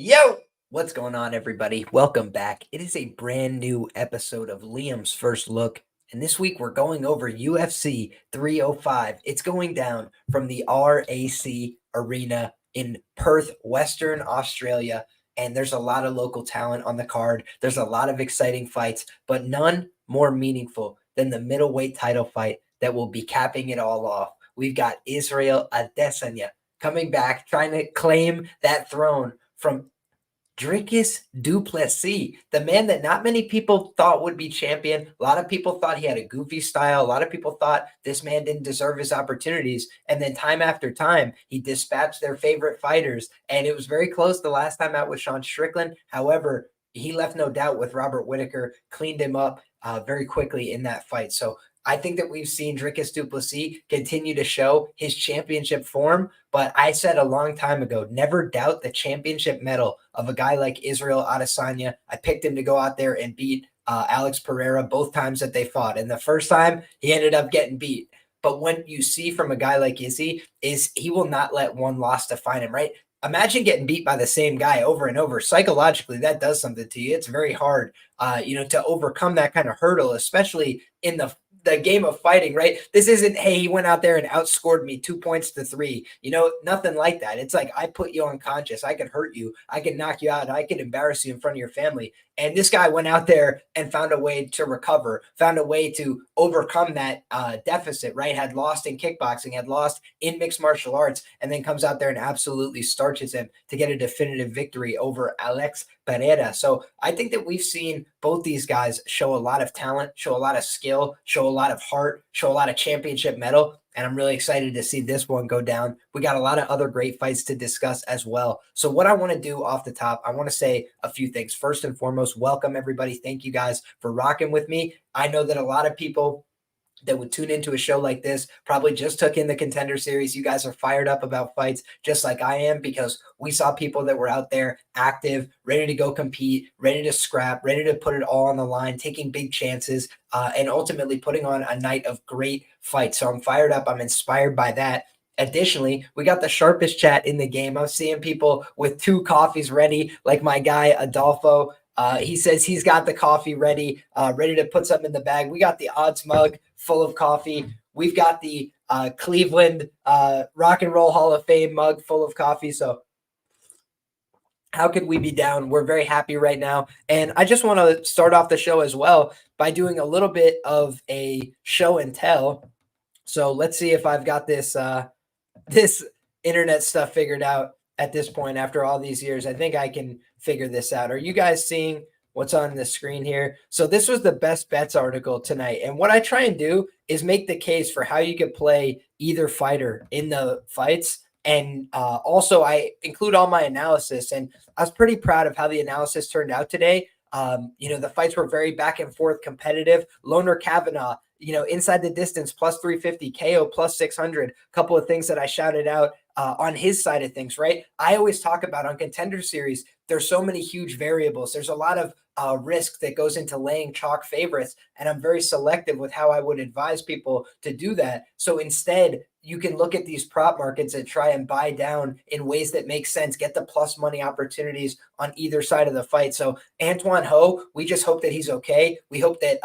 Yo, what's going on, everybody? Welcome back. It is a brand new episode of Liam's First Look. And this week we're going over UFC 305. It's going down from the RAC Arena in Perth, Western Australia. And there's a lot of local talent on the card. There's a lot of exciting fights, but none more meaningful than the middleweight title fight that will be capping it all off. We've got Israel Adesanya coming back, trying to claim that throne from Dricus Du Plessis, the man that not many people thought would be champion. A lot of people thought he had a goofy style. A lot of people thought this man didn't deserve his opportunities. And then time after time, he dispatched their favorite fighters. And it was very close the last time out with Sean Strickland. However, he left no doubt with Robert Whittaker, cleaned him up very quickly in that fight. So I think that we've seen Dricus Du Plessis continue to show his championship form, but I said a long time ago, never doubt the championship medal of a guy like Israel Adesanya. I picked him to go out there and beat Alex Pereira both times that they fought. And the first time, he ended up getting beat. But what you see from a guy like Izzy is he will not let one loss define him, right? Imagine getting beat by the same guy over and over. Psychologically, that does something to you. It's very hard, to overcome that kind of hurdle, especially in the game of fighting, right? This isn't, hey, he went out there and outscored me 2 points to 3. Nothing like that. It's like, I put you unconscious. I could hurt you. I could knock you out. I could embarrass you in front of your family. And this guy went out there and found a way to recover, found a way to overcome that deficit, right? Had lost in kickboxing, had lost in mixed martial arts, and then comes out there and absolutely starches him to get a definitive victory over Alex Pereira. So I think that we've seen both these guys show a lot of talent, show a lot of skill, show a lot of heart, show a lot of championship mettle. And I'm really excited to see this one go down. We got a lot of other great fights to discuss as well. So what I want to do off the top, I want to say a few things. First and foremost, welcome everybody. Thank you guys for rocking with me. I know that a lot of people that would tune into a show like this probably just took in the Contender series. You guys are fired up about fights just like I am, because we saw people that were out there active, ready to go compete, ready to scrap, ready to put it all on the line, taking big chances, and ultimately putting on a night of great fights. So I'm fired up. I'm inspired by that. Additionally, we got the sharpest chat in the game. I'm seeing people with 2 coffees ready, like my guy Adolfo. He says he's got the coffee ready, ready to put something in the bag. We got the odds mug full of coffee. We've got the Cleveland Rock and Roll Hall of Fame mug full of coffee. So how could we be down? We're very happy right now. And I just want to start off the show as well by doing a little bit of a show and tell. So let's see if I've got this this internet stuff figured out at this point after all these years. I think I can figure this out. Are you guys seeing what's on the screen here? So this was the best bets article tonight. And what I try and do is make the case for how you could play either fighter in the fights. And also I include all my analysis, and I was pretty proud of how the analysis turned out today. The fights were very back and forth competitive. Loner Kavanagh, inside the distance, plus 350, KO plus 600, a couple of things that I shouted out on his side of things, right? I always talk about on Contender Series, there's so many huge variables. There's a lot of risk that goes into laying chalk favorites, and I'm very selective with how I would advise people to do that. So instead, you can look at these prop markets and try and buy down in ways that make sense, get the plus money opportunities on either side of the fight. So Antoine Ho, we just hope that he's okay. We hope that,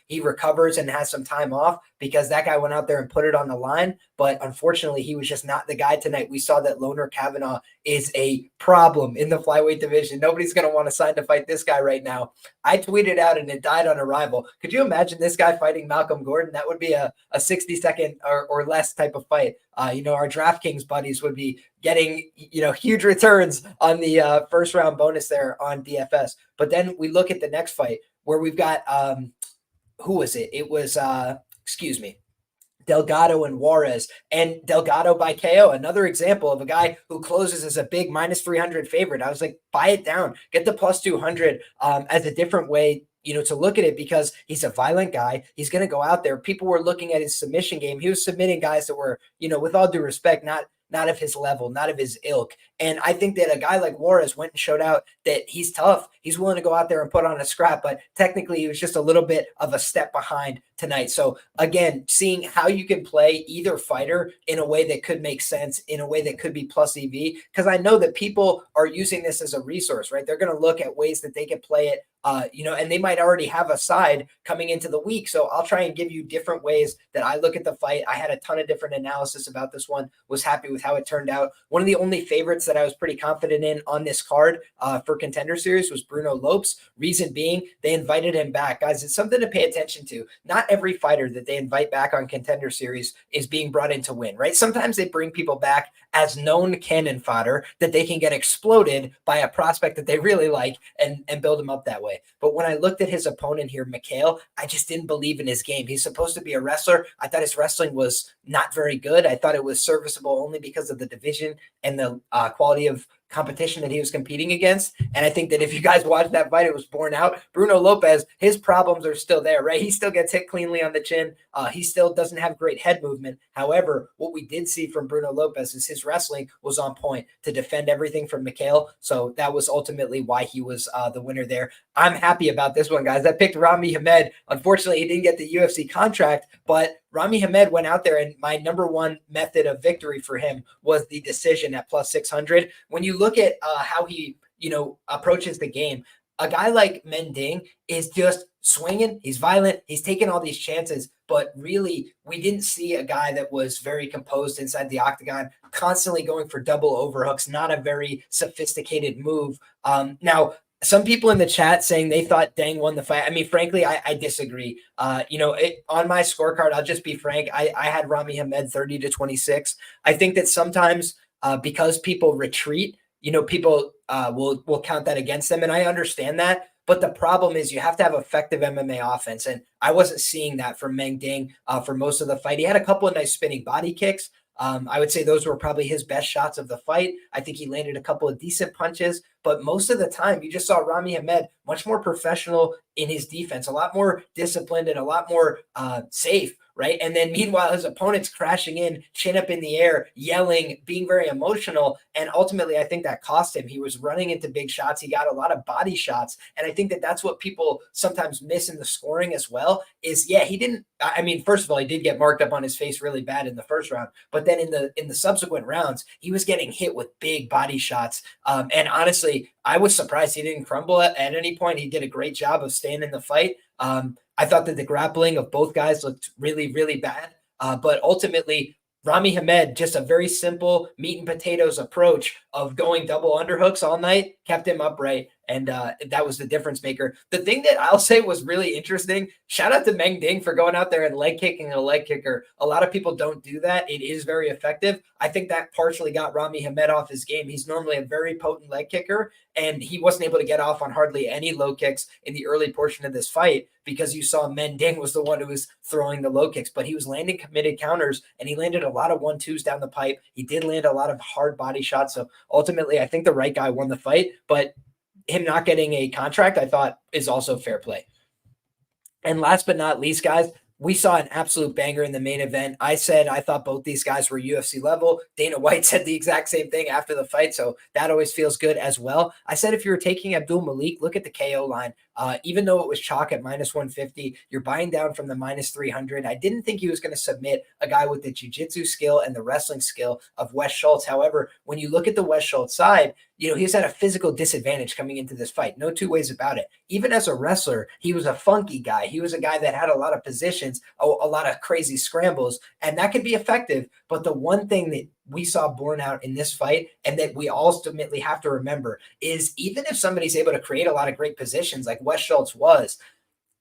he recovers and has some time off, because that guy went out there and put it on the line. But unfortunately, he was just not the guy tonight. We saw that Loner Kavanagh is a problem in the flyweight division. Nobody's going to want to sign to fight this guy right now. I tweeted out and it died on arrival. Could you imagine this guy fighting Malcolm Gordon? That would be a 60-second or less type of fight. Our DraftKings buddies would be getting, huge returns on the first round bonus there on DFS. But then we look at the next fight where we've got, who was it? It was, Delgado and Juarez, and Delgado by KO. Another example of a guy who closes as a big minus 300 favorite. I was like, buy it down, get the plus 200 as a different way, to look at it, because he's a violent guy. He's going to go out there. People were looking at his submission game. He was submitting guys that were, with all due respect, not of his level, not of his ilk. And I think that a guy like Juarez went and showed out that he's tough. He's willing to go out there and put on a scrap, but technically he was just a little bit of a step behind tonight. So again, seeing how you can play either fighter in a way that could make sense, in a way that could be plus EV, because I know that people are using this as a resource, right? They're going to look at ways that they can play it, and they might already have a side coming into the week. So I'll try and give you different ways that I look at the fight. I had a ton of different analysis about this one, was happy with how it turned out. One of the only favorites that I was pretty confident in on this card for Contender Series was Bruno Lopes. Reason being, they invited him back. Guys, it's something to pay attention to. Not every fighter that they invite back on Contender Series is being brought in to win, right? Sometimes they bring people back as known cannon fodder that they can get exploded by a prospect that they really like and build him up that way. But when I looked at his opponent here, Miguel, I just didn't believe in his game. He's supposed to be a wrestler. I thought his wrestling was not very good. I thought it was serviceable only because of the division and the quality of competition that he was competing against. And I think that if you guys watched that fight, it was borne out. Bruno Lopez, his problems are still there, right? He still gets hit cleanly on the chin. He still doesn't have great head movement. However, what we did see from Bruno Lopez is his wrestling was on point to defend everything from Miguel. So that was ultimately why he was the winner there. I'm happy about this one, guys. I picked Rami Hamed. Unfortunately, he didn't get the UFC contract, but Rami Hamed went out there, and my number one method of victory for him was the decision at plus 600. When you look at how he, approaches the game, a guy like Mending is just swinging. He's violent. He's taking all these chances, but really, we didn't see a guy that was very composed inside the octagon, constantly going for double overhooks, not a very sophisticated move. Now, some people in the chat saying they thought Dang won the fight. I mean, frankly, I disagree. On my scorecard, I'll just be frank. I had Rami Hamed 30-26. I think that sometimes because people retreat, people will count that against them. And I understand that. But the problem is you have to have effective MMA offense. And I wasn't seeing that from Meng Ding for most of the fight. He had a couple of nice spinning body kicks. I would say those were probably his best shots of the fight. I think he landed a couple of decent punches, but most of the time you just saw Rami Hamed much more professional in his defense, a lot more disciplined and a lot more safe, right? And then meanwhile, his opponent's crashing in, chin up in the air, yelling, being very emotional. And ultimately, I think that cost him. He was running into big shots. He got a lot of body shots. And I think that that's what people sometimes miss in the scoring as well is, he didn't, first of all, he did get marked up on his face really bad in the first round, but then in the subsequent rounds, he was getting hit with big body shots. And honestly, I was surprised he didn't crumble at any point. He did a great job of staying in the fight. I thought that the grappling of both guys looked really, really bad. But ultimately, Rami Hamed, just a very simple meat and potatoes approach of going double underhooks all night, kept him upright. And that was the difference maker. The thing that I'll say was really interesting, shout out to Meng Ding for going out there and leg kicking a leg kicker. A lot of people don't do that. It is very effective. I think that partially got Rami Hamed off his game. He's normally a very potent leg kicker, and he wasn't able to get off on hardly any low kicks in the early portion of this fight because you saw Meng Ding was the one who was throwing the low kicks, but he was landing committed counters, and he landed a lot of 1-2s down the pipe. He did land a lot of hard body shots. So ultimately, I think the right guy won the fight, but him not getting a contract, I thought is also fair play. And last but not least, guys, we saw an absolute banger in the main event. I said I thought both these guys were UFC level. Dana White said the exact same thing after the fight, so that always feels good as well. I said if you were taking Abdul-Malik, look at the KO line. Even though it was chalk at -150, you're buying down from the -300. I didn't think he was going to submit a guy with the jiu-jitsu skill and the wrestling skill of Wes Schultz. However, when you look at the Wes Schultz side, he's at a physical disadvantage coming into this fight. No two ways about it. Even as a wrestler, he was a funky guy. He was a guy that had a lot of positions, a lot of crazy scrambles, and that can be effective. But the one thing that we saw borne out in this fight and that we ultimately have to remember is even if somebody's able to create a lot of great positions like Wes Schultz was,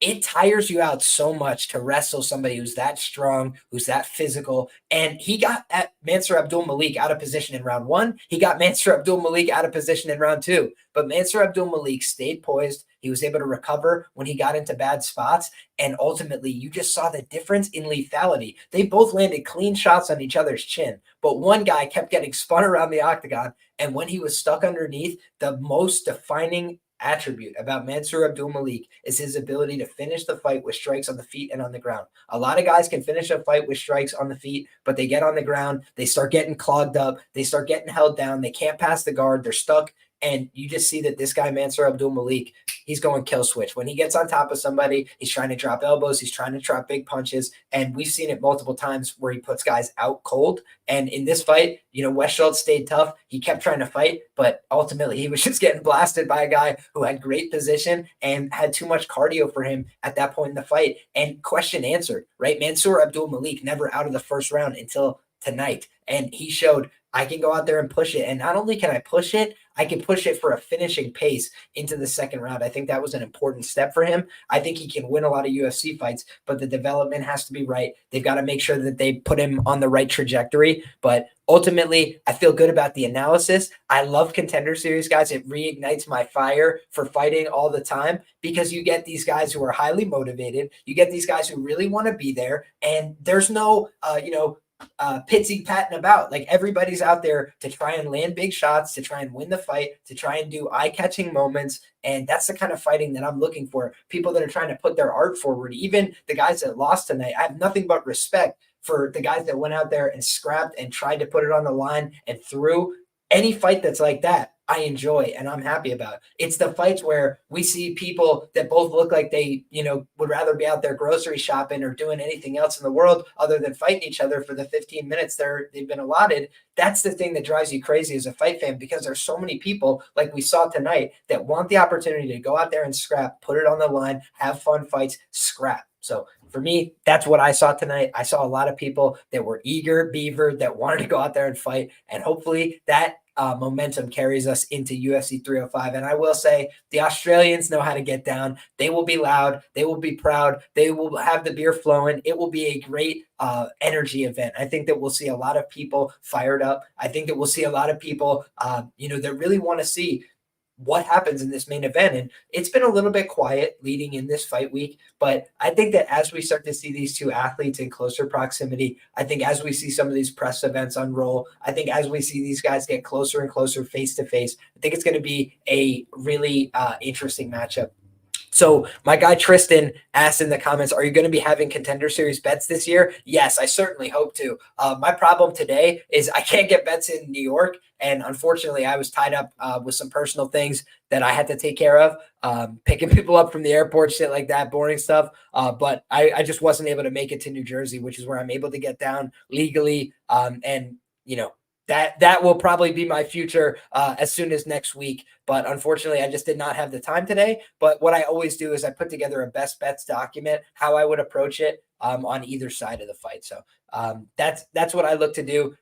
it tires you out so much to wrestle somebody who's that strong, who's that physical. And he got Mansur Abdul-Malik out of position in round 1. He got Mansur Abdul-Malik out of position in round 2. But Mansur Abdul-Malik stayed poised. He was able to recover when he got into bad spots. And ultimately, you just saw the difference in lethality. They both landed clean shots on each other's chin. But one guy kept getting spun around the octagon. And when he was stuck underneath, the most defining attribute about Mansour Abdul-Malik is his ability to finish the fight with strikes on the feet and on the ground. A lot of guys can finish a fight with strikes on the feet, but they get on the ground, they start getting clogged up, they start getting held down, they can't pass the guard, they're stuck. And you just see that this guy, Mansour Abdul-Malik, he's going kill switch. When he gets on top of somebody, he's trying to drop elbows, he's trying to drop big punches. And we've seen it multiple times where he puts guys out cold. And in this fight, West Schultz stayed tough. He kept trying to fight, but ultimately he was just getting blasted by a guy who had great position and had too much cardio for him at that point in the fight. And question answered, right? Mansour Abdul-Malik never out of the first round until tonight. And he showed, I can go out there and push it. And not only can I push it, I can push it for a finishing pace into the second round. I think that was an important step for him. I think he can win a lot of UFC fights, but the development has to be right. They've got to make sure that they put him on the right trajectory. But ultimately, I feel good about the analysis. I love Contender Series, guys. It reignites my fire for fighting all the time because you get these guys who are highly motivated. You get these guys who really want to be there. And there's no, pitsy patting about. Like, everybody's out there to try and land big shots, to try and win the fight, to try and do eye-catching moments. And that's the kind of fighting that I'm looking for. People that are trying to put their art forward. Even the guys that lost tonight, I have nothing but respect for the guys that went out there and scrapped and tried to put it on the line and threw. Any fight that's like that, I enjoy and I'm happy about. It's the fights where we see people that both look like they, would rather be out there grocery shopping or doing anything else in the world other than fighting each other for the 15 minutes they've been allotted. That's the thing that drives you crazy as a fight fan, because there's so many people like we saw tonight that want the opportunity to go out there and scrap, put it on the line, have fun fights, scrap. So for me, that's what I saw tonight. I saw a lot of people that were eager, beaver, that wanted to go out there and fight. And hopefully that momentum carries us into UFC 305. And I will say the Australians know how to get down. They will be loud. They will be proud. They will have the beer flowing. It will be a great energy event. I think that we'll see a lot of people fired up. I think that we'll see a lot of people, that really want to see what happens in this main event. And it's been a little bit quiet leading in this fight week, but I think that as we start to see these two athletes in closer proximity, I think as we see some of these press events unroll, I think as we see these guys get closer and closer face to face, I think it's going to be a really interesting matchup. So my guy Tristan asked in the comments, are you going to be having Contender Series bets this year? Yes, I certainly hope to. My problem today is I can't get bets in New York. And unfortunately, I was tied up with some personal things that I had to take care of, picking people up from the airport, shit like that, boring stuff. But I just wasn't able to make it to New Jersey, which is where I'm able to get down legally. That will probably be my future as soon as next week. But unfortunately, I just did not have the time today. But what I always do is I put together a best bets document, how I would approach it on either side of the fight. So that's what I look to do.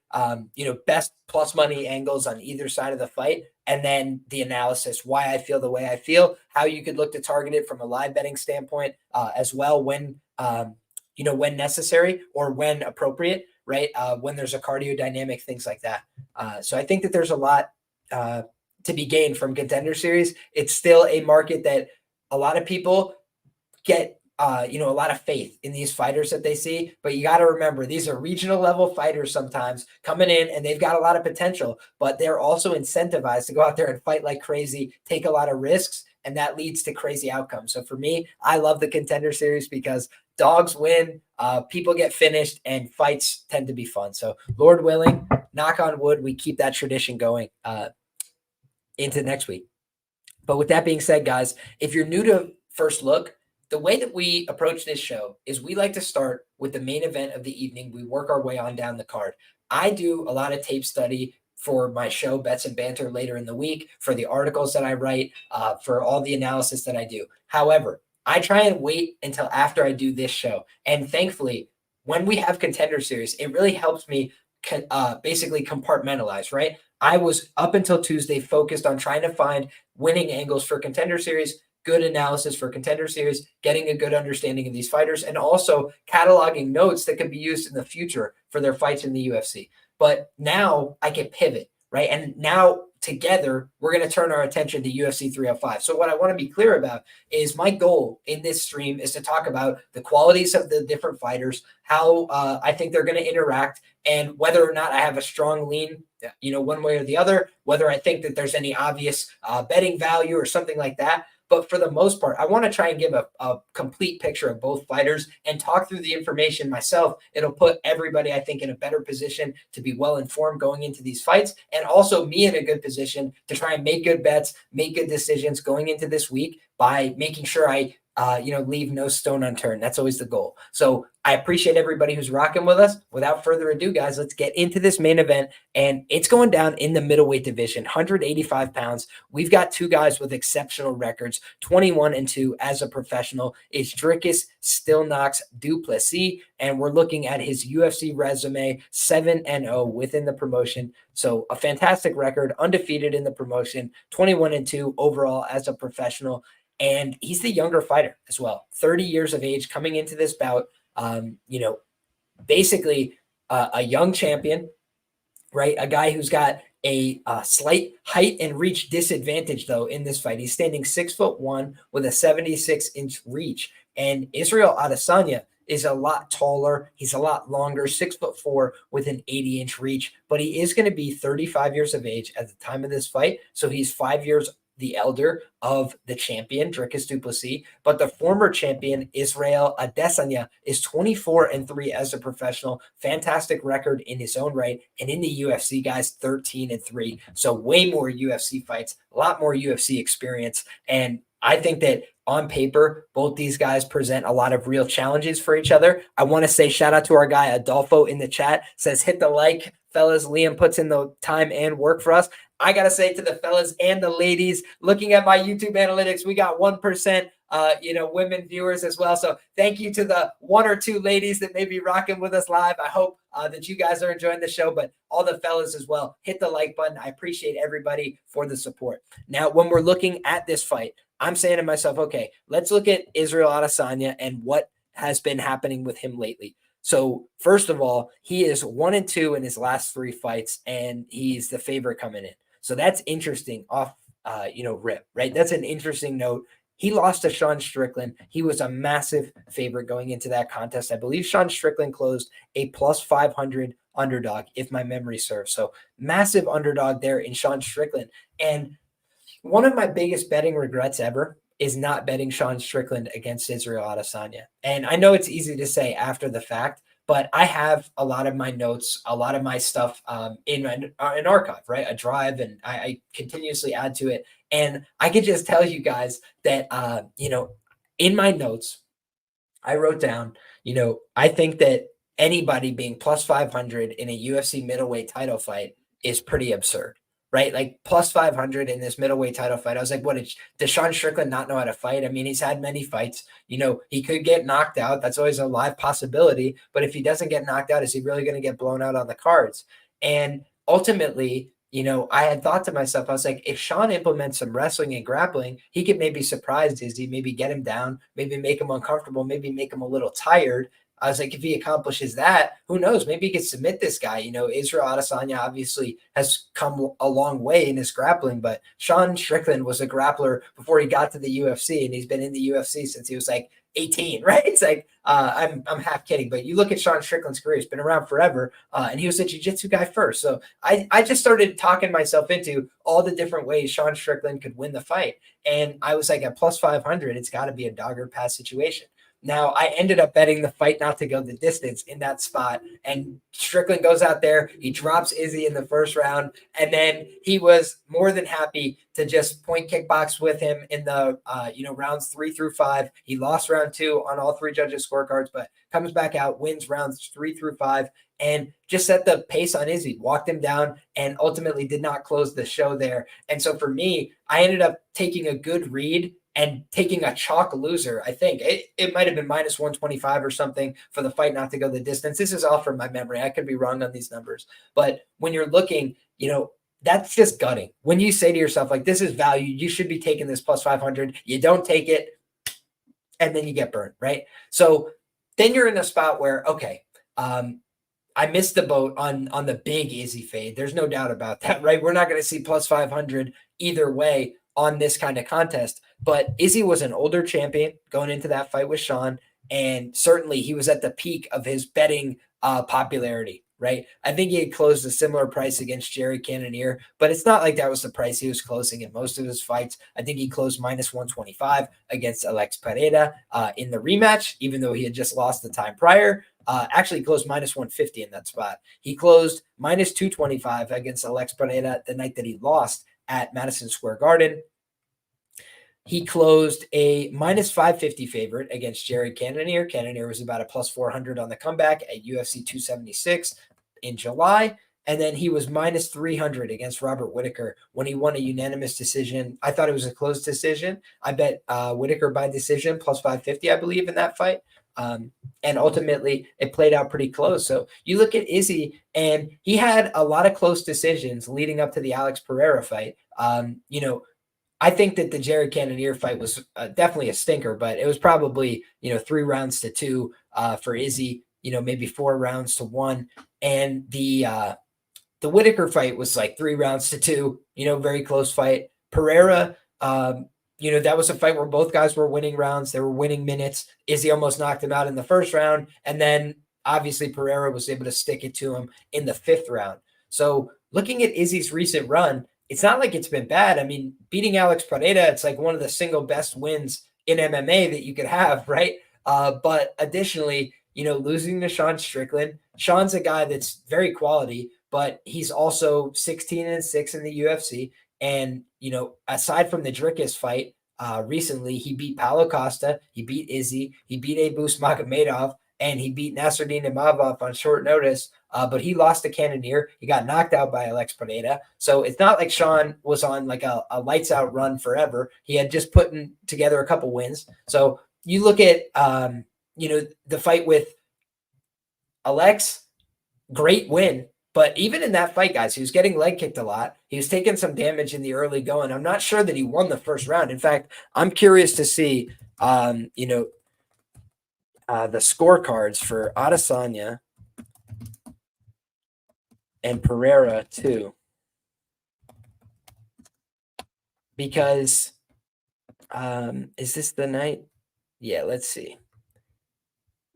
Best plus money angles on either side of the fight. And then the analysis, why I feel the way I feel, how you could look to target it from a live betting standpoint as well when necessary or when appropriate. Right. When there's a cardio dynamic, things like that. So I think that there's a lot to be gained from Contender Series. It's still a market that a lot of people get, a lot of faith in these fighters that they see. But you got to remember, these are regional level fighters sometimes coming in and they've got a lot of potential, but they're also incentivized to go out there and fight like crazy, take a lot of risks. And that leads to crazy outcomes. So for me, I love the Contender Series because dogs win, people get finished, and fights tend to be fun. So Lord willing, knock on wood, we keep that tradition going into next week. But with that being said, guys, if you're new to First Look, the way that we approach this show is we like to start with the main event of the evening. We work our way on down the card. I do a lot of tape study for my show, Bets and Banter, later in the week, for the articles that I write, for all the analysis that I do. However, I try and wait until after I do this show. And thankfully, when we have Contender Series, it really helps me basically compartmentalize, right? I was up until Tuesday focused on trying to find winning angles for Contender Series, good analysis for Contender Series, getting a good understanding of these fighters, and also cataloging notes that can be used in the future for their fights in the UFC. But now I can pivot. right? And now together, we're going to turn our attention to UFC 305. So what I want to be clear about is my goal in this stream is to talk about the qualities of the different fighters, how I think they're going to interact, and whether or not I have a strong lean, one way or the other, whether I think that there's any obvious betting value or something like that. But for the most part, I want to try and give a complete picture of both fighters and talk through the information myself. It'll put everybody, I think, in a better position to be well-informed going into these fights, and also me in a good position to try and make good bets, make good decisions going into this week by making sure I leave no stone unturned. That's always the goal. So I appreciate everybody who's rocking with us. Without further ado, guys, let's get into this main event. And it's going down in the middleweight division, 185 pounds. We've got two guys with exceptional records, 21-2 as a professional. It's Dricus Du Plessis, and we're looking at his UFC resume, 7-0 within the promotion. So a fantastic record, undefeated in the promotion, 21-2 overall as a professional. And he's the younger fighter as well, 30 years of age coming into this bout. Basically a young champion, right? A guy who's got a slight height and reach disadvantage, though, in this fight. He's standing 6'1" with a 76-inch reach. And Israel Adesanya is a lot taller. He's a lot longer, 6'4" with an 80-inch reach. But he is going to be 35 years of age at the time of this fight. So he's 5 years the elder of the champion, Dricus Du Plessis, but the former champion, Israel Adesanya, is 24-3 as a professional. Fantastic record in his own right. And in the UFC, guys, 13-3. So way more UFC fights, a lot more UFC experience. And I think that on paper, both these guys present a lot of real challenges for each other. I want to say shout out to our guy Adolfo in the chat, says hit the like. Fellas, Liam puts in the time and work for us. I got to say to the fellas and the ladies, looking at my YouTube analytics, we got 1%, women viewers as well. So thank you to the one or two ladies that may be rocking with us live. I hope that you guys are enjoying the show, but all the fellas as well, hit the like button. I appreciate everybody for the support. Now, when we're looking at this fight, I'm saying to myself, okay, let's look at Israel Adesanya and what has been happening with him lately. So first of all, he is 1-2 in his last 3 fights, and he's the favorite coming in. So that's interesting off, rip, right? That's an interesting note. He lost to Sean Strickland. He was a massive favorite going into that contest. I believe Sean Strickland closed a plus 500 underdog, if my memory serves. So massive underdog there in Sean Strickland. And one of my biggest betting regrets ever is not betting Sean Strickland against Israel Adesanya. And I know it's easy to say after the fact, but I have a lot of my notes, a lot of my stuff in an archive, right? A drive, and I continuously add to it. And I could just tell you guys that, in my notes, I wrote down, I think that anybody being plus 500 in a UFC middleweight title fight is pretty absurd. Right? Like plus 500 in this middleweight title fight. I was like, does Sean Strickland not know how to fight? I mean, he's had many fights. He could get knocked out. That's always a live possibility. But if he doesn't get knocked out, is he really going to get blown out on the cards? And ultimately, I had thought to myself, I was like, if Sean implements some wrestling and grappling, he could maybe surprise Izzy, maybe get him down, maybe make him uncomfortable, maybe make him a little tired. I was like, if he accomplishes that, who knows? Maybe he could submit this guy. Israel Adesanya obviously has come a long way in his grappling, but Sean Strickland was a grappler before he got to the UFC, and he's been in the UFC since he was like 18, right? It's like, I'm half kidding, but you look at Sean Strickland's career, he's been around forever, and he was a jiu-jitsu guy first. So I just started talking myself into all the different ways Sean Strickland could win the fight. And I was like, at plus 500, it's got to be a dog or pass situation. Now, I ended up betting the fight not to go the distance in that spot, and Strickland goes out there. He drops Izzy in the first round, and then he was more than happy to just point kickbox with him in the rounds 3 through 5. He lost round 2 on all 3 judges' scorecards, but comes back out, wins rounds 3 through 5, and just set the pace on Izzy, walked him down, and ultimately did not close the show there. And so for me, I ended up taking a good read and taking a chalk loser. I think it might have been minus 125 or something for the fight not to go the distance. This is all from my memory. I could be wrong on these numbers. But when you're looking, that's just gutting. When you say to yourself, like, this is value, you should be taking this plus 500. You don't take it, and then you get burned, right? So then you're in a spot where, okay, I missed the boat on the big Izzy fade. There's no doubt about that, right? We're not going to see plus 500 either way on this kind of contest. But Izzy was an older champion going into that fight with Sean, and certainly he was at the peak of his betting popularity, right? I think he had closed a similar price against Jerry Cannonier, but it's not like that was the price he was closing in most of his fights. I think he closed minus 125 against Alex Pereira in the rematch, even though he had just lost the time prior. Actually closed minus 150 in that spot. He closed minus 225 against Alex Pereira the night that he lost at Madison Square Garden. He closed a minus 550 favorite against Jerry Cannonier. Cannonier was about a plus 400 on the comeback at UFC 276 in July. And then he was minus 300 against Robert Whittaker when he won a unanimous decision. I thought it was a close decision. I bet Whittaker by decision plus 550, I believe, in that fight. And ultimately, it played out pretty close. So you look at Izzy, and he had a lot of close decisions leading up to the Alex Pereira fight. I think that the Jerry Cannonier fight was definitely a stinker, but it was probably, 3 rounds to 2 for Izzy, maybe 4 rounds to 1. And the Whittaker fight was like 3 rounds to 2, very close fight. Pereira, that was a fight where both guys were winning rounds. They were winning minutes. Izzy almost knocked him out in the first round. And then obviously Pereira was able to stick it to him in the 5th round. So looking at Izzy's recent run, it's not like it's been bad. I mean, beating Alex Pereira, it's like one of the single best wins in MMA that you could have, right? But additionally, losing to Sean Strickland. Sean's a guy that's very quality, but he's also 16-6 in the UFC. And, aside from the Dricus fight recently, he beat Paulo Costa, he beat Izzy, he beat Abus Magomedov, and he beat Nasruddin Imavov on short notice. But he lost to Cannonier. He got knocked out by Alex Pereira. So it's not like Sean was on like a lights out run forever. He had just put together a couple wins. So you look at, the fight with Alex, great win. But even in that fight, guys, he was getting leg kicked a lot. He was taking some damage in the early going. I'm not sure that he won the first round. In fact, I'm curious to see, the scorecards for Adesanya and Pereira too. Because, is this the night? Yeah, let's see.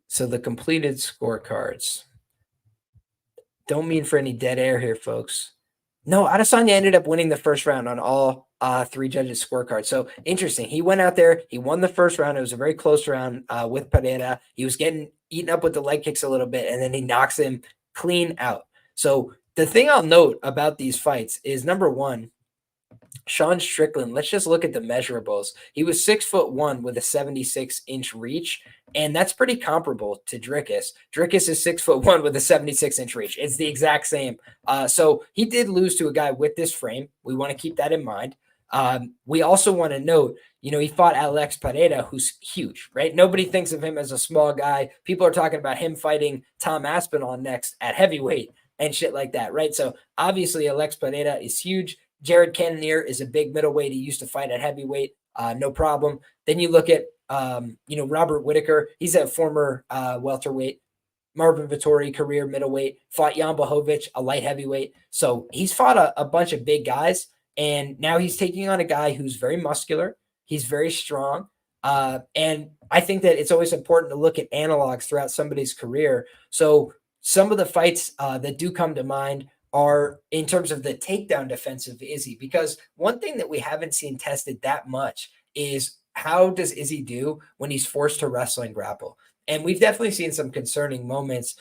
So the completed scorecards. Don't mean for any dead air here, folks. No, Adesanya ended up winning the first round on all 3 judges' scorecards. So interesting. He went out there. He won the first round. It was a very close round with Pereira. He was getting eaten up with the leg kicks a little bit, and then he knocks him clean out. So the thing I'll note about these fights is, number one, Sean Strickland, let's just look at the measurables. He was 6'1" with a 76-inch reach, and that's pretty comparable to Dricus. Dricus is 6'1" with a 76-inch reach. It's the exact same. So he did lose to a guy with this frame. We want to keep that in mind. We also want to note, he fought Alex Pereira, who's huge, right? Nobody thinks of him as a small guy. People are talking about him fighting Tom Aspinall next at heavyweight and shit like that, right? So obviously Alex Pereira is huge. Jared Cannonier is a big middleweight. He used to fight at heavyweight, no problem. Then you look at, Robert Whittaker. He's a former welterweight. Marvin Vettori, career middleweight. Fought Jan Blachowicz, a light heavyweight. So he's fought a bunch of big guys, and now he's taking on a guy who's very muscular. He's very strong. And I think that it's always important to look at analogs throughout somebody's career. So some of the fights that do come to mind are in terms of the takedown defense of Izzy, because one thing that we haven't seen tested that much is how does Izzy do when he's forced to wrestle and grapple? And we've definitely seen some concerning moments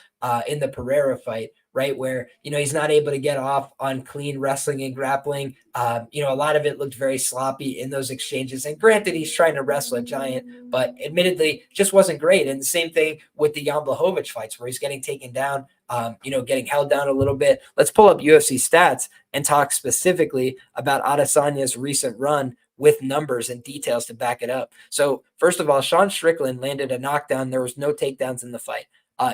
in the Pereira fight, right? Where, he's not able to get off on clean wrestling and grappling. A lot of it looked very sloppy in those exchanges. And granted, he's trying to wrestle a giant, but admittedly just wasn't great. And the same thing with the Jan Blachowicz fights where he's getting taken down, getting held down a little bit. Let's pull up UFC stats and talk specifically about Adesanya's recent run with numbers and details to back it up. So first of all, Sean Strickland landed a knockdown. There was no takedowns in the fight.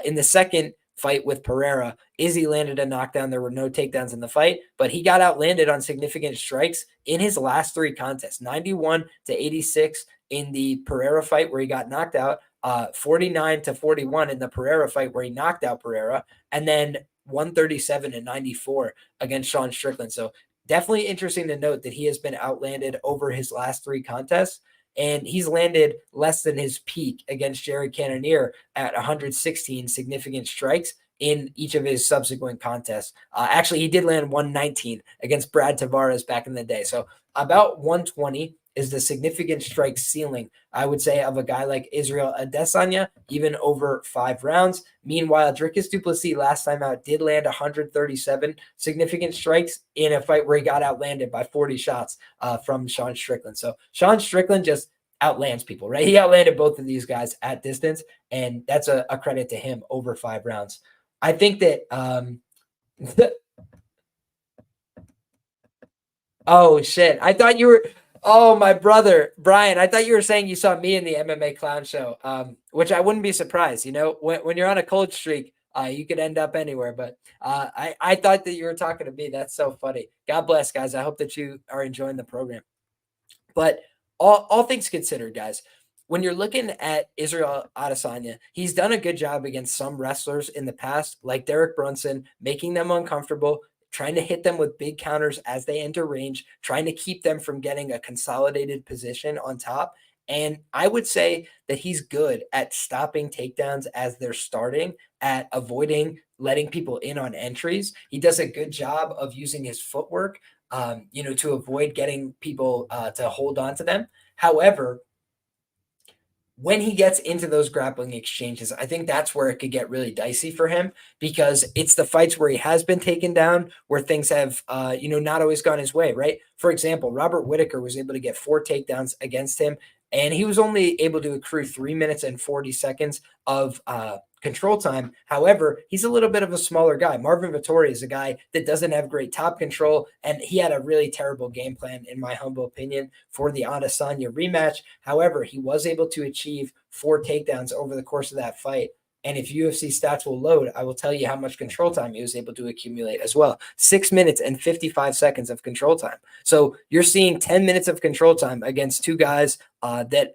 In the second fight with Pereira, Izzy landed a knockdown. There were no takedowns in the fight, but he got outlanded on significant strikes in his last 3 contests, 91-86 in the Pereira fight where he got knocked out, 49-41 in the Pereira fight where he knocked out Pereira, and then 137-94 against Sean Strickland. So definitely interesting to note that he has been outlanded over his last 3 contests, and he's landed less than his peak against Jared Cannonier at 116 significant strikes in each of his subsequent contests. Actually, he did land 119 against Brad Tavares back in the day. So about 120 is the significant strike ceiling, I would say, of a guy like Israel Adesanya, even over 5 rounds. Meanwhile, Dricus Du Plessis last time out did land 137 significant strikes in a fight where he got outlanded by 40 shots from Sean Strickland. So Sean Strickland just outlands people, right? He outlanded both of these guys at distance, and that's a credit to him over 5 rounds. I think that oh shit. I thought you were my brother, Brian, I thought you were saying you saw me in the MMA clown show. Which I wouldn't be surprised, when you're on a cold streak, you could end up anywhere, but I thought that you were talking to me. That's so funny. God bless, guys. I hope that you are enjoying the program. But all things considered, guys, when you're looking at Israel Adesanya, he's done a good job against some wrestlers in the past, like Derek Brunson, making them uncomfortable, trying to hit them with big counters as they enter range, trying to keep them from getting a consolidated position on top. And I would say that he's good at stopping takedowns as they're starting, at avoiding letting people in on entries. He does a good job of using his footwork, to avoid getting people to hold on to them. However, when he gets into those grappling exchanges, I think that's where it could get really dicey for him, because it's the fights where he has been taken down where things have, not always gone his way, right? For example, Robert Whittaker was able to get 4 takedowns against him, and he was only able to accrue 3 minutes and 40 seconds of control time. However, he's a little bit of a smaller guy. Marvin Vettori is a guy that doesn't have great top control, and he had a really terrible game plan, in my humble opinion, for the Adesanya rematch. However, he was able to achieve 4 takedowns over the course of that fight. And if UFC stats will load, I will tell you how much control time he was able to accumulate as well. 6 minutes and 55 seconds of control time. So you're seeing 10 minutes of control time against 2 guys that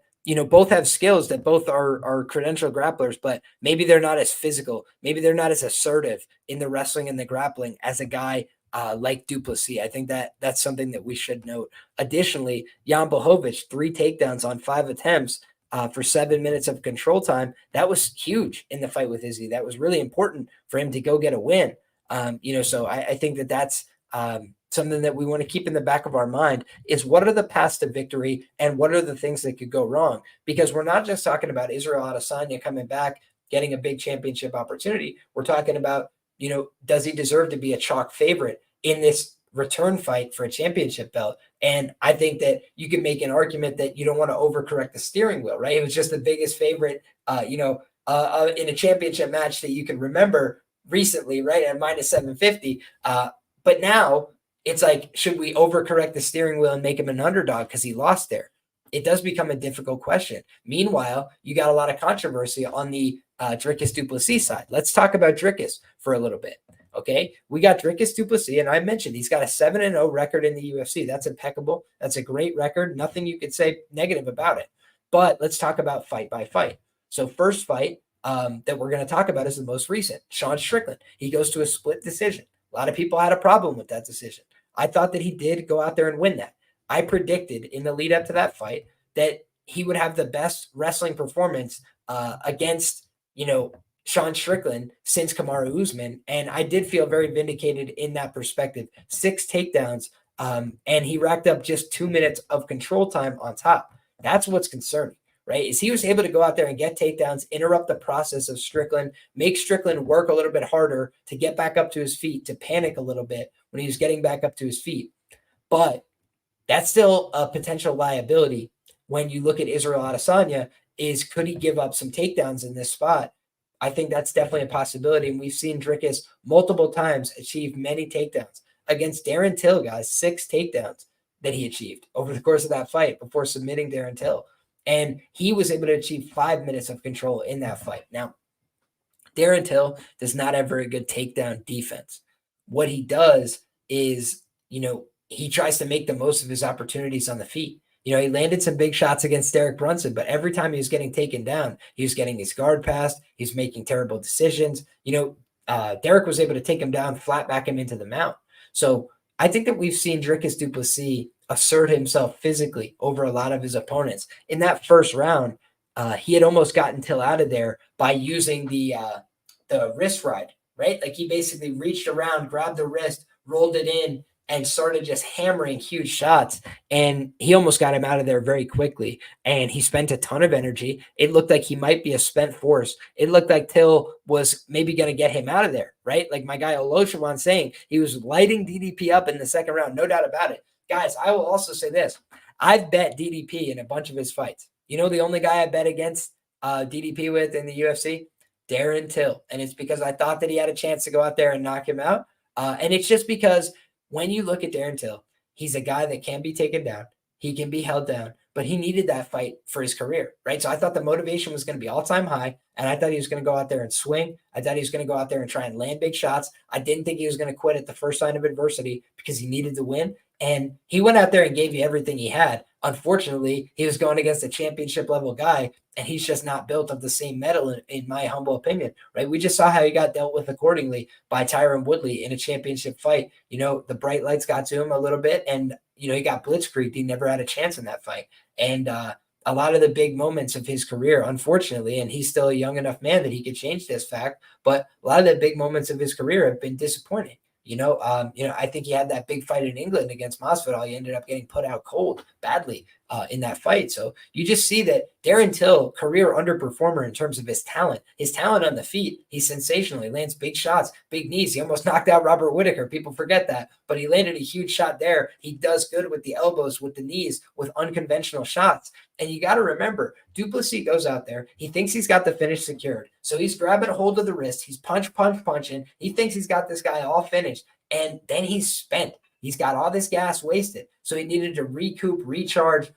both have skills, that both are credentialed grapplers, but maybe they're not as physical. Maybe they're not as assertive in the wrestling and the grappling as a guy like Du Plessis. I think that's something that we should note. Additionally, Jan Blachowicz, 3 takedowns on 5 attempts for 7 minutes of control time. That was huge in the fight with Izzy. That was really important for him to go get a win. So I think that's something that we want to keep in the back of our mind, is what are the paths to victory and what are the things that could go wrong? Because we're not just talking about Israel Adesanya coming back, getting a big championship opportunity. We're talking about, does he deserve to be a chalk favorite in this return fight for a championship belt? And I think that you can make an argument that you don't want to overcorrect the steering wheel, right? It was just the biggest favorite, in a championship match that you can remember recently, right? At minus 750. But now, it's like, should we overcorrect the steering wheel and make him an underdog because he lost there? It does become a difficult question. Meanwhile, you got a lot of controversy on the Dricus Du Plessis side. Let's talk about Dricus for a little bit. Okay, we got Dricus Du Plessis, and I mentioned he's got a 7-0 record in the UFC. That's impeccable. That's a great record. Nothing you could say negative about it. But let's talk about fight by fight. So first fight that we're going to talk about is the most recent, Sean Strickland. He goes to a split decision. A lot of people had a problem with that decision. I thought that he did go out there and win that. I predicted in the lead up to that fight that he would have the best wrestling performance against, Sean Strickland since Kamaru Usman. And I did feel very vindicated in that perspective. 6 takedowns, and he racked up just 2 minutes of control time on top. That's what's concerning, right? Is he was able to go out there and get takedowns, interrupt the process of Strickland, make Strickland work a little bit harder to get back up to his feet, to panic a little bit when he was getting back up to his feet. But that's still a potential liability when you look at Israel Adesanya, is could he give up some takedowns in this spot? I think that's definitely a possibility. And we've seen Dricus multiple times achieve many takedowns. Against Darren Till, guys, 6 takedowns that he achieved over the course of that fight before submitting Darren Till. And he was able to achieve 5 minutes of control in that fight. Now, Darren Till does not have very good takedown defense. What he does is, he tries to make the most of his opportunities on the feet. He landed some big shots against Derek Brunson, but every time he was getting taken down, he was getting his guard passed. He was making terrible decisions. Derek was able to take him down, flat back him into the mount. So I think that we've seen Dricus Du Plessis assert himself physically over a lot of his opponents. In that first round, he had almost gotten Till out of there by using the wrist ride, right? Like he basically reached around, grabbed the wrist, rolled it in, and started just hammering huge shots. And he almost got him out of there very quickly. And he spent a ton of energy. It looked like he might be a spent force. It looked like Till was maybe going to get him out of there, right? Like my guy Oloshawan saying, he was lighting DDP up in the second round, no doubt about it. Guys, I will also say this. I've bet DDP in a bunch of his fights. The only guy I bet against DDP with in the UFC? Darren Till. And it's because I thought that he had a chance to go out there and knock him out. And it's just because when you look at Darren Till, he's a guy that can be taken down. He can be held down, but he needed that fight for his career, right? So I thought the motivation was going to be all-time high, and I thought he was going to go out there and swing. I thought he was going to go out there and try and land big shots. I didn't think he was going to quit at the first sign of adversity because he needed to win, and he went out there and gave you everything he had. Unfortunately, he was going against a championship-level guy, and he's just not built of the same metal, in my humble opinion, right? We just saw how he got dealt with accordingly by Tyron Woodley in a championship fight. The bright lights got to him a little bit, and, he got blitzkrieged. He never had a chance in that fight. And a lot of the big moments of his career, unfortunately, and he's still a young enough man that he could change this fact, but a lot of the big moments of his career have been disappointing. I think he had that big fight in England against Masvidal. He ended up getting put out cold badly in that fight. So you just see that Darren Till, career underperformer in terms of his talent on the feet. He's sensational. He lands big shots, big knees. He almost knocked out Robert Whittaker. People forget that, but he landed a huge shot there. He does good with the elbows, with the knees, with unconventional shots. And you got to remember, Du Plessis goes out there. He thinks he's got the finish secured. So he's grabbing a hold of the wrist. He's punching. He thinks he's got this guy all finished. And then he's spent. He's got all this gas wasted. So he needed to recoup, recharge,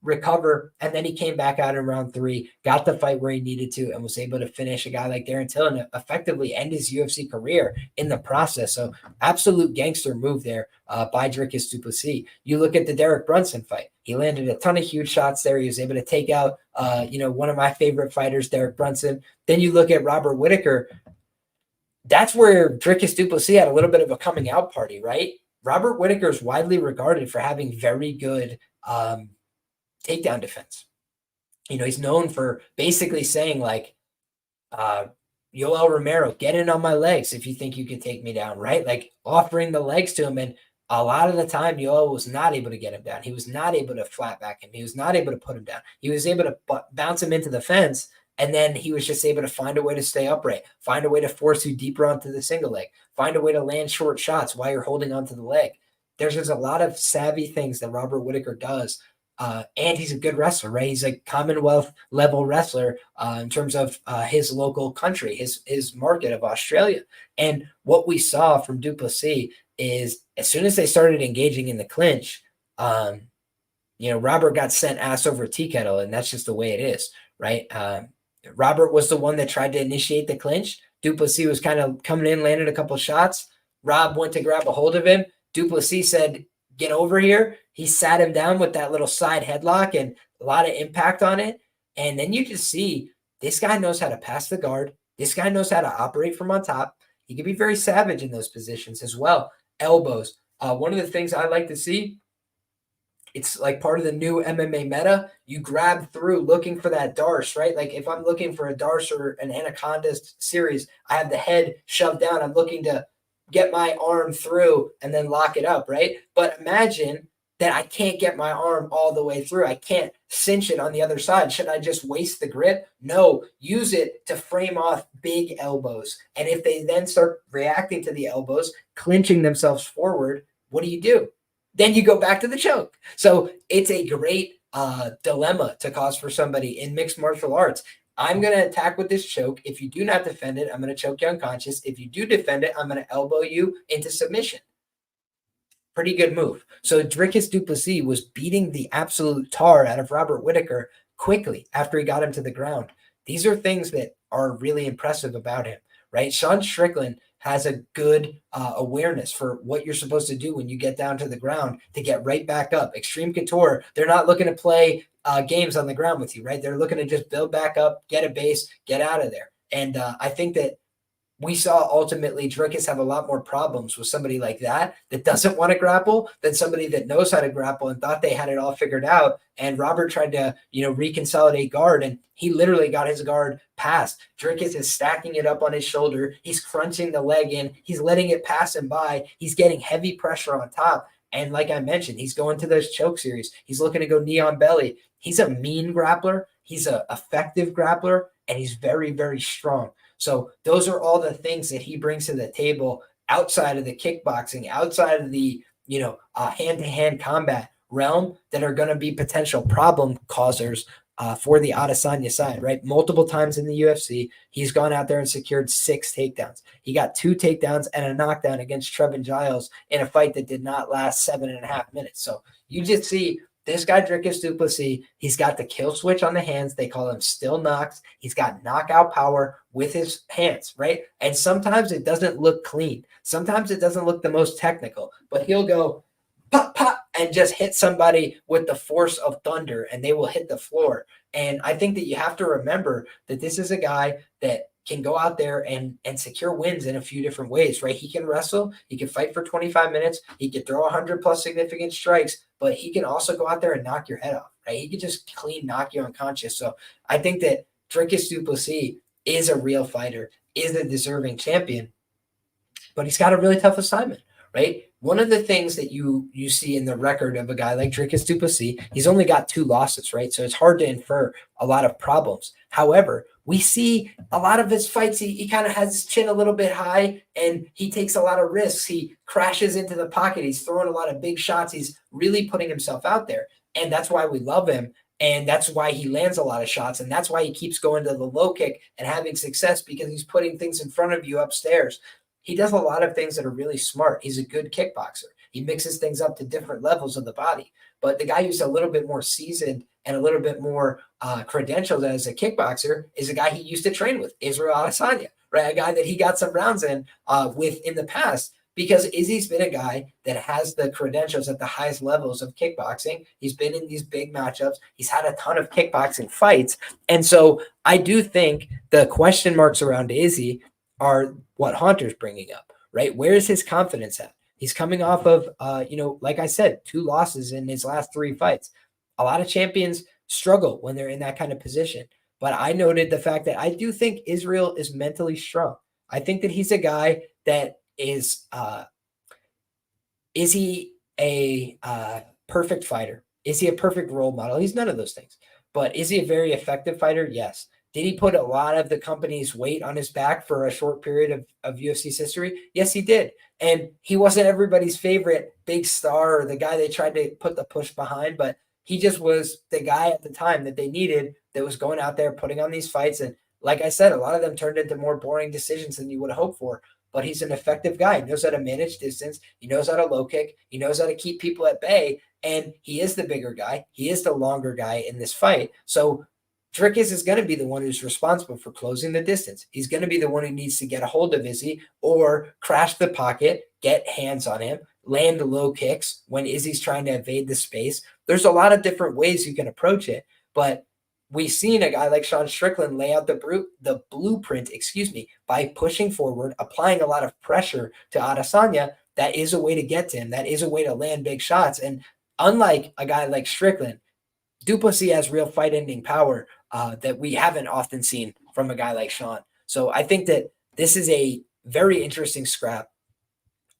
recover. And then he came back out in round 3, got the fight where he needed to, and was able to finish a guy like Darren Till and effectively end his UFC career in the process. So absolute gangster move there by Dricus Du Plessis. You look at the Derek Brunson fight. He landed a ton of huge shots there. He was able to take out, one of my favorite fighters, Derek Brunson. Then you look at Robert Whittaker. That's where Dricus Du Plessis had a little bit of a coming out party, right? Robert Whittaker is widely regarded for having very good takedown defense. He's known for basically saying like, Yoel Romero, get in on my legs if you think you can take me down, right? Like offering the legs to him. And a lot of the time, Yoel was not able to get him down. He was not able to flat back him. He was not able to put him down. He was able to bounce him into the fence. And then he was just able to find a way to stay upright, find a way to force you deeper onto the single leg, find a way to land short shots while you're holding onto the leg. There's just a lot of savvy things that Robert Whittaker does. And he's a good wrestler, right? He's a Commonwealth level wrestler in terms of his local country, his market of Australia. And what we saw from Du Plessis is as soon as they started engaging in the clinch, Robert got sent ass over tea kettle, and that's just the way it is, right? Robert was the one that tried to initiate the clinch. Du Plessis was kind of coming in, landed a couple shots. Rob went to grab a hold of him. Du Plessis said, get over here. He sat him down with that little side headlock and a lot of impact on it. And then you just see this guy knows how to pass the guard. This guy knows how to operate from on top. He can be very savage in those positions as well. Elbows. One of the things I like to see, it's like part of the new MMA meta. You grab through looking for that darce, right? Like if I'm looking for a darce or an anaconda series, I have the head shoved down. I'm looking to get my arm through and then lock it up, right? But imagine that I can't get my arm all the way through. I can't cinch it on the other side. Should I just waste the grip? No, use it to frame off big elbows. And if they then start reacting to the elbows, clinching themselves forward, what do? Then you go back to the choke. So it's a great dilemma to cause for somebody in mixed martial arts. I'm going to attack with this choke. If you do not defend it, I'm going to choke you unconscious. If you do defend it, I'm going to elbow you into submission. Pretty good move. So Dricus Du Plessis was beating the absolute tar out of Robert Whittaker quickly after he got him to the ground. These are things that are really impressive about him, right? Sean Strickland has a good awareness for what you're supposed to do when you get down to the ground to get right back up. Extreme Couture, they're not looking to play games on the ground with you, right? They're looking to just build back up, get a base, get out of there. And I think that we saw ultimately Dricus have a lot more problems with somebody like that doesn't want to grapple than somebody that knows how to grapple and thought they had it all figured out. And Robert tried to, reconsolidate guard, and he literally got his guard passed. Dricus is stacking it up on his shoulder. He's crunching the leg in. He's letting it pass him by. He's getting heavy pressure on top. And like I mentioned, he's going to those choke series. He's looking to go knee on belly. He's a mean grappler. He's an effective grappler, and he's very, very strong. So those are all the things that he brings to the table outside of the kickboxing, outside of the, hand-to-hand combat realm that are going to be potential problem causers for the Adesanya side, right? Multiple times in the UFC, he's gone out there and secured 6 takedowns. He got 2 takedowns and a knockdown against Trevin Giles in a fight that did not last 7.5 minutes. So you just see this guy, Dricus Du Plessis, he's got the kill switch on the hands. They call him still knocks. He's got knockout power with his hands, right? And sometimes it doesn't look clean. Sometimes it doesn't look the most technical, but he'll go pop, pop, and just hit somebody with the force of thunder, and they will hit the floor. And I think that you have to remember that this is a guy that can go out there and secure wins in a few different ways, right? He can wrestle. He can fight for 25 minutes. He can throw 100+ significant strikes, but he can also go out there and knock your head off, right? He can just clean knock you unconscious. So I think that Dricus Du Plessis is a real fighter, is a deserving champion, but he's got a really tough assignment, right? One of the things that you see in the record of a guy like Dricus Du Plessis, he's only got 2 losses, right? So it's hard to infer a lot of problems. However, we see a lot of his fights, he kind of has his chin a little bit high, and he takes a lot of risks. He crashes into the pocket. He's throwing a lot of big shots. He's really putting himself out there, and that's why we love him, and that's why he lands a lot of shots, and that's why he keeps going to the low kick and having success, because he's putting things in front of you upstairs. He does a lot of things that are really smart. He's a good kickboxer. He mixes things up to different levels of the body. But the guy who's a little bit more seasoned and a little bit more credentialed as a kickboxer is a guy he used to train with, Israel Adesanya, right? A guy that he got some rounds in with in the past, because Izzy's been a guy that has the credentials at the highest levels of kickboxing. He's been in these big matchups. He's had a ton of kickboxing fights. And so I do think the question marks around Izzy are what Hunter's bringing up, right? Where is his confidence at? He's coming off of, like I said, 2 losses in his last 3 fights. A lot of champions struggle when they're in that kind of position. But I noted the fact that I do think Israel is mentally strong. I think that he's a guy that is he a perfect fighter? Is he a perfect role model? He's none of those things. But is he a very effective fighter? Yes. Did he put a lot of the company's weight on his back for a short period of UFC's history? Yes, he did. And he wasn't everybody's favorite big star or the guy they tried to put the push behind, but he just was the guy at the time that they needed that was going out there putting on these fights. And like I said, a lot of them turned into more boring decisions than you would have hoped for. But he's an effective guy. He knows how to manage distance. He knows how to low kick. He knows how to keep people at bay. And he is the bigger guy. He is the longer guy in this fight. So Dricus is going to be the one who's responsible for closing the distance. He's going to be the one who needs to get a hold of Izzy or crash the pocket, get hands on him, land low kicks when Izzy's trying to evade the space. There's a lot of different ways you can approach it, but we've seen a guy like Sean Strickland lay out the blueprint, by pushing forward, applying a lot of pressure to Adesanya. That is a way to get to him. That is a way to land big shots. And unlike a guy like Strickland, Du Plessis has real fight-ending power that we haven't often seen from a guy like Sean. So I think that this is a very interesting scrap.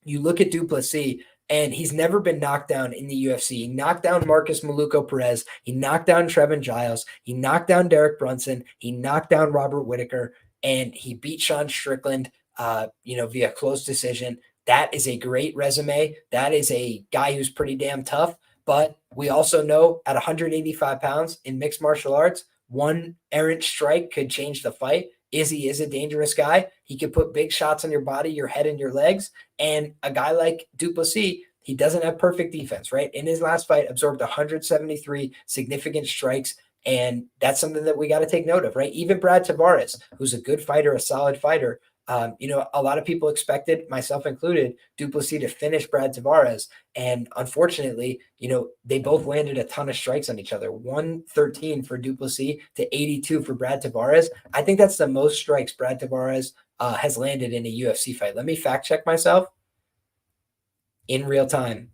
You look at Du Plessis, and he's never been knocked down in the UFC. He knocked down Marcus Maluko Perez. He knocked down Trevin Giles. He knocked down Derek Brunson. He knocked down Robert Whittaker, and he beat Sean Strickland, via close decision. That is a great resume. That is a guy who's pretty damn tough. But we also know at 185 pounds in mixed martial arts, one errant strike could change the fight. Izzy is a dangerous guy. He can put big shots on your body, your head, and your legs. And a guy like Du Plessis, he doesn't have perfect defense, right? In his last fight, absorbed 173 significant strikes. And that's something that we got to take note of, right? Even Brad Tavares, who's a good fighter, a solid fighter, A lot of people expected, myself included, Du Plessis to finish Brad Tavares. And unfortunately, they both landed a ton of strikes on each other. 113 for Du Plessis to 82 for Brad Tavares. I think that's the most strikes Brad Tavares has landed in a UFC fight. Let me fact check myself in real time.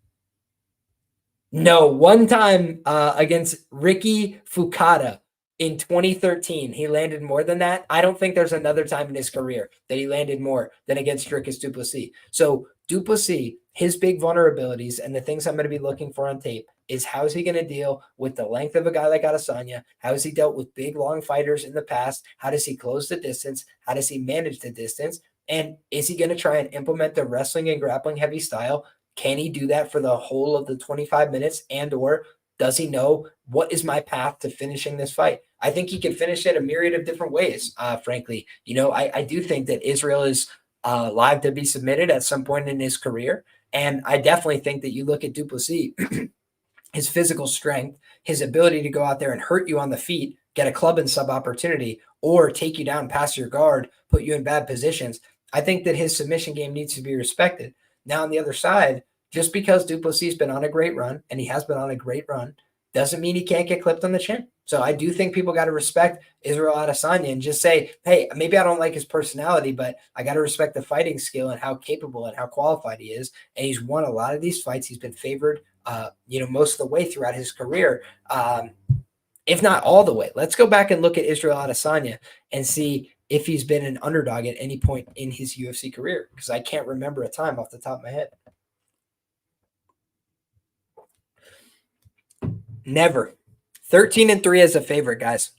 No, one time against Ricky Fukada in 2013, he landed more than that. I don't think there's another time in his career that he landed more than against Dricus Du Plessis. So Du Plessis, his big vulnerabilities and the things I'm going to be looking for on tape is how is he going to deal with the length of a guy like Adesanya? How has he dealt with big, long fighters in the past? How does he close the distance? How does he manage the distance? And is he going to try and implement the wrestling and grappling heavy style? Can he do that for the whole of the 25 minutes? And or does he know what is my path to finishing this fight? I think he can finish it a myriad of different ways, frankly. I do think that Israel is live to be submitted at some point in his career. And I definitely think that you look at Du Plessis, his physical strength, his ability to go out there and hurt you on the feet, get a club and sub opportunity, or take you down past your guard, put you in bad positions. I think that his submission game needs to be respected. Now, on the other side, just because Du Plessis has been on a great run, and he has been on a great run, doesn't mean he can't get clipped on the chin. So I do think people got to respect Israel Adesanya and just say, hey, maybe I don't like his personality, but I got to respect the fighting skill and how capable and how qualified he is. And he's won a lot of these fights. He's been favored, most of the way throughout his career, if not all the way. Let's go back and look at Israel Adesanya and see if he's been an underdog at any point in his UFC career, because I can't remember a time off the top of my head. Never. 13-3 as a favorite, guys.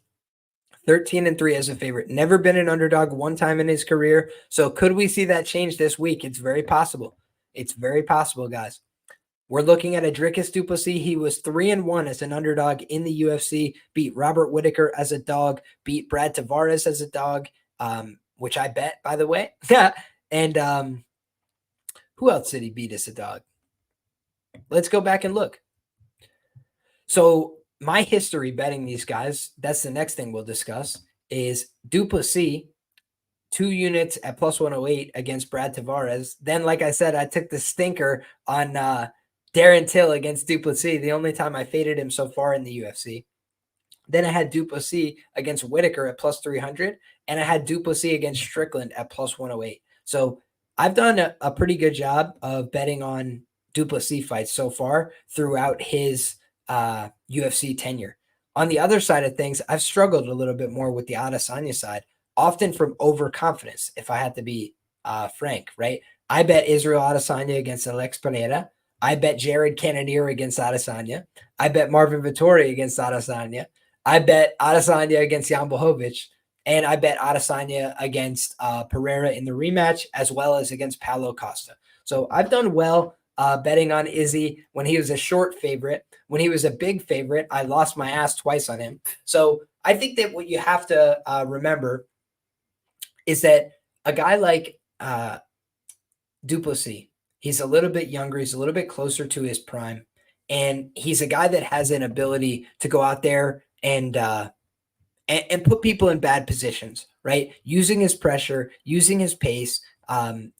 13-3 as a favorite. Never been an underdog one time in his career. So could we see that change this week? It's very possible. It's very possible, guys. We're looking at a Dricus Du Plessis. He was 3-1 as an underdog in the UFC, beat Robert Whittaker as a dog, beat Brad Tavares as a dog, which I bet, by the way. And who else did he beat as a dog? Let's go back and look. So my history betting these guys, that's the next thing we'll discuss, is Du Plessis, 2 units at plus 108 against Brad Tavares. Then, like I said, I took the stinker on Darren Till against Du Plessis, the only time I faded him so far in the UFC. Then I had Du Plessis against Whittaker at plus 300, and I had Du Plessis against Strickland at plus 108. So I've done a pretty good job of betting on Du Plessis fights so far throughout his UFC tenure. On the other side of things, I've struggled a little bit more with the Adesanya side, often from overconfidence, if I had to be frank, right? I bet Israel Adesanya against Alex Pereira. I bet Jared Cannonier against Adesanya. I bet Marvin Vettori against Adesanya. I bet Adesanya against Jan Blachowicz. And I bet Adesanya against Pereira in the rematch, as well as against Paulo Costa. So I've done well betting on Izzy when he was a short favorite. When he was a big favorite, I lost my ass twice on him. So I think that what you have to remember is that a guy like Du Plessis, he's a little bit younger. He's a little bit closer to his prime. And he's a guy that has an ability to go out there and put people in bad positions, right? Using his pressure, using his pace,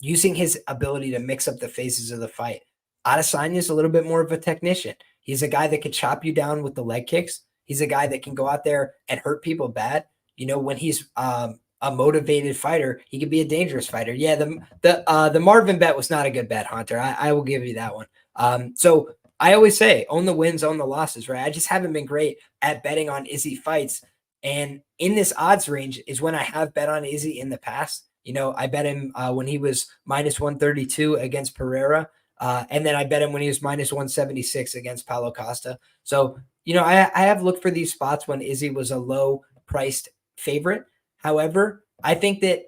using his ability to mix up the phases of the fight. Adesanya is a little bit more of a technician. He's a guy that can chop you down with the leg kicks. He's a guy that can go out there and hurt people bad. When he's a motivated fighter, he can be a dangerous fighter. Yeah, the Marvin bet was not a good bet, Hunter. I will give you that one. So I always say, own the wins, own the losses, right? I just haven't been great at betting on Izzy fights. And in this odds range is when I have bet on Izzy in the past. I bet him when he was minus 132 against Pereira. And then I bet him when he was minus 176 against Paulo Costa. So, I have looked for these spots when Izzy was a low-priced favorite. However, I think that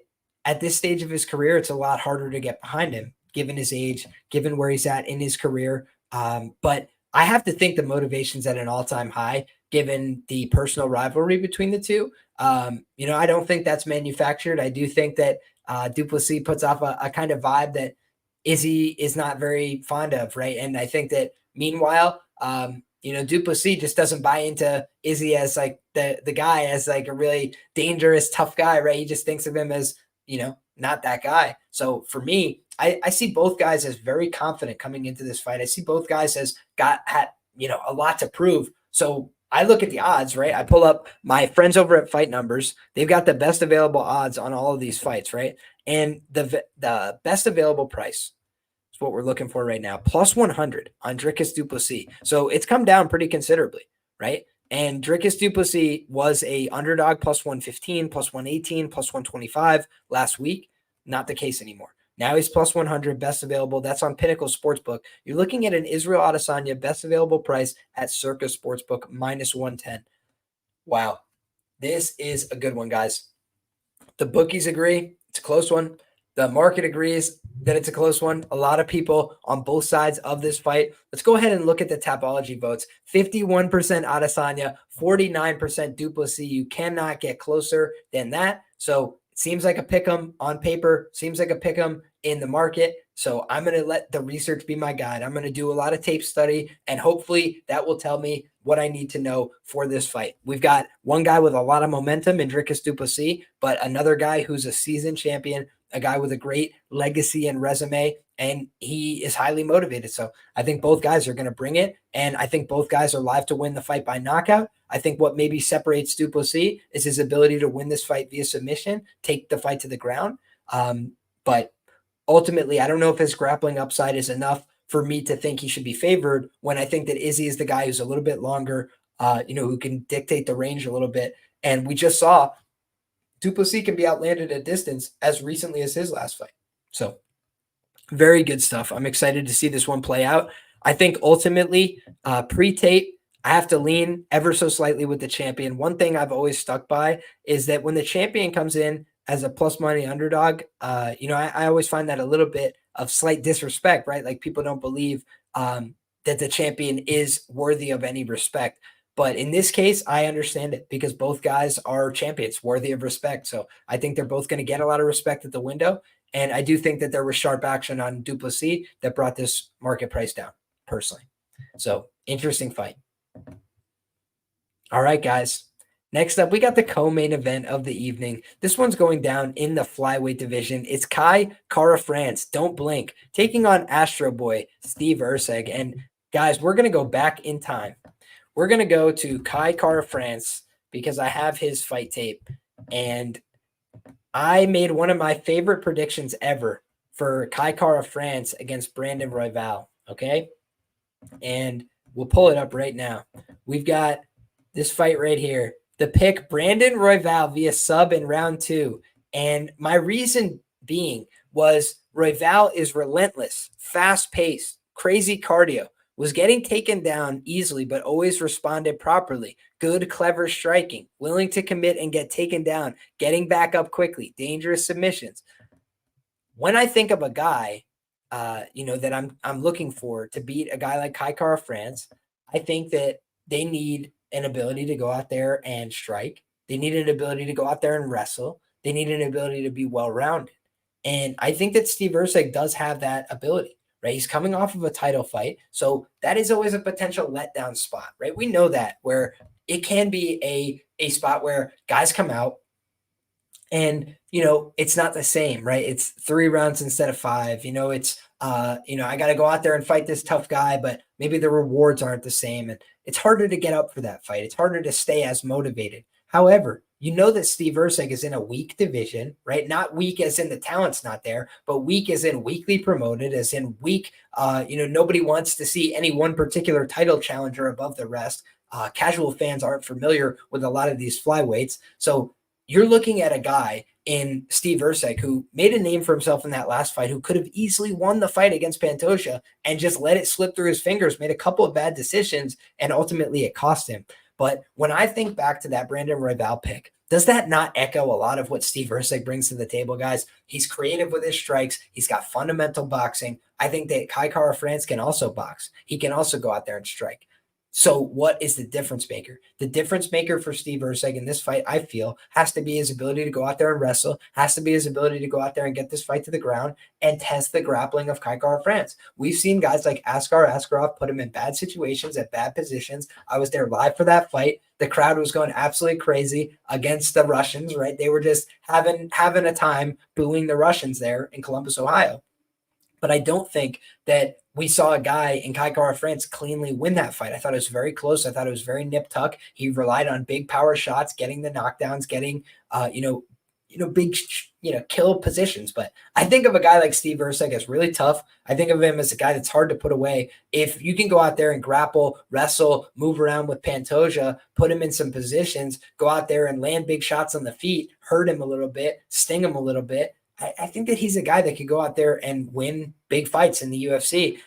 at this stage of his career, it's a lot harder to get behind him, given his age, given where he's at in his career. But I have to think the motivation's at an all-time high, given the personal rivalry between the two. I don't think that's manufactured. I do think that Du Plessis puts off a kind of vibe that Izzy is not very fond of, right? And I think that meanwhile, Du Plessis just doesn't buy into Izzy as like the guy, as like a really dangerous, tough guy, right? He just thinks of him as, not that guy. So for me, I see both guys as very confident coming into this fight. I see both guys as had a lot to prove. So I look at the odds, right? I pull up my friends over at Fight Numbers. They've got the best available odds on all of these fights, right? And the best available price is what we're looking for right now. Plus 100 on Dricus Du Plessis. So it's come down pretty considerably, right? And Dricus Du Plessis was a underdog plus 115, plus 118, plus 125 last week. Not the case anymore. Now he's plus 100, best available. That's on Pinnacle Sportsbook. You're looking at an Israel Adesanya best available price at Circa Sportsbook, minus 110. Wow. This is a good one, guys. The bookies agree. It's a close one. The market agrees that it's a close one. A lot of people on both sides of this fight. Let's go ahead and look at the Tapology votes. 51% Adesanya, 49% Du Plessis. You cannot get closer than that. So it seems like a pick'em on paper, seems like a pick'em in the market. So I'm going to let the research be my guide. I'm going to do a lot of tape study, and hopefully that will tell me what I need to know for this fight. We've got one guy with a lot of momentum in Dricus Du Plessis, but another guy who's a seasoned champion, a guy with a great legacy and resume, and he is highly motivated. So I think both guys are going to bring it, and I think both guys are live to win the fight by knockout. I think what maybe separates Du Plessis is his ability to win this fight via submission, take the fight to the ground. But ultimately, I don't know if his grappling upside is enough for me to think he should be favored, when I think that Izzy is the guy who's a little bit longer, who can dictate the range a little bit. And we just saw Du Plessis can be outlanded at distance as recently as his last fight. So very good stuff. I'm excited to see this one play out. I think ultimately, pre-tape, I have to lean ever so slightly with the champion. One thing I've always stuck by is that when the champion comes in as a plus money underdog, I always find that a little bit of slight disrespect, right? Like people don't believe that the champion is worthy of any respect. But in this case, I understand it because both guys are champions, worthy of respect. So I think they're both going to get a lot of respect at the window. And I do think that there was sharp action on Du Plessis that brought this market price down, personally. So interesting fight. All right, guys. Next up, we got the co-main event of the evening. This one's going down in the flyweight division. It's Kai Kara-France, don't blink, taking on Astro Boy, Steve Erceg. And guys, we're going to go back in time. We're going to go to Kai Kara-France because I have his fight tape. And I made one of my favorite predictions ever for Kai Kara-France against Brandon Royval, okay? And we'll pull it up right now. We've got this fight right here. The pick, Brandon Royval via sub in round 2. And my reason being was Royval is relentless, fast-paced, crazy cardio, was getting taken down easily, but always responded properly. Good, clever striking, willing to commit and get taken down, getting back up quickly, dangerous submissions. When I think of a guy, that I'm looking for to beat a guy like Kai Kara-France, I think that they need an ability to go out there and strike. They need an ability to go out there and wrestle. They need an ability to be well-rounded. And I think that Steve Erceg does have that ability, right? He's coming off of a title fight. So that is always a potential letdown spot, right? We know that, where it can be a spot where guys come out and, it's not the same, right? It's 3 rounds instead of 5. It's, I got to go out there and fight this tough guy, but maybe the rewards aren't the same. And it's harder to get up for that fight. It's harder to stay as motivated. However, that Steve Erceg is in a weak division, right? Not weak as in the talent's not there, but weak as in weakly promoted, as in weak. Nobody wants to see any one particular title challenger above the rest. Casual fans aren't familiar with a lot of these flyweights. So you're looking at a guy in Steve Erceg who made a name for himself in that last fight, who could have easily won the fight against Pantoja and just let it slip through his fingers, made a couple of bad decisions, and ultimately it cost him. But when I think back to that Brandon Royval pick, does that not echo a lot of what Steve Erceg brings to the table, guys? He's creative with his strikes. He's got fundamental boxing. I think that Kai Kara-France can also box. He can also go out there and strike. So what is the difference maker? The difference maker for Steve Erceg in this fight, I feel, has to be his ability to go out there and wrestle, has to be his ability to go out there and get this fight to the ground and test the grappling of Kai Kara-France. We've seen guys like Askar Askarov put him in bad situations at bad positions. I was there live for that fight. The crowd was going absolutely crazy against the Russians, right? They were just having a time booing the Russians there in Columbus, Ohio. But I don't think that we saw a guy in Kai Kara-France cleanly win that fight. I thought it was very close. I thought it was very nip-tuck. He relied on big power shots, getting the knockdowns, getting, big, kill positions. But I think of a guy like Steve Erceg as really tough. I think of him as a guy that's hard to put away. If you can go out there and grapple, wrestle, move around with Pantoja, put him in some positions, go out there and land big shots on the feet, hurt him a little bit, sting him a little bit, I think that he's a guy that could go out there and win big fights in the UFC.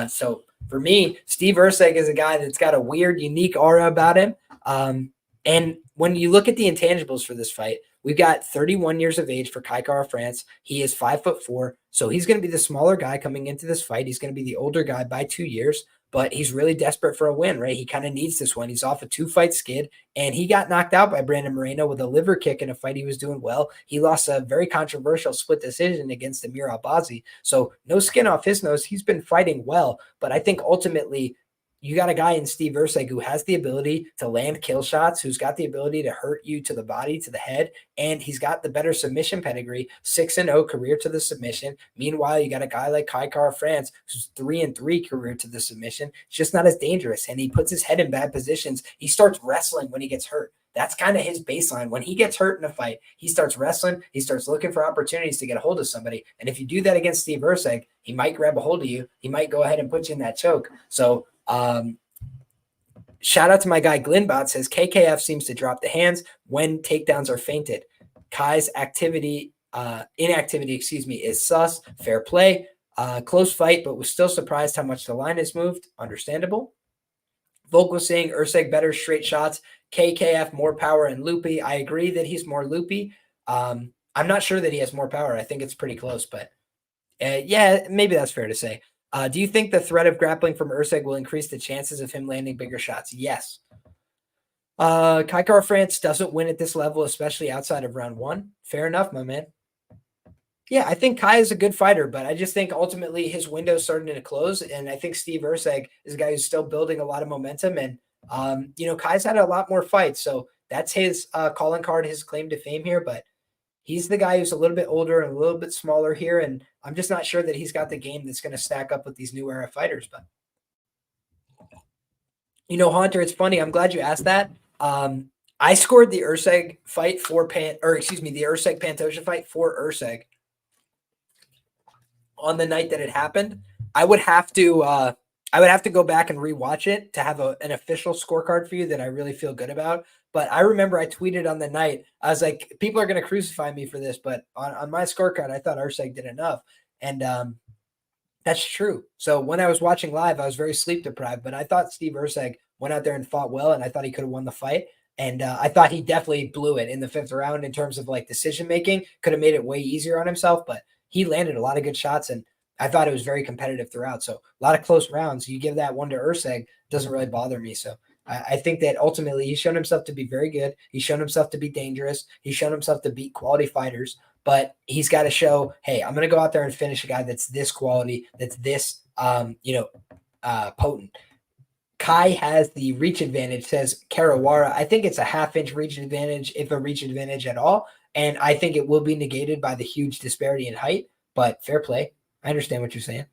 So for me, Steve Erceg is a guy that's got a weird, unique aura about him. And when you look at the intangibles for this fight, we've got 31 years of age for Kai Kara-France. He is 5'4", so he's going to be the smaller guy coming into this fight. He's going to be the older guy by 2 years, but he's really desperate for a win, right? He kind of needs this one. He's off a 2-fight skid, and he got knocked out by Brandon Moreno with a liver kick in a fight he was doing well. He lost a very controversial split decision against Amir Albazi, so no skin off his nose. He's been fighting well, but I think ultimately you got a guy in Steve Erceg who has the ability to land kill shots, who's got the ability to hurt you to the body, to the head, and he's got the better submission pedigree, 6-0 career to the submission. Meanwhile, you got a guy like Kai Kara-France who's 3-3 career to the submission. It's just not as dangerous, and he puts his head in bad positions. He starts wrestling when he gets hurt. That's kind of his baseline. When he gets hurt in a fight, he starts wrestling. He starts looking for opportunities to get a hold of somebody. And if you do that against Steve Erceg, he might grab a hold of you. He might go ahead and put you in that choke. So shout out to my guy Glinbot, says KKF seems to drop the hands when takedowns are feinted. Kai's inactivity, is sus. Fair play. Close fight, but was still surprised how much the line has moved. Understandable. Volk was saying Erceg better straight shots. KKF more power and loopy. I agree that he's more loopy. I'm not sure that he has more power. I think it's pretty close, but yeah, maybe that's fair to say. Do you think the threat of grappling from Erceg will increase the chances of him landing bigger shots? Yes. Kai Kara-France doesn't win at this level, especially outside of round one. Fair enough, my man. Yeah, I think Kai is a good fighter, but I just think ultimately his window's starting to close, and I think Steve Erceg is a guy who's still building a lot of momentum, and Kai's had a lot more fights, so that's his calling card, his claim to fame here, but he's the guy who's a little bit older and a little bit smaller here, and I'm just not sure that he's got the game that's going to stack up with these new era fighters. But, Hunter, it's funny. I'm glad you asked that. I scored the Erceg fight the Erceg Pantoja fight for Erceg on the night that it happened. I would have to go back and rewatch it to have an official scorecard for you that I really feel good about. But I remember I tweeted on the night, I was like, people are going to crucify me for this, but on my scorecard, I thought Erceg did enough. And that's true. So when I was watching live, I was very sleep deprived, but I thought Steve Erceg went out there and fought well, and I thought he could have won the fight. And I thought he definitely blew it in the 5th round in terms of like decision-making, could have made it way easier on himself, but he landed a lot of good shots, and I thought it was very competitive throughout. So a lot of close rounds. You give that one to Erceg, doesn't really bother me. So I think that ultimately he's shown himself to be very good. He's shown himself to be dangerous. He's shown himself to beat quality fighters, but he's got to show, hey, I'm going to go out there and finish a guy that's this quality, that's this, potent. Kai has the reach advantage, says Karawara. I think it's a half-inch reach advantage, if a reach advantage at all. And I think it will be negated by the huge disparity in height, but fair play. I understand what you're saying.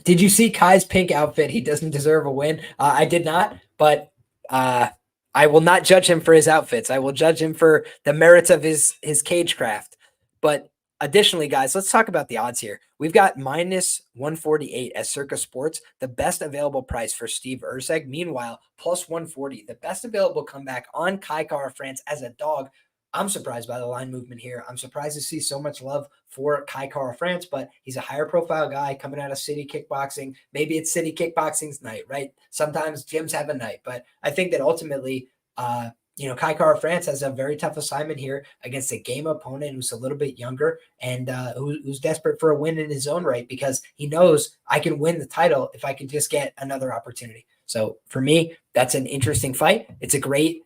Did you see Kai's pink outfit? He doesn't deserve a win. I did not, but I will not judge him for his outfits. I will judge him for the merits of his cagecraft. But additionally, guys, let's talk about the odds here. We've got -148 at Circa Sports, the best available price for Steve Erceg. Meanwhile, +140, the best available comeback on Kai Kara-France as a dog. I'm surprised by the line movement here. I'm surprised to see so much love for Kai Kara-France, but he's a higher profile guy coming out of City Kickboxing. Maybe it's City Kickboxing's night, right? Sometimes gyms have a night, but I think that ultimately Kai Kara France has a very tough assignment here against a game opponent who's a little bit younger and who's desperate for a win in his own right, because he knows I can win the title if I can just get another opportunity. So for me, that's an interesting fight. It's a great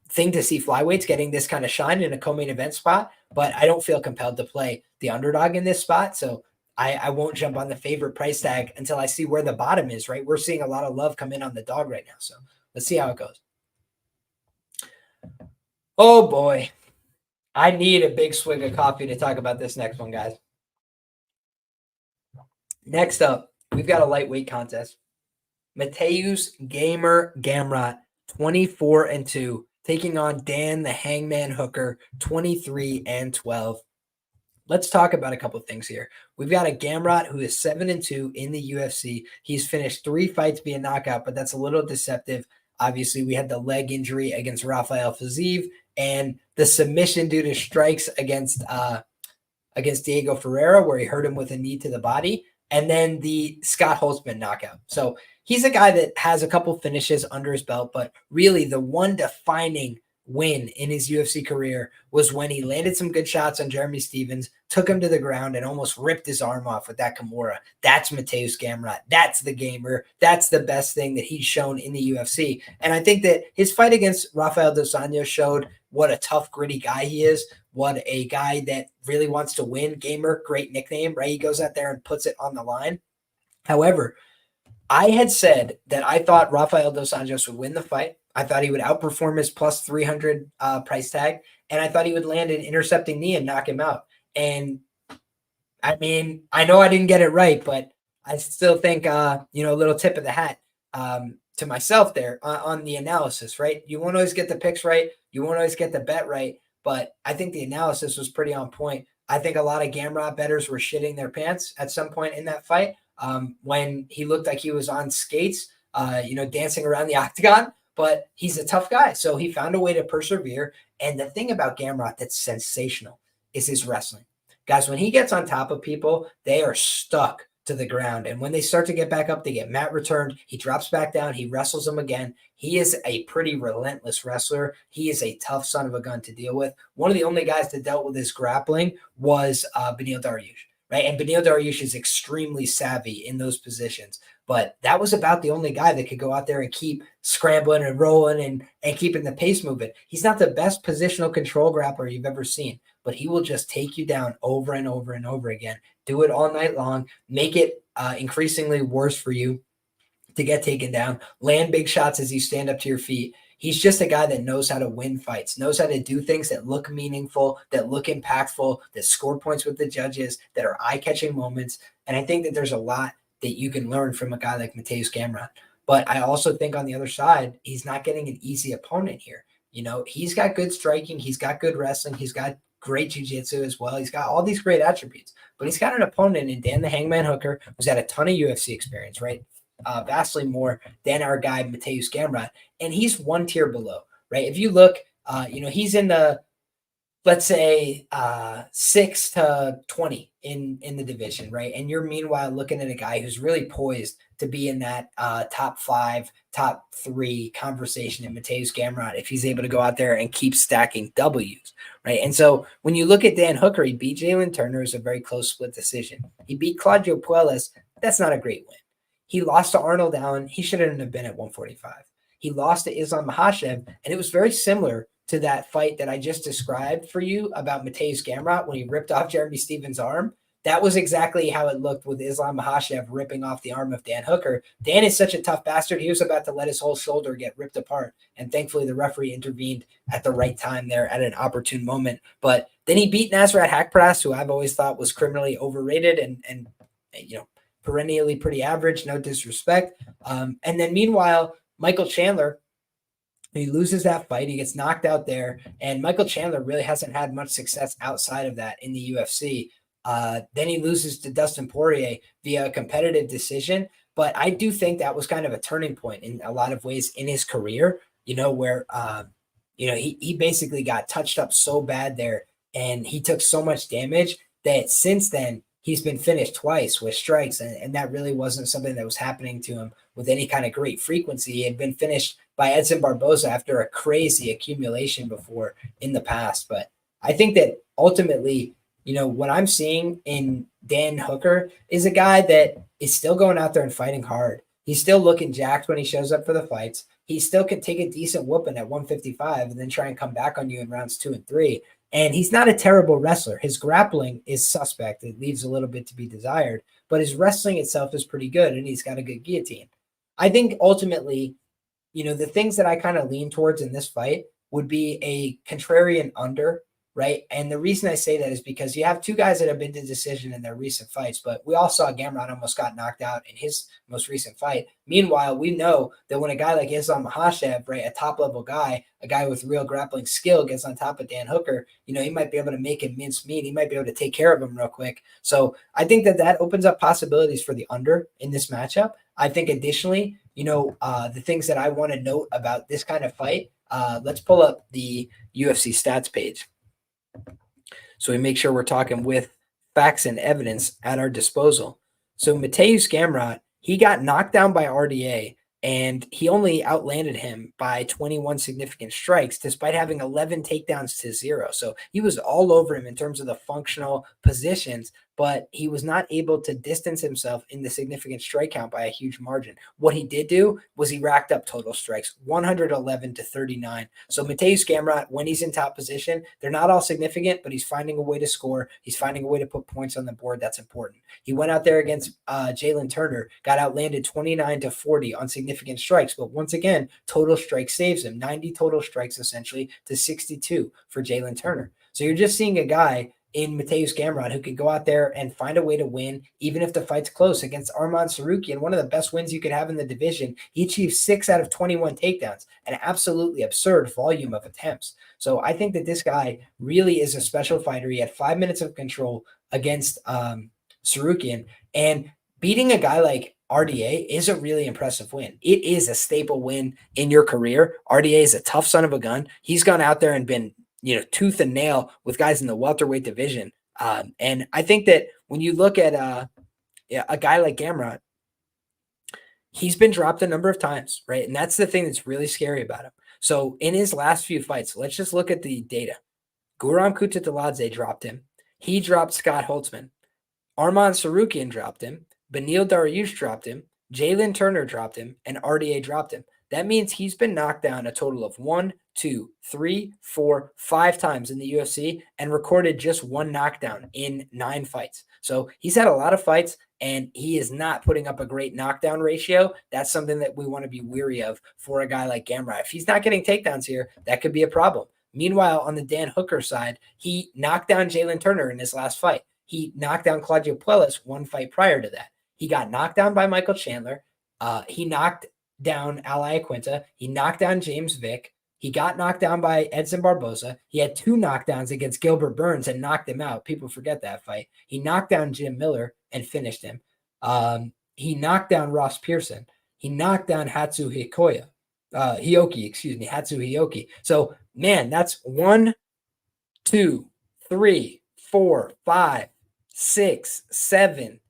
thing to see flyweights getting this kind of shine in a co-main event spot, but I don't feel compelled to play the underdog in this spot. So I won't jump on the favorite price tag until I see where the bottom is, right? We're seeing a lot of love come in on the dog right now. So let's see how it goes. Oh boy. I need a big swig of coffee to talk about this next one, guys. Next up, we've got a lightweight contest. Mateusz Gamrot, 24-2, taking on Dan the Hangman Hooker, 23-12. Let's talk about a couple of things here. We've got a Gamrot who is 7-2 in the UFC. He's finished 3 fights via knockout, but that's a little deceptive. Obviously, we had the leg injury against Rafael Fiziev and the submission due to strikes against Diego Ferreira, where he hurt him with a knee to the body, and then the Scott Holtzman knockout. So he's a guy that has a couple finishes under his belt, but really the one defining win in his UFC career was when he landed some good shots on Jeremy Stephens, took him to the ground, and almost ripped his arm off with that Kimura. That's Mateusz Gamrot. That's the gamer. That's the best thing that he's shown in the UFC. And I think that his fight against Rafael dos Anjos showed what a tough, gritty guy he is, what a guy that really wants to win. Gamer, great nickname, right? He goes out there and puts it on the line. However, I had said that I thought Rafael dos Anjos would win the fight. I thought he would outperform his plus 300 price tag, and I thought he would land an intercepting knee and knock him out. And I mean, I know I didn't get it right, but I still think, a little tip of the hat to myself there on the analysis, right? You won't always get the picks right. You won't always get the bet right, but I think the analysis was pretty on point. I think a lot of Gamrot bettors were shitting their pants at some point in that fight when he looked like he was on skates, dancing around the octagon. But he's a tough guy, so he found a way to persevere. And the thing about Gamrot that's sensational is his wrestling. Guys, when he gets on top of people, they are stuck to the ground. And when they start to get back up, they get mat returned. He drops back down. He wrestles them again. He is a pretty relentless wrestler. He is a tough son of a gun to deal with. One of the only guys that dealt with his grappling was Beneil Dariush, right? And Beneil Dariush is extremely savvy in those positions. But that was about the only guy that could go out there and keep scrambling and rolling and keeping the pace moving. He's not the best positional control grappler you've ever seen, but he will just take you down over and over and over again. Do it all night long. Make it increasingly worse for you to get taken down. Land big shots as you stand up to your feet. He's just a guy that knows how to win fights, knows how to do things that look meaningful, that look impactful, that score points with the judges, that are eye-catching moments. And I think that there's a lot that you can learn from a guy like Mateusz Gamrot. But I also think on the other side, he's not getting an easy opponent here. He's got good striking. He's got good wrestling. He's got great jiu-jitsu as well. He's got all these great attributes. But he's got an opponent in Dan the Hangman Hooker who's had a ton of UFC experience, right? Vastly more than our guy Mateusz Gamrot. And he's one tier below, right? If you look, he's in the, let's say 6 to 20 in the division, right? And you're meanwhile looking at a guy who's really poised to be in that top 5, top 3 conversation in Mateusz Gamrot if he's able to go out there and keep stacking W's, right? And so when you look at Dan Hooker, he beat Jalen Turner. It was a very close split decision. He beat Claudio Puelles. That's not a great win. He lost to Arnold Allen. He shouldn't have been at 145. He lost to Islam Makhachev, and it was very similar to that fight that I just described for you about Mateusz Gamrot when he ripped off Jeremy Stephens' arm. That was exactly how it looked with Islam Makhachev ripping off the arm of Dan Hooker. Dan is such a tough bastard. He was about to let his whole shoulder get ripped apart, and thankfully the referee intervened at the right time there at an opportune moment. But then he beat Nasrat Haqparast, who I've always thought was criminally overrated and perennially pretty average, no disrespect. And then meanwhile, Michael Chandler, he loses that fight. He gets knocked out there. And Michael Chandler really hasn't had much success outside of that in the UFC. Then he loses to Dustin Poirier via a competitive decision. But I do think that was kind of a turning point in a lot of ways in his career, where, he basically got touched up so bad there and he took so much damage that since then he's been finished twice with strikes, and that really wasn't something that was happening to him with any kind of great frequency. He had been finished by Edson Barboza after a crazy accumulation before in the past. But I think that ultimately, what I'm seeing in Dan Hooker is a guy that is still going out there and fighting hard. He's still looking jacked when he shows up for the fights. He still can take a decent whooping at 155 and then try and come back on you in rounds 2 and 3. And he's not a terrible wrestler. His grappling is suspect. It leaves a little bit to be desired, but his wrestling itself is pretty good, and he's got a good guillotine. I think ultimately, the things that I kind of lean towards in this fight would be a contrarian under, right? And the reason I say that is because you have two guys that have been to decision in their recent fights, but we all saw Gamrot almost got knocked out in his most recent fight. Meanwhile, we know that when a guy like Islam Makhachev, right, a top-level guy, a guy with real grappling skill gets on top of Dan Hooker, he might be able to make him mince meat. He might be able to take care of him real quick. So I think that opens up possibilities for the under in this matchup. I think additionally, the things that I want to note about this kind of fight, let's pull up the UFC stats page, so we make sure we're talking with facts and evidence at our disposal. So Mateusz Gamrot, he got knocked down by RDA, and he only outlanded him by 21 significant strikes, despite having 11 takedowns to 0. So he was all over him in terms of the functional positions, but he was not able to distance himself in the significant strike count by a huge margin. What he did do was he racked up total strikes, 111 to 39. So Mateusz Gamrot, when he's in top position, they're not all significant, but he's finding a way to score. He's finding a way to put points on the board. That's important. He went out there against Jalen Turner, got outlanded 29 to 40 on significant strikes. But once again, total strikes saves him. 90 total strikes essentially to 62 for Jalen Turner. So you're just seeing a guy in Mateusz Gamrot who could go out there and find a way to win, even if the fight's close, against Arman Tsarukyan, one of the best wins you could have in the division. He achieved 6 out of 21 takedowns, an absolutely absurd volume of attempts. So I think that this guy really is a special fighter. He had 5 minutes of control against Tsarukyan, and beating a guy like RDA is a really impressive win. It is a staple win in your career. RDA is a tough son of a gun. He's gone out there and been tooth and nail with guys in the welterweight division. And I think that when you look at a guy like Gamrot, he's been dropped a number of times, right? And that's the thing that's really scary about him. So in his last few fights, let's just look at the data. Guram Kutateladze dropped him. He dropped Scott Holtzman. Arman Tsarukyan dropped him. Beneil Dariush dropped him. Jalen Turner dropped him. And RDA dropped him. That means he's been knocked down a total of 1, 2, 3, 4, 5 times in the UFC and recorded just 1 knockdown in 9 fights. So he's had a lot of fights, and he is not putting up a great knockdown ratio. That's something that we want to be weary of for a guy like Gamrot. If he's not getting takedowns here, that could be a problem. Meanwhile, on the Dan Hooker side, he knocked down Jalen Turner in his last fight. He knocked down Claudio Puelles 1 fight prior to that. He got knocked down by Michael Chandler. He knocked down Ally Aquinta. He knocked down James Vick. He got knocked down by Edson Barboza. He had 2 knockdowns against Gilbert Burns and knocked him out. People forget that fight. He knocked down Jim Miller and finished him. He knocked down Ross Pearson. He knocked down Hatsu Hioki. So, man, that's 1, 2, 3, 4, 5, 6, 7,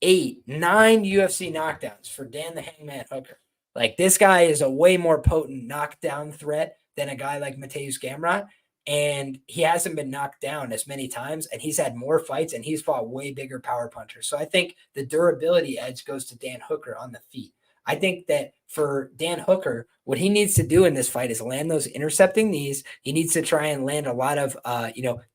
8, 9 UFC knockdowns for Dan the Hangman Hooker. Like, this guy is a way more potent knockdown threat than a guy like Mateusz Gamrot, and he hasn't been knocked down as many times, and he's had more fights, and he's fought way bigger power punchers. So I think the durability edge goes to Dan Hooker on the feet. I think that for Dan Hooker, what he needs to do in this fight is land those intercepting knees. He needs to try and land a lot of,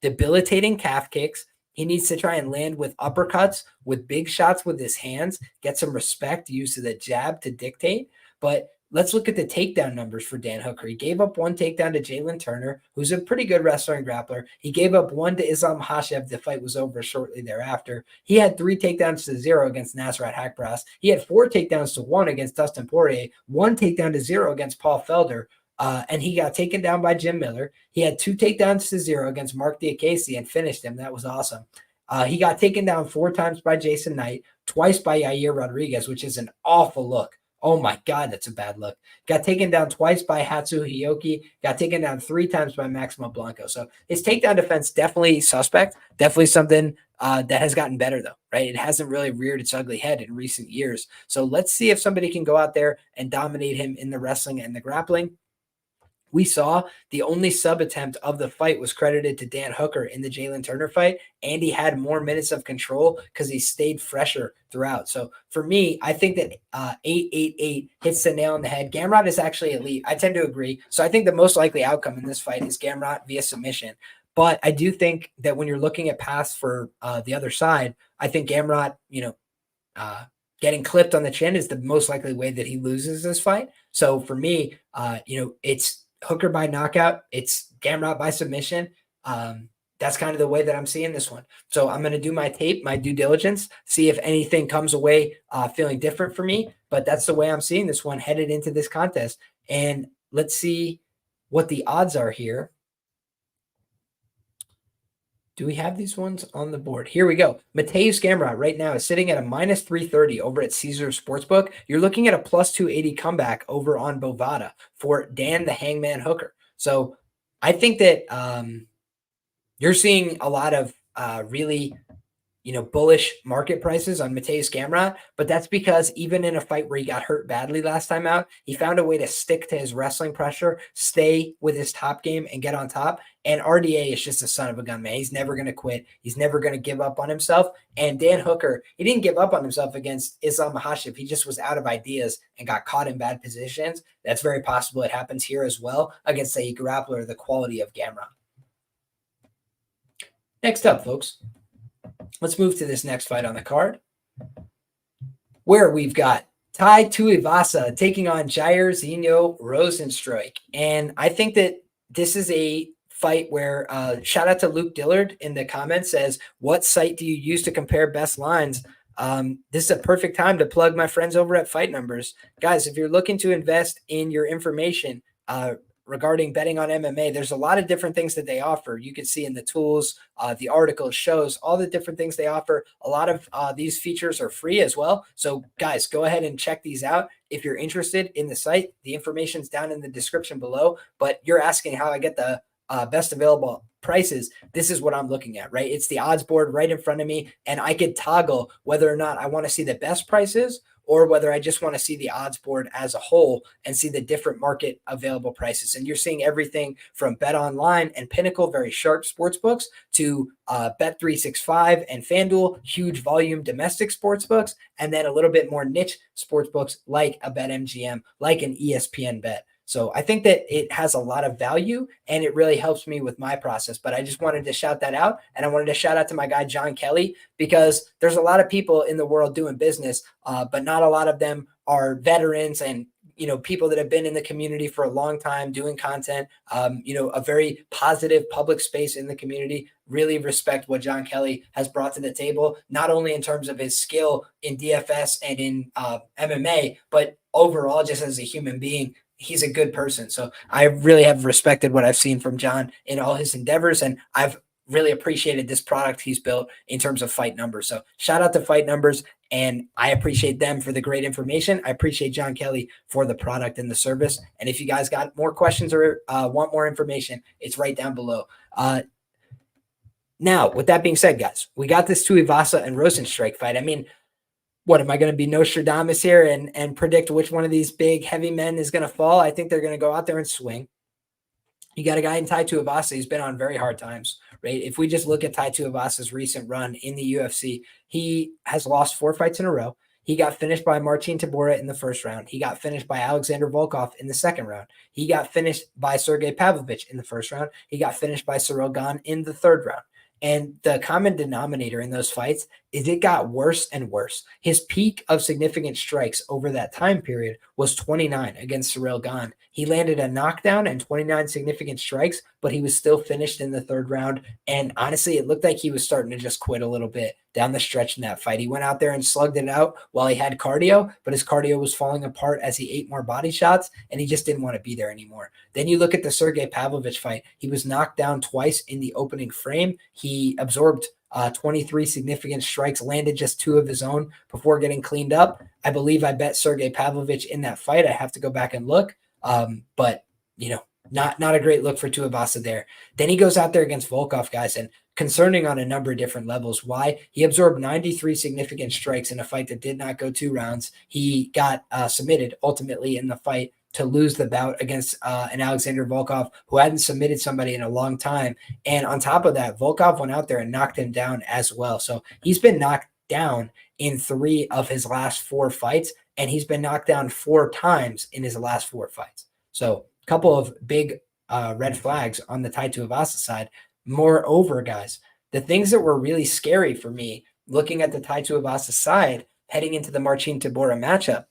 debilitating calf kicks. He needs to try and land with uppercuts, with big shots with his hands, get some respect, use the jab to dictate. But let's look at the takedown numbers for Dan Hooker. He gave up 1 takedown to Jalen Turner, who's a pretty good wrestler and grappler. He gave up 1 to Islam Makhachev. The fight was over shortly thereafter. He had 3 takedowns to 0 against Nasrat Haqparast. He had 4 takedowns to 1 against Dustin Poirier, 1 takedown to 0 against Paul Felder. And he got taken down by Jim Miller. He had 2 takedowns to 0 against Mark Diakese and finished him. That was awesome. He got taken down 4 times by Jason Knight, twice by Yair Rodriguez, which is an awful look. Oh my God, that's a bad look. Got taken down twice by Hatsu Hiyoki. Got taken down 3 times by Maximo Blanco. So his takedown defense definitely suspect. Definitely something that has gotten better though, right? It hasn't really reared its ugly head in recent years. So let's see if somebody can go out there and dominate him in the wrestling and the grappling. We saw the only sub attempt of the fight was credited to Dan Hooker in the Jalen Turner fight, and he had more minutes of control because he stayed fresher throughout. So for me, I think that 888 hits the nail on the head. Gamrot is actually elite. I tend to agree. So I think the most likely outcome in this fight is Gamrot via submission. But I do think that when you're looking at paths for the other side, I think Gamrot, getting clipped on the chin is the most likely way that he loses this fight. So for me, it's Hooker by knockout. It's Gamrot by submission. That's kind of the way that I'm seeing this one. So I'm going to do my tape, my due diligence, see if anything comes away feeling different for me. But that's the way I'm seeing this one headed into this contest. And let's see what the odds are here. Do we have these ones on the board? Here we go. Mateusz Gamrot right now is sitting at a minus 330 over at Caesar Sportsbook. You're looking at a plus 280 comeback over on Bovada for Dan the Hangman Hooker. So I think that you're seeing a lot of really bullish market prices on Mateusz Gamrot, but that's because even in a fight where he got hurt badly last time out, he found a way to stick to his wrestling pressure, stay with his top game, and get on top. And RDA is just a son of a gun, man. He's never going to quit. He's never going to give up on himself. And Dan Hooker, he didn't give up on himself against Islam Makhachev. He just was out of ideas and got caught in bad positions. That's very possible it happens here as well against a grappler the quality of Gamrot. Next up, folks. Let's move to this next fight on the card, where we've got Tai Tuivasa taking on Jairzinho Rozenstruik. And I think that this is a fight where shout out to Luke Dillard in the comments says, what site do you use to compare best lines? This is a perfect time to plug my friends over at Fight Numbers. Guys, if you're looking to invest in your information regarding betting on MMA, there's a lot of different things that they offer. You can see in the tools, the articles, shows, all the different things they offer. A lot of these features are free as well. So guys, go ahead and check these out. If you're interested in the site, the information's down in the description below, but you're asking how I get the best available prices. This is what I'm looking at, right? It's the odds board right in front of me, and I could toggle whether or not I want to see the best prices or whether I just want to see the odds board as a whole and see the different market available prices. And you're seeing everything from Bet Online and Pinnacle, very sharp sports books, to Bet365 and FanDuel, huge volume domestic sports books, and then a little bit more niche sports books like a BetMGM, like an ESPN Bet. So I think that it has a lot of value and it really helps me with my process. But I just wanted to shout that out. And I wanted to shout out to my guy, John Kelly, because there's a lot of people in the world doing business, but not a lot of them are veterans and, people that have been in the community for a long time doing content, a very positive public space in the community. Really respect what John Kelly has brought to the table, not only in terms of his skill in DFS and in MMA, but overall just as a human being. He's a good person. So I really have respected what I've seen from John in all his endeavors. And I've really appreciated this product he's built in terms of Fight Numbers. So shout out to Fight Numbers. And I appreciate them for the great information. I appreciate John Kelly for the product and the service. And if you guys got more questions or want more information, it's right down below. Now, with that being said, guys, we got this Tuivasa and Rozenstruik fight. I mean, what am I going to be Nostradamus here and predict which one of these big heavy men is going to fall? I think they're going to go out there and swing. You got a guy in Tai Tuivasa who's been on very hard times, right? If we just look at Tai Tuivasa's recent run in the UFC, he has lost 4 fights in a row. He got finished by Marcin Tybura in the first round. He got finished by Alexander Volkov in the second round. He got finished by Sergey Pavlovich in the first round. He got finished by Cyril Gane in the third round. And the common denominator in those fights is it got worse and worse. His peak of significant strikes over that time period was 29 against Cyril Gane. He landed a knockdown and 29 significant strikes, but he was still finished in the third round. And honestly, it looked like he was starting to just quit a little bit down the stretch in that fight. He went out there and slugged it out while he had cardio, but his cardio was falling apart as he ate more body shots, and he just didn't want to be there anymore. Then you look at the Sergey Pavlovich fight. He was knocked down twice in the opening frame. He absorbed 23 significant strikes, landed just 2 of his own before getting cleaned up. I believe I bet Sergey Pavlovich in that fight. I have to go back and look. But, not a great look for Tuivasa there. Then he goes out there against Volkov, guys, and concerning on a number of different levels. Why? He absorbed 93 significant strikes in a fight that did not go 2 rounds. He got submitted ultimately in the fight to lose the bout against an Alexander Volkov who hadn't submitted somebody in a long time. And on top of that, Volkov went out there and knocked him down as well. So he's been knocked down in 3 of his last 4 fights, and he's been knocked down 4 times in his last 4 fights. So a couple of big red flags on the Tai Tuivasa side. Moreover, guys, the things that were really scary for me looking at the Tai Tuivasa side heading into the Marcin Tybura matchup,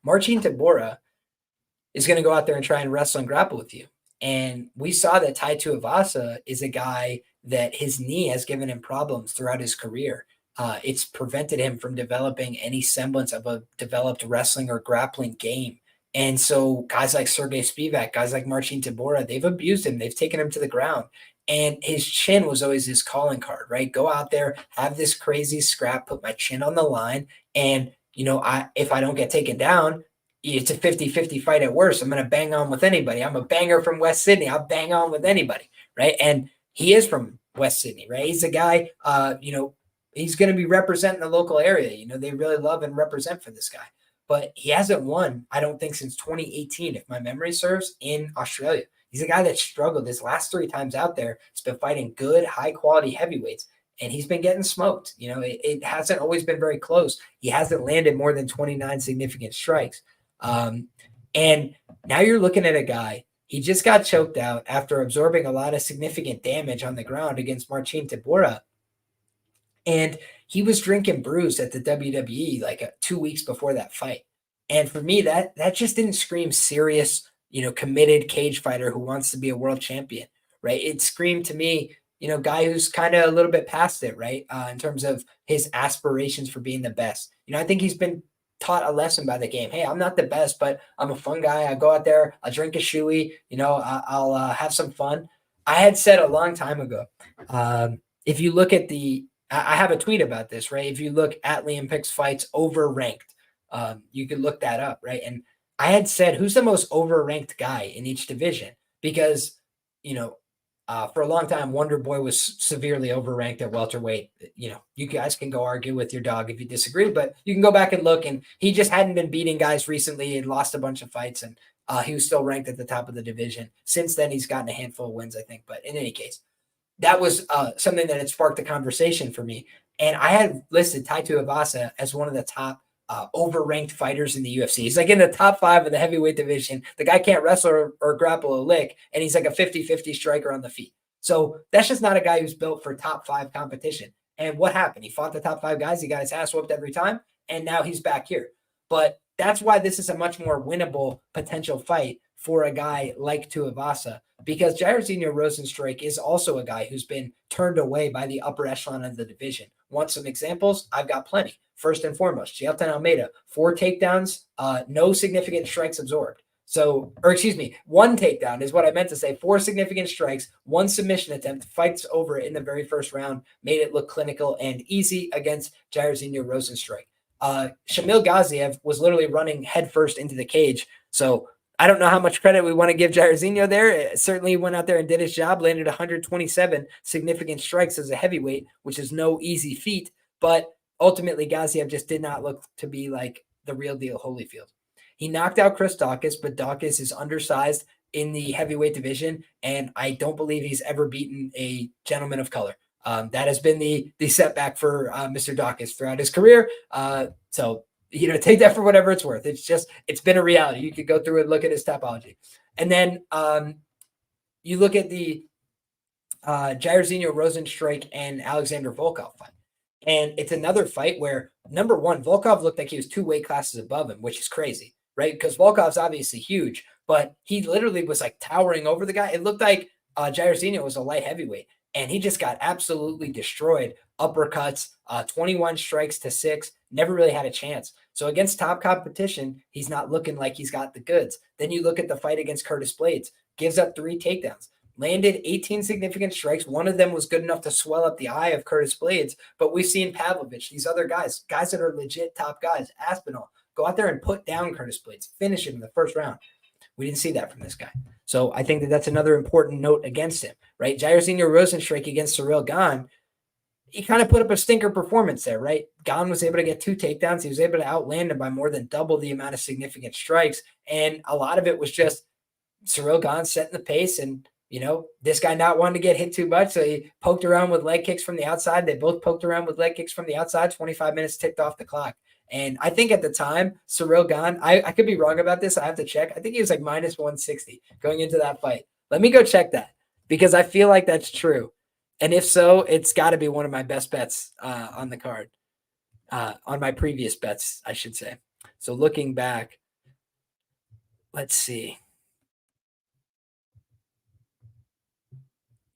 Marcin Tybura is going to go out there and try and wrestle and grapple with you. And we saw that Tai Tuivasa is a guy that his knee has given him problems throughout his career. It's prevented him from developing any semblance of a developed wrestling or grappling game. And so guys like Sergey Spivak, guys like Marcin Tybura, they've abused him. They've taken him to the ground. And his chin was always his calling card, right? Go out there, have this crazy scrap, put my chin on the line. And, if I don't get taken down, it's a 50-50 fight at worst. I'm going to bang on with anybody. I'm a banger from West Sydney. I'll bang on with anybody, right? And he is from West Sydney, right? He's a guy, he's going to be representing the local area. They really love and represent for this guy. But he hasn't won, I don't think, since 2018, if my memory serves, in Australia. He's a guy that struggled his last 3 times out there. He's been fighting good, high-quality heavyweights, and he's been getting smoked. It hasn't always been very close. He hasn't landed more than 29 significant strikes. And now you're looking at a guy, he just got choked out after absorbing a lot of significant damage on the ground against Marcin Tybura. And he was drinking brews at the WWE like 2 weeks before that fight. And for me, that just didn't scream serious, committed cage fighter who wants to be a world champion, right? It screamed to me, guy who's kind of a little bit past it, right? In terms of his aspirations for being the best. I think he's been taught a lesson by the game. Hey, I'm not the best, but I'm a fun guy. I go out there, I'll drink a shoey, I'll have some fun. I had said a long time ago, if you look at I have a tweet about this, right? If you look at Liam Pick's fights overranked, you could look that up, right? And I had said, who's the most overranked guy in each division? Because, for a long time, Wonder Boy was severely overranked at welterweight. You guys can go argue with your dog if you disagree, but you can go back and look, and he just hadn't been beating guys recently and lost a bunch of fights, and he was still ranked at the top of the division. Since then, he's gotten a handful of wins, I think. But in any case, that was something that had sparked a conversation for me. And I had listed Tai Tuivasa as one of the top overranked fighters in the UFC. He's like in the top 5 of the heavyweight division. The guy can't wrestle or grapple a lick, and he's like a 50-50 striker on the feet. So that's just not a guy who's built for top 5 competition. And what happened? He fought the top 5 guys. He got his ass whooped every time, and now he's back here. But that's why this is a much more winnable potential fight for a guy like Tuivasa, because Jairzinho Rozenstruik is also a guy who's been turned away by the upper echelon of the division. Want some examples? I've got plenty. First and foremost, Jailton Almeida, 4 takedowns, no significant strikes absorbed. 1 takedown is what I meant to say. 4 significant strikes, 1 submission attempt, fights over in the very first round, made it look clinical and easy against Jairzinho Rozenstruik. Shamil Gaziev was literally running headfirst into the cage. So I don't know how much credit we want to give Jairzinho there. It certainly went out there and did his job, landed 127 significant strikes as a heavyweight, which is no easy feat. But ultimately, Gaziev just did not look to be like the real deal Holyfield. He knocked out Chris Daukaus, but Daukaus is undersized in the heavyweight division, and I don't believe he's ever beaten a gentleman of color. That has been the setback for Mr. Daukaus throughout his career. So take that for whatever it's worth. It's been a reality. You could go through and look at his topology. And then you look at the Jairzinho Rozenstruik and Alexander Volkov fight. And it's another fight where, number one, Volkov looked like he was 2 weight classes above him, which is crazy, right? Because Volkov's obviously huge, but he literally was like towering over the guy. It looked like Jairzinho was a light heavyweight, and he just got absolutely destroyed. Uppercuts, 21 strikes to 6, never really had a chance. So against top competition, he's not looking like he's got the goods. Then you look at the fight against Curtis Blades, gives up 3 takedowns. landed 18 significant strikes. One of them was good enough to swell up the eye of Curtis Blades. But we've seen Pavlovich, these other guys that are legit top guys, Aspinall, go out there and put down Curtis Blades, finish him in the first round. We didn't see that from this guy. So I think that that's another important note against him, right? Jairzinho Rozenstruik against Ciryl Gane, he kind of put up a stinker performance there, right? Gane was able to get 2 takedowns. He was able to outland him by more than double the amount of significant strikes. And a lot of it was just Ciryl Gane setting the pace and, this guy not wanting to get hit too much. So he poked around with leg kicks from the outside. They both poked around with leg kicks from the outside. 25 minutes ticked off the clock. And I think at the time, Ciryl Gane, I could be wrong about this. I have to check. I think he was like minus 160 going into that fight. Let me go check that because I feel like that's true. And if so, it's got to be one of my best bets on the card, on my previous bets, I should say. So looking back, let's see.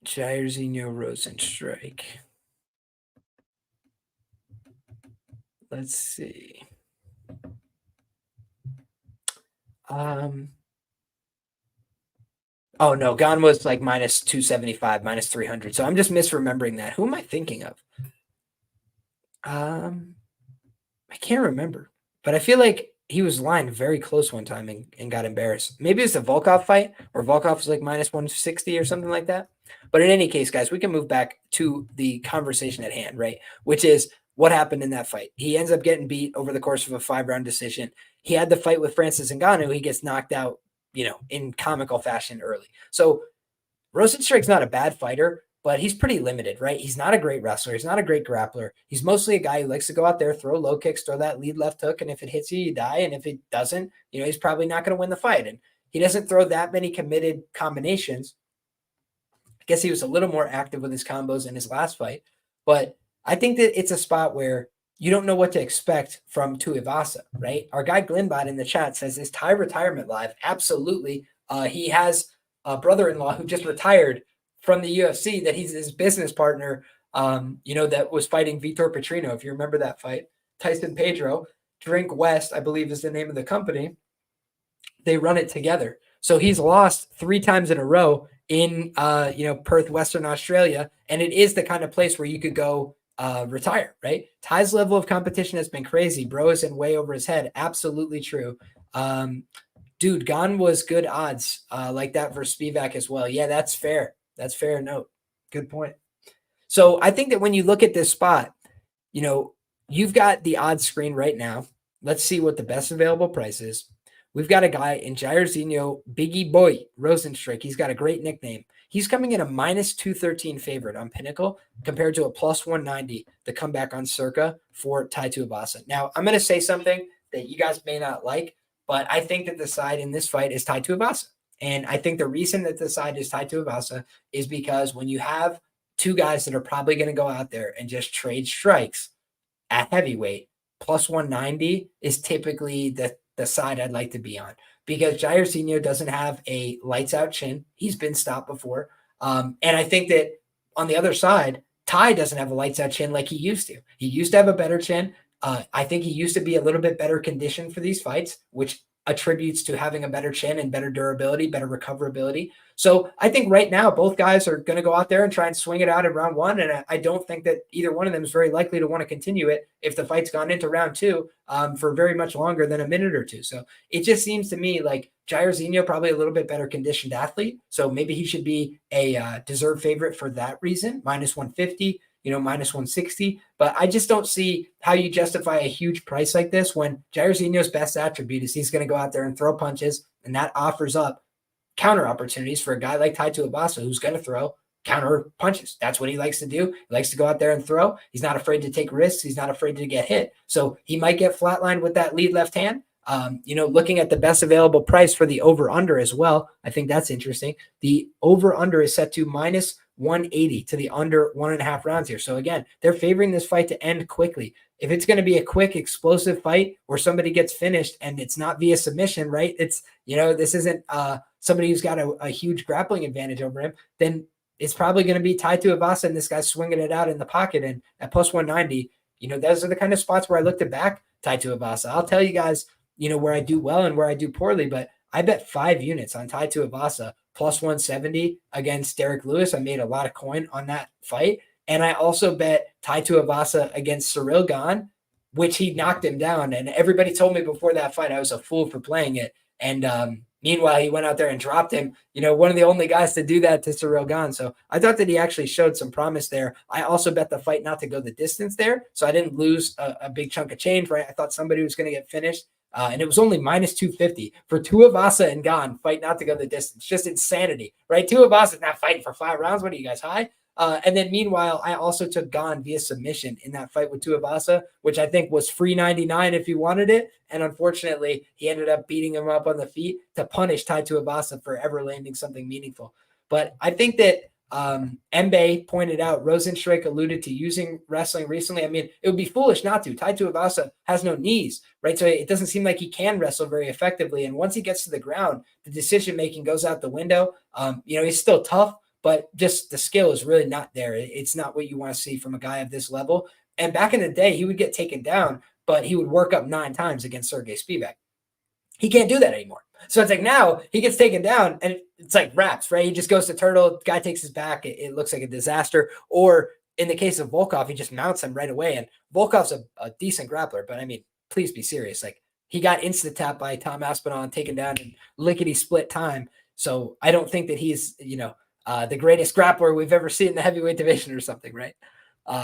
Jairzinho Rozenstruik. Let's see. Oh, no, Gane was like minus 275, minus 300. So I'm just misremembering that. Who am I thinking of? I can't remember. But I feel like he was lined very close one time and got embarrassed. Maybe it's the Volkov fight where Volkov was like minus 160 or something like that. But in any case, guys, we can move back to the conversation at hand, right? Which is what happened in that fight. He ends up getting beat over the course of a 5-round decision. He had the fight with Francis Ngannou. He gets knocked out, in comical fashion early. So Rozenstruik's not a bad fighter, but he's pretty limited, right? He's not a great wrestler. He's not a great grappler. He's mostly a guy who likes to go out there, throw low kicks, throw that lead left hook, and if it hits you, you die. And if it doesn't, he's probably not going to win the fight. And he doesn't throw that many committed combinations. I guess he was a little more active with his combos in his last fight. But I think that it's a spot where you don't know what to expect from Tuivasa, right? Our guy Glenbot in the chat says, is Ty retirement live? Absolutely. He has a brother-in-law who just retired from the UFC that he's his business partner, that was fighting Vitor Petrino. If you remember that fight, Tyson Pedro, Drink West, I believe is the name of the company. They run it together. So he's lost 3 times in a row in, Perth, Western Australia. And it is the kind of place where you could go retire, right? Ty's level of competition has been crazy. Bro is in way over his head. Absolutely true. Dude, Gane was good odds like that for Spivak as well. Yeah, that's fair. That's fair note. Good point. So I think that when you look at this spot, you've got the odds screen right now. Let's see what the best available price is. We've got a guy in Jairzinho Biggie Boy Rozenstruik. He's got a great nickname. He's coming in a minus 213 favorite on Pinnacle compared to a plus 190, the comeback on Circa for Tai Tuivasa. Now, I'm going to say something that you guys may not like, but I think that the side in this fight is Tai Tuivasa. And I think the reason that the side is Tai Tuivasa is because when you have 2 guys that are probably going to go out there and just trade strikes at heavyweight, plus 190 is typically the side I'd like to be on. Because Jairzinho doesn't have a lights-out chin. He's been stopped before. And I think that on the other side, Ty doesn't have a lights-out chin like he used to. He used to have a better chin. I think he used to be a little bit better conditioned for these fights, which attributes to having a better chin and better durability, better recoverability. So I think right now both guys are going to go out there and try and swing it out in round 1. And I don't think that either one of them is very likely to want to continue it if the fight's gone into round 2 for very much longer than a minute or 2. So it just seems to me like Jairzinho probably a little bit better conditioned athlete. So maybe he should be a deserved favorite for that reason, minus 150. Minus 160. But I just don't see how you justify a huge price like this when Jairzinho's best attribute is he's going to go out there and throw punches, and that offers up counter opportunities for a guy like Tai Tuivasa who's going to throw counter punches. That's what he likes to do. He likes to go out there and throw. He's not afraid to take risks. He's not afraid to get hit. So he might get flatlined with that lead left hand. Looking at the best available price for the over-under as well, I think that's interesting. The over-under is set to minus 180 to the under 1.5 rounds here. So again, they're favoring this fight to end quickly. If it's going to be a quick, explosive fight where somebody gets finished and it's not via submission, right? It's, this isn't somebody who's got a huge grappling advantage over him, then it's probably going to be Tai Tuivasa and this guy's swinging it out in the pocket. And at plus 190, those are the kind of spots where I look to back Tai Tuivasa. I'll tell you guys, where I do well and where I do poorly, but I bet 5 units on Tai Tuivasa plus 170 against Derek Lewis. I made a lot of coin on that fight. And I also bet Tai Tuivasa against Ciryl Gane, which he knocked him down. And everybody told me before that fight I was a fool for playing it. And meanwhile, he went out there and dropped him, one of the only guys to do that to Ciryl Gane. So I thought that he actually showed some promise there. I also bet the fight not to go the distance there. So I didn't lose a big chunk of change, right? I thought somebody was going to get finished. And it was only minus 250 for Tuivasa and Gane fight not to go the distance. Just insanity, right? Tuivasa's not fighting for 5 rounds. What are you guys, high? And then meanwhile, I also took Gane via submission in that fight with Tuivasa, which I think was free 99 if he wanted it. And unfortunately, he ended up beating him up on the feet to punish Tai Tuivasa for ever landing something meaningful. But I think that Mbe pointed out, Rozenstruik alluded to using wrestling recently. I mean, it would be foolish not to. Tai Tuivasa has no knees, right? So it doesn't seem like he can wrestle very effectively. And once he gets to the ground, the decision-making goes out the window. He's still tough, but just the skill is really not there. It's not what you want to see from a guy of this level. And back in the day, he would get taken down, but he would work up 9 times against Sergey Spivak. He can't do that anymore. So it's like now he gets taken down and it's like wraps, right? He just goes to turtle, guy takes his back. It looks like a disaster. Or in the case of Volkov, he just mounts him right away. And Volkov's a decent grappler, but I mean, please be serious. Like he got instant tap by Tom Aspinall and taken down in lickety split time. So I don't think that he's, the greatest grappler we've ever seen in the heavyweight division or something, right?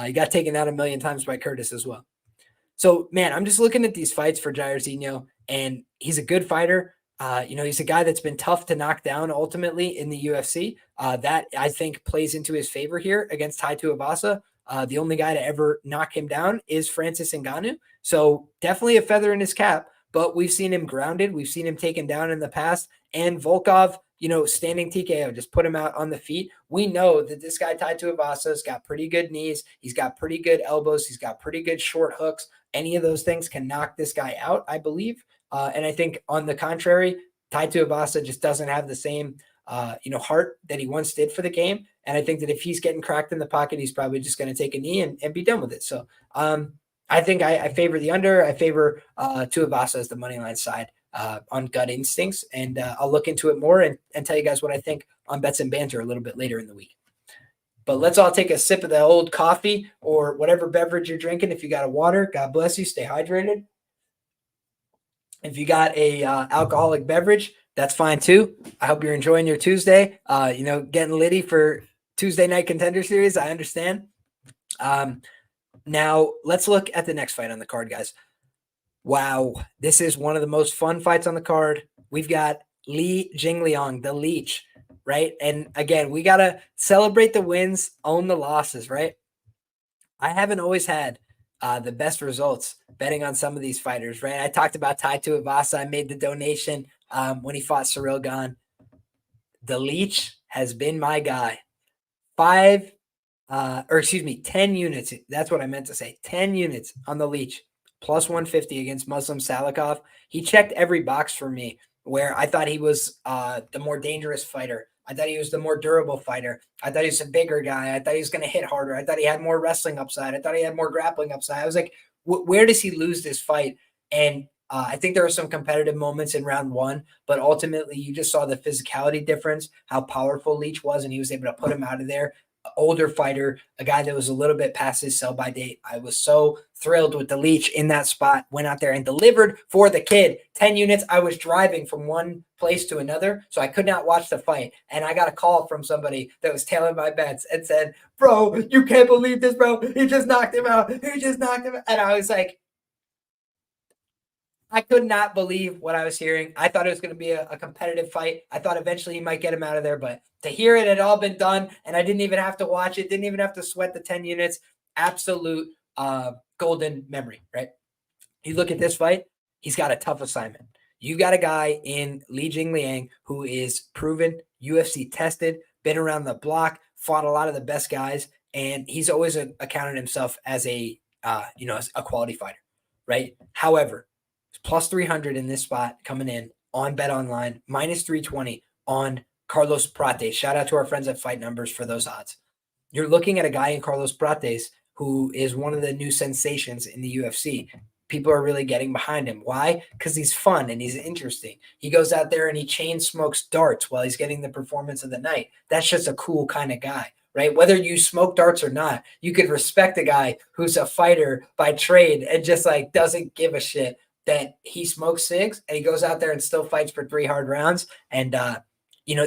He got taken out 1 million times by Curtis as well. So, man, I'm just looking at these fights for Jairzinho, and he's a good fighter. He's a guy that's been tough to knock down ultimately in the UFC. That, I think, plays into his favor here against Tai Tuivasa. The only guy to ever knock him down is Francis Ngannou. So definitely a feather in his cap, but we've seen him grounded. We've seen him taken down in the past. And Volkov, standing TKO, just put him out on the feet. We know that this guy, Tai Tuivasa's got pretty good knees. He's got pretty good elbows. He's got pretty good short hooks. Any of those things can knock this guy out, I believe. And I think on the contrary, Tai Tuivasa just doesn't have the same, heart that he once did for the game. And I think that if he's getting cracked in the pocket, he's probably just going to take a knee and be done with it. So I think I favor the under. I favor Tuivasa as the money line side on gut instincts. And I'll look into it more and tell you guys what I think on Bets and Banter a little bit later in the week. But let's all take a sip of the old coffee or whatever beverage you're drinking. If you got a water, God bless you. Stay hydrated. If you got a alcoholic beverage, that's fine too. I hope you're enjoying your Tuesday. Getting litty for Tuesday Night Contender Series. I understand. Now let's look at the next fight on the card, guys. Wow, this is one of the most fun fights on the card. We've got Li Jingliang, the Leech, right? And again, we got to celebrate the wins, own the losses, right? I haven't always had the best results betting on some of these fighters, right? I talked about Tai Tuivasa. I made the donation when he fought Ciryl Gane. The Leech has been my guy. 10 units. That's what I meant to say. 10 units on the Leech. Plus 150 against Muslim Salikov. He checked every box for me where I thought he was the more dangerous fighter. I thought he was the more durable fighter. I thought he was a bigger guy. I thought he was going to hit harder. I thought he had more wrestling upside. I thought he had more grappling upside. I was like, where does he lose this fight? And I think there were some competitive moments in round 1, but ultimately you just saw the physicality difference, how powerful Leech was, and he was able to put him out of there. Older fighter, a guy that was a little bit past his sell-by date. I was so thrilled with the Leech in that spot, went out there and delivered for the kid. 10 units. I was driving from one place to another, so I could not watch the fight. And I got a call from somebody that was tailing my bets and said, bro, you can't believe this, bro. He just knocked him out. He just knocked him out. And I was like, I could not believe what I was hearing. I thought it was going to be a competitive fight. I thought eventually he might get him out of there, but to hear it had all been done, and I didn't even have to watch it, didn't even have to sweat the 10 units. Absolute golden memory, right? You look at this fight, he's got a tough assignment. You got a guy in Li Jingliang who is proven, UFC tested, been around the block, fought a lot of the best guys, and he's always accounted himself as a quality fighter, right? However, plus 300 in this spot coming in on Bet Online, minus 320 on Carlos Prates. Shout out to our friends at Fight Numbers for those odds. You're looking at a guy in Carlos Prates who is one of the new sensations in the UFC. people are really getting behind him. Why? Because he's fun and he's interesting. He goes out there and he chain smokes darts while he's getting the performance of the night. That's just a cool kind of guy, right? Whether you smoke darts or not, you could respect a guy who's a fighter by trade and just like doesn't give a shit that he smokes cigs and he goes out there and still fights for 3 hard rounds. And,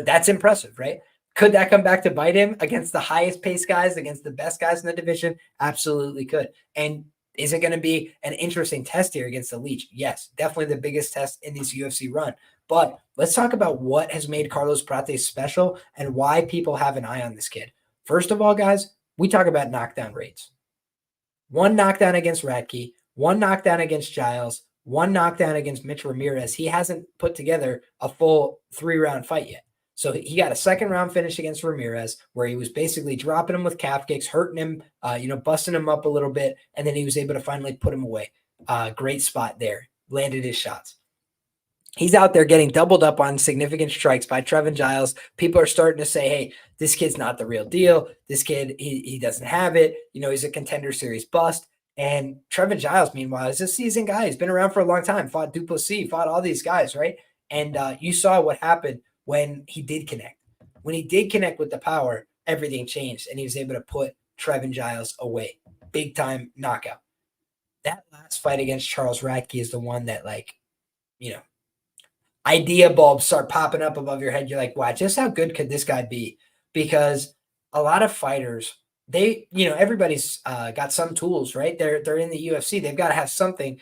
that's impressive, right? Could that come back to bite him against the highest pace guys, against the best guys in the division? Absolutely could. And is it going to be an interesting test here against the Leech? Yes, definitely the biggest test in this UFC run. But let's talk about what has made Carlos Prates special and why people have an eye on this kid. First of all, guys, we talk about knockdown rates. 1 knockdown against Radke, 1 knockdown against Giles, 1 knockdown against Mitch Ramirez. He hasn't put together a full 3-round fight yet. So he got a 2nd-round finish against Ramirez where he was basically dropping him with calf kicks, hurting him, busting him up a little bit, and then he was able to finally put him away. Great spot there. Landed his shots. He's out there getting doubled up on significant strikes by Trevin Giles. People are starting to say, hey, this kid's not the real deal. This kid, he doesn't have it. He's a Contender Series bust. And Trevin Giles, meanwhile, is a seasoned guy. He's been around for a long time, fought Du Plessis, fought all these guys, right? And you saw what happened when he did connect. When he did connect with the power, everything changed, and he was able to put Trevin Giles away. Big-time knockout. That last fight against Charles Radke is the one that, idea bulbs start popping up above your head. You're like, wow, just how good could this guy be? Because a lot of fighters, everybody's got some tools, right? They're in the UFC. They've got to have something,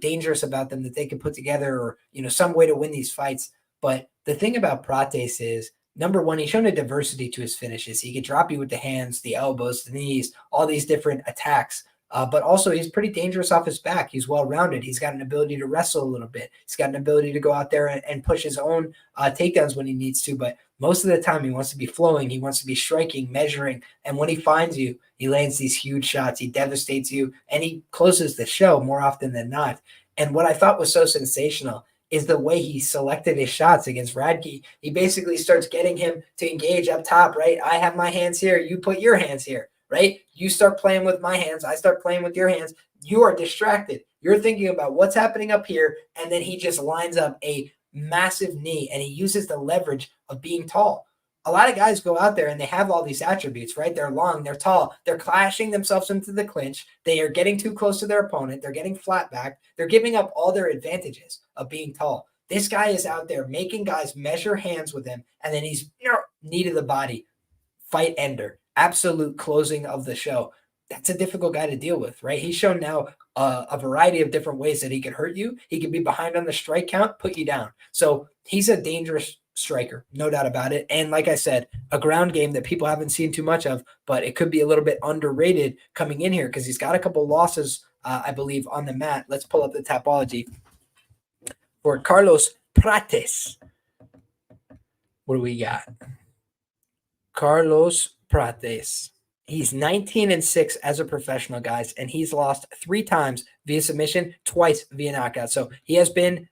dangerous about them that they can put together or, some way to win these fights. But the thing about Prates is, number one, he's shown a diversity to his finishes. He can drop you with the hands, the elbows, the knees, all these different attacks. But also he's pretty dangerous off his back. He's well-rounded. He's got an ability to wrestle a little bit. He's got an ability to go out there and push his own takedowns when he needs to. But most of the time he wants to be flowing. He wants to be striking, measuring. And when he finds you, he lands these huge shots. He devastates you, and he closes the show more often than not. And what I thought was so sensational is the way he selected his shots against Radke. He basically starts getting him to engage up top, right? I have my hands here. You put your hands here, right? You start playing with my hands. I start playing with your hands. You are distracted. You're thinking about what's happening up here, and then he just lines up a massive knee, and he uses the leverage of being tall. A lot of guys go out there and they have all these attributes, right? They're long, they're tall, they're clashing themselves into the clinch. They are getting too close to their opponent. They're getting flat back. They're giving up all their advantages of being tall. This guy is out there making guys measure hands with him, and then he's knee to the body, fight ender, absolute closing of the show. That's a difficult guy to deal with, right? He's shown now a variety of different ways that he could hurt you. He could be behind on the strike count, put you down. So he's a dangerous striker, no doubt about it. And like I said, a ground game that people haven't seen too much of, but it could be a little bit underrated coming in here because he's got a couple losses, I believe, on the mat. Let's pull up the Tapology for Carlos Prates. What do we got? Carlos Prates. He's 19-6 as a professional, guys, and he's lost 3 times via submission, twice via knockout. So he has been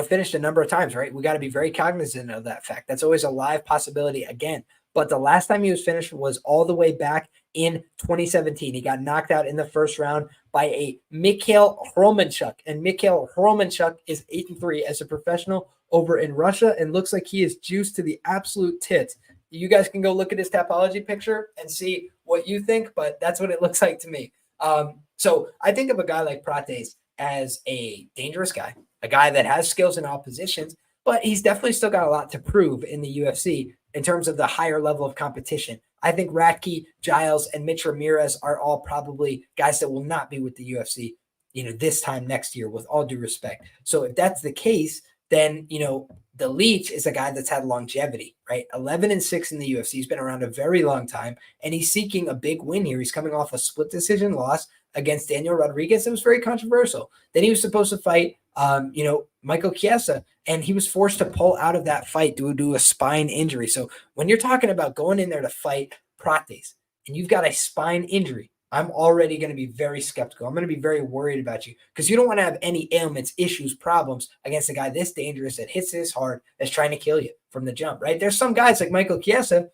finished a number of times, right? We got to be very cognizant of that fact. That's always a live possibility again. But the last time he was finished was all the way back in 2017. He got knocked out in the first round by a Miguel Rozenstruik. And Miguel Rozenstruik is 8-3 as a professional over in Russia and looks like he is juiced to the absolute tits. You guys can go look at his Tapology picture and see what you think, but that's what it looks like to me. So I think of a guy like Prates as a dangerous guy, a guy that has skills in all positions, but he's definitely still got a lot to prove in the UFC in terms of the higher level of competition. I think Radke, Giles, and Mitch Ramirez are all probably guys that will not be with the UFC, this time next year, with all due respect. So if that's the case, then, the Leech is a guy that's had longevity, right? 11-6 in the UFC. He's been around a very long time, and he's seeking a big win here. He's coming off a split decision loss against Daniel Rodriguez. It was very controversial. Then he was supposed to fight, Michael Chiesa, and he was forced to pull out of that fight due to a spine injury. So when you're talking about going in there to fight Prates and you've got a spine injury, I'm already going to be very skeptical. I'm going to be very worried about you because you don't want to have any ailments, issues, problems against a guy this dangerous that hits this hard, that's trying to kill you from the jump, right? There's some guys like Michael Chiesa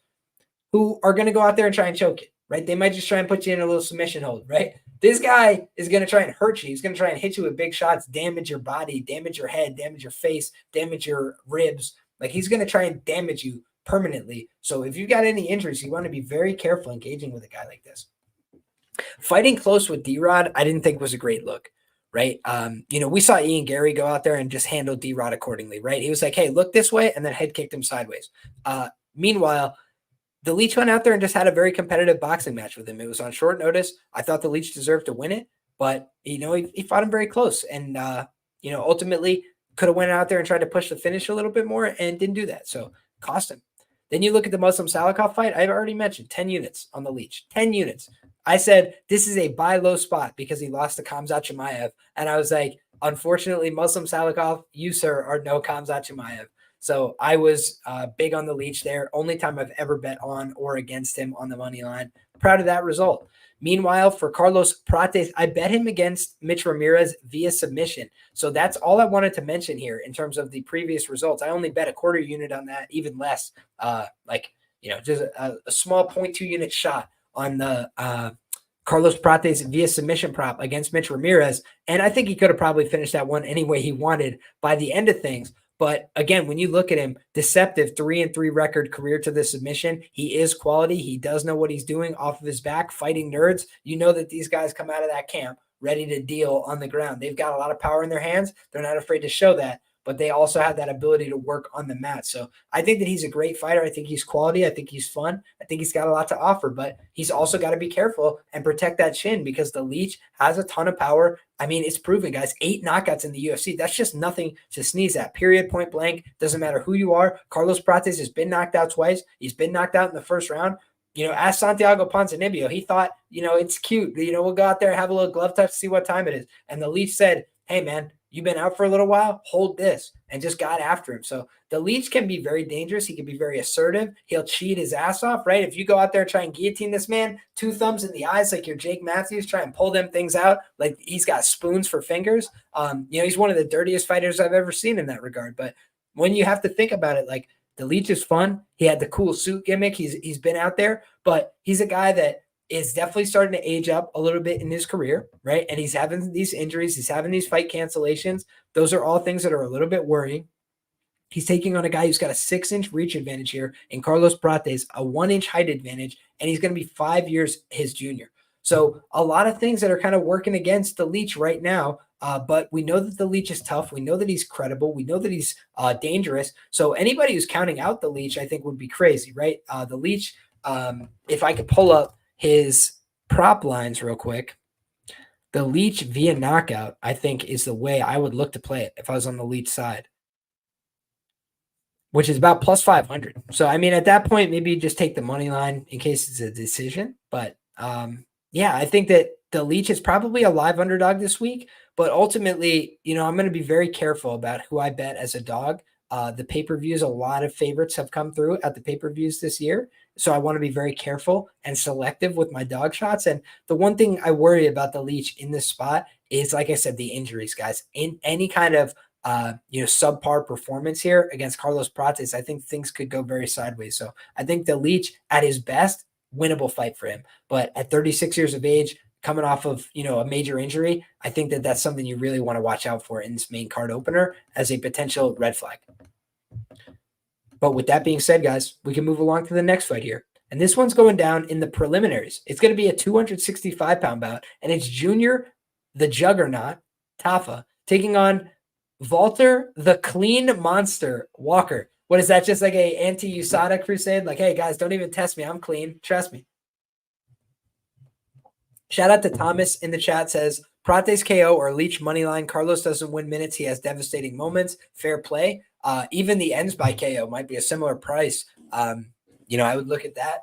who are going to go out there and try and choke it, right? They might just try and put you in a little submission hold, right? This guy is going to try and hurt you. He's going to try and hit you with big shots, damage your body, damage your head, damage your face, damage your ribs. Like, he's going to try and damage you permanently. So if you got any injuries, you want to be very careful engaging with a guy like this. Fighting close with D-Rod, I didn't think was a great look, right? We saw Ian Gary go out there and just handle D-Rod accordingly, right? He was like, hey, look this way, and then head kicked him sideways. Meanwhile, the Leech went out there and just had a very competitive boxing match with him. It was on short notice. I thought the Leech deserved to win it, but, he fought him very close. And, ultimately could have went out there and tried to push the finish a little bit more and didn't do that. So cost him. Then you look at the Muslim Salikov fight. I've already mentioned 10 units on the Leech. 10 units. I said this is a buy low spot because he lost to Khamzat Chimaev. And I was like, unfortunately, Muslim Salikov, you, sir, are no Khamzat Chimaev. So I was big on the Leech there. Only time I've ever bet on or against him on the money line. Proud of that result. Meanwhile, for Carlos Prates, I bet him against Mitch Ramirez via submission. So that's all I wanted to mention here in terms of the previous results. I only bet a quarter unit on that, even less, just a small 0.2 unit shot on the Carlos Prates via submission prop against Mitch Ramirez. And I think he could have probably finished that one any way he wanted by the end of things. But again, when you look at him, deceptive 3-3 record, career to the submission. He is quality. He does know what he's doing off of his back, fighting nerds. You know that these guys come out of that camp ready to deal on the ground. They've got a lot of power in their hands. They're not afraid to show that, but they also have that ability to work on the mat. So I think that he's a great fighter. I think he's quality. I think he's fun. I think he's got a lot to offer, but he's also got to be careful and protect that chin because the Leech has a ton of power. I mean, it's proven, guys, 8 knockouts in the UFC. That's just nothing to sneeze at, period, point blank. Doesn't matter who you are. Carlos Prates has been knocked out twice. He's been knocked out in the first round. Ask Santiago Ponzinibbio. He thought, it's cute. We'll go out there, have a little glove touch, see what time it is. And the Leech said, hey, man, you've been out for a little while, hold this, and just got after him. So the Leech can be very dangerous. He can be very assertive. He'll cheat his ass off, right? If you go out there and try and guillotine this man, 2 thumbs in the eyes like you're Jake Matthews, try and pull them things out like he's got spoons for fingers. He's one of the dirtiest fighters I've ever seen in that regard. But when you have to think about it, like the Leech is fun. He had the cool suit gimmick. He's been out there, but he's a guy that is definitely starting to age up a little bit in his career, right? And he's having these injuries. He's having these fight cancellations. Those are all things that are a little bit worrying. He's taking on a guy who's got a 6-inch reach advantage here in Carlos Prates, a 1-inch height advantage, and he's going to be 5 years his junior. So a lot of things that are kind of working against the Leech right now, but we know that the Leech is tough. We know that he's credible. We know that he's dangerous. So anybody who's counting out the Leech, I think, would be crazy, right? The Leech, if I could pull up his prop lines real quick, the Leech via knockout, I think, is the way I would look to play it if I was on the Leech side, which is about plus 500. So, I mean, at that point, maybe just take the money line in case it's a decision. But, I think that the Leech is probably a live underdog this week. But ultimately, I'm going to be very careful about who I bet as a dog. The pay-per-views, a lot of favorites have come through at the pay-per-views this year. So I want to be very careful and selective with my dog shots. And the one thing I worry about the Leech in this spot is, like I said, the injuries, guys. In any kind of subpar performance here against Carlos Prates, I think things could go very sideways. So I think the Leech at his best, winnable fight for him. But at 36 years of age, coming off of, a major injury, I think that that's something you really want to watch out for in this main card opener as a potential red flag. But with that being said, guys, we can move along to the next fight here. And this one's going down in the preliminaries. It's going to be a 265-pound bout, and it's Junior, the Juggernaut, Tafa, taking on Valter, the Clean Monster, Walker. What is that, just like a anti-USADA crusade? Like, hey, guys, don't even test me. I'm clean. Trust me. Shout out to Thomas in the chat, says, Prates KO or Leech moneyline. Carlos doesn't win minutes. He has devastating moments. Fair play. Even the ends by KO might be a similar price. I would look at that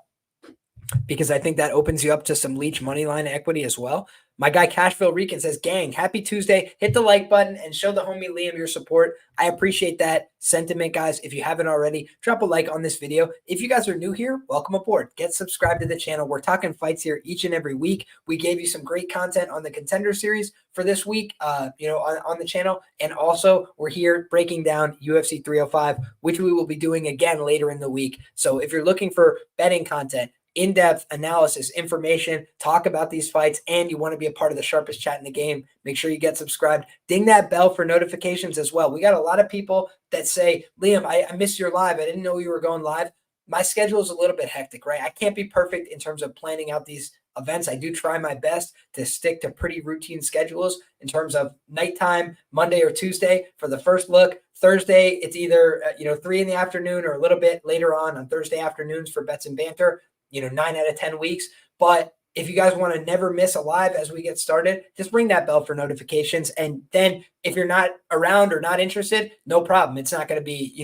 because I think that opens you up to some Leech moneyline equity as well. My guy Cashville Rican says, gang, happy Tuesday. Hit the like button and show the homie Liam your support. I appreciate that sentiment, guys. If you haven't already, drop a like on this video. If you guys are new here, welcome aboard. Get subscribed to the channel. We're talking fights here each and every week. We gave you some great content on the Contender series for this week, on the channel. And also, we're here breaking down UFC 305, which we will be doing again later in the week. So if you're looking for betting content, in-depth analysis, information, talk about these fights, and you want to be a part of the sharpest chat in the game, make sure you get subscribed. Ding that bell for notifications as well. We got a lot of people that say, Liam, I missed your live. I didn't know you were going live. My schedule is a little bit hectic, right? I can't be perfect in terms of planning out these events. I do try my best to stick to pretty routine schedules in terms of nighttime, Monday or Tuesday for the first look. Thursday, it's either 3 in the afternoon or a little bit later on Thursday afternoons for bets and banter. 9 out of 10 weeks. But if you guys want to never miss a live as we get started, just ring that bell for notifications. And then if you're not around or not interested, no problem. It's not going to be,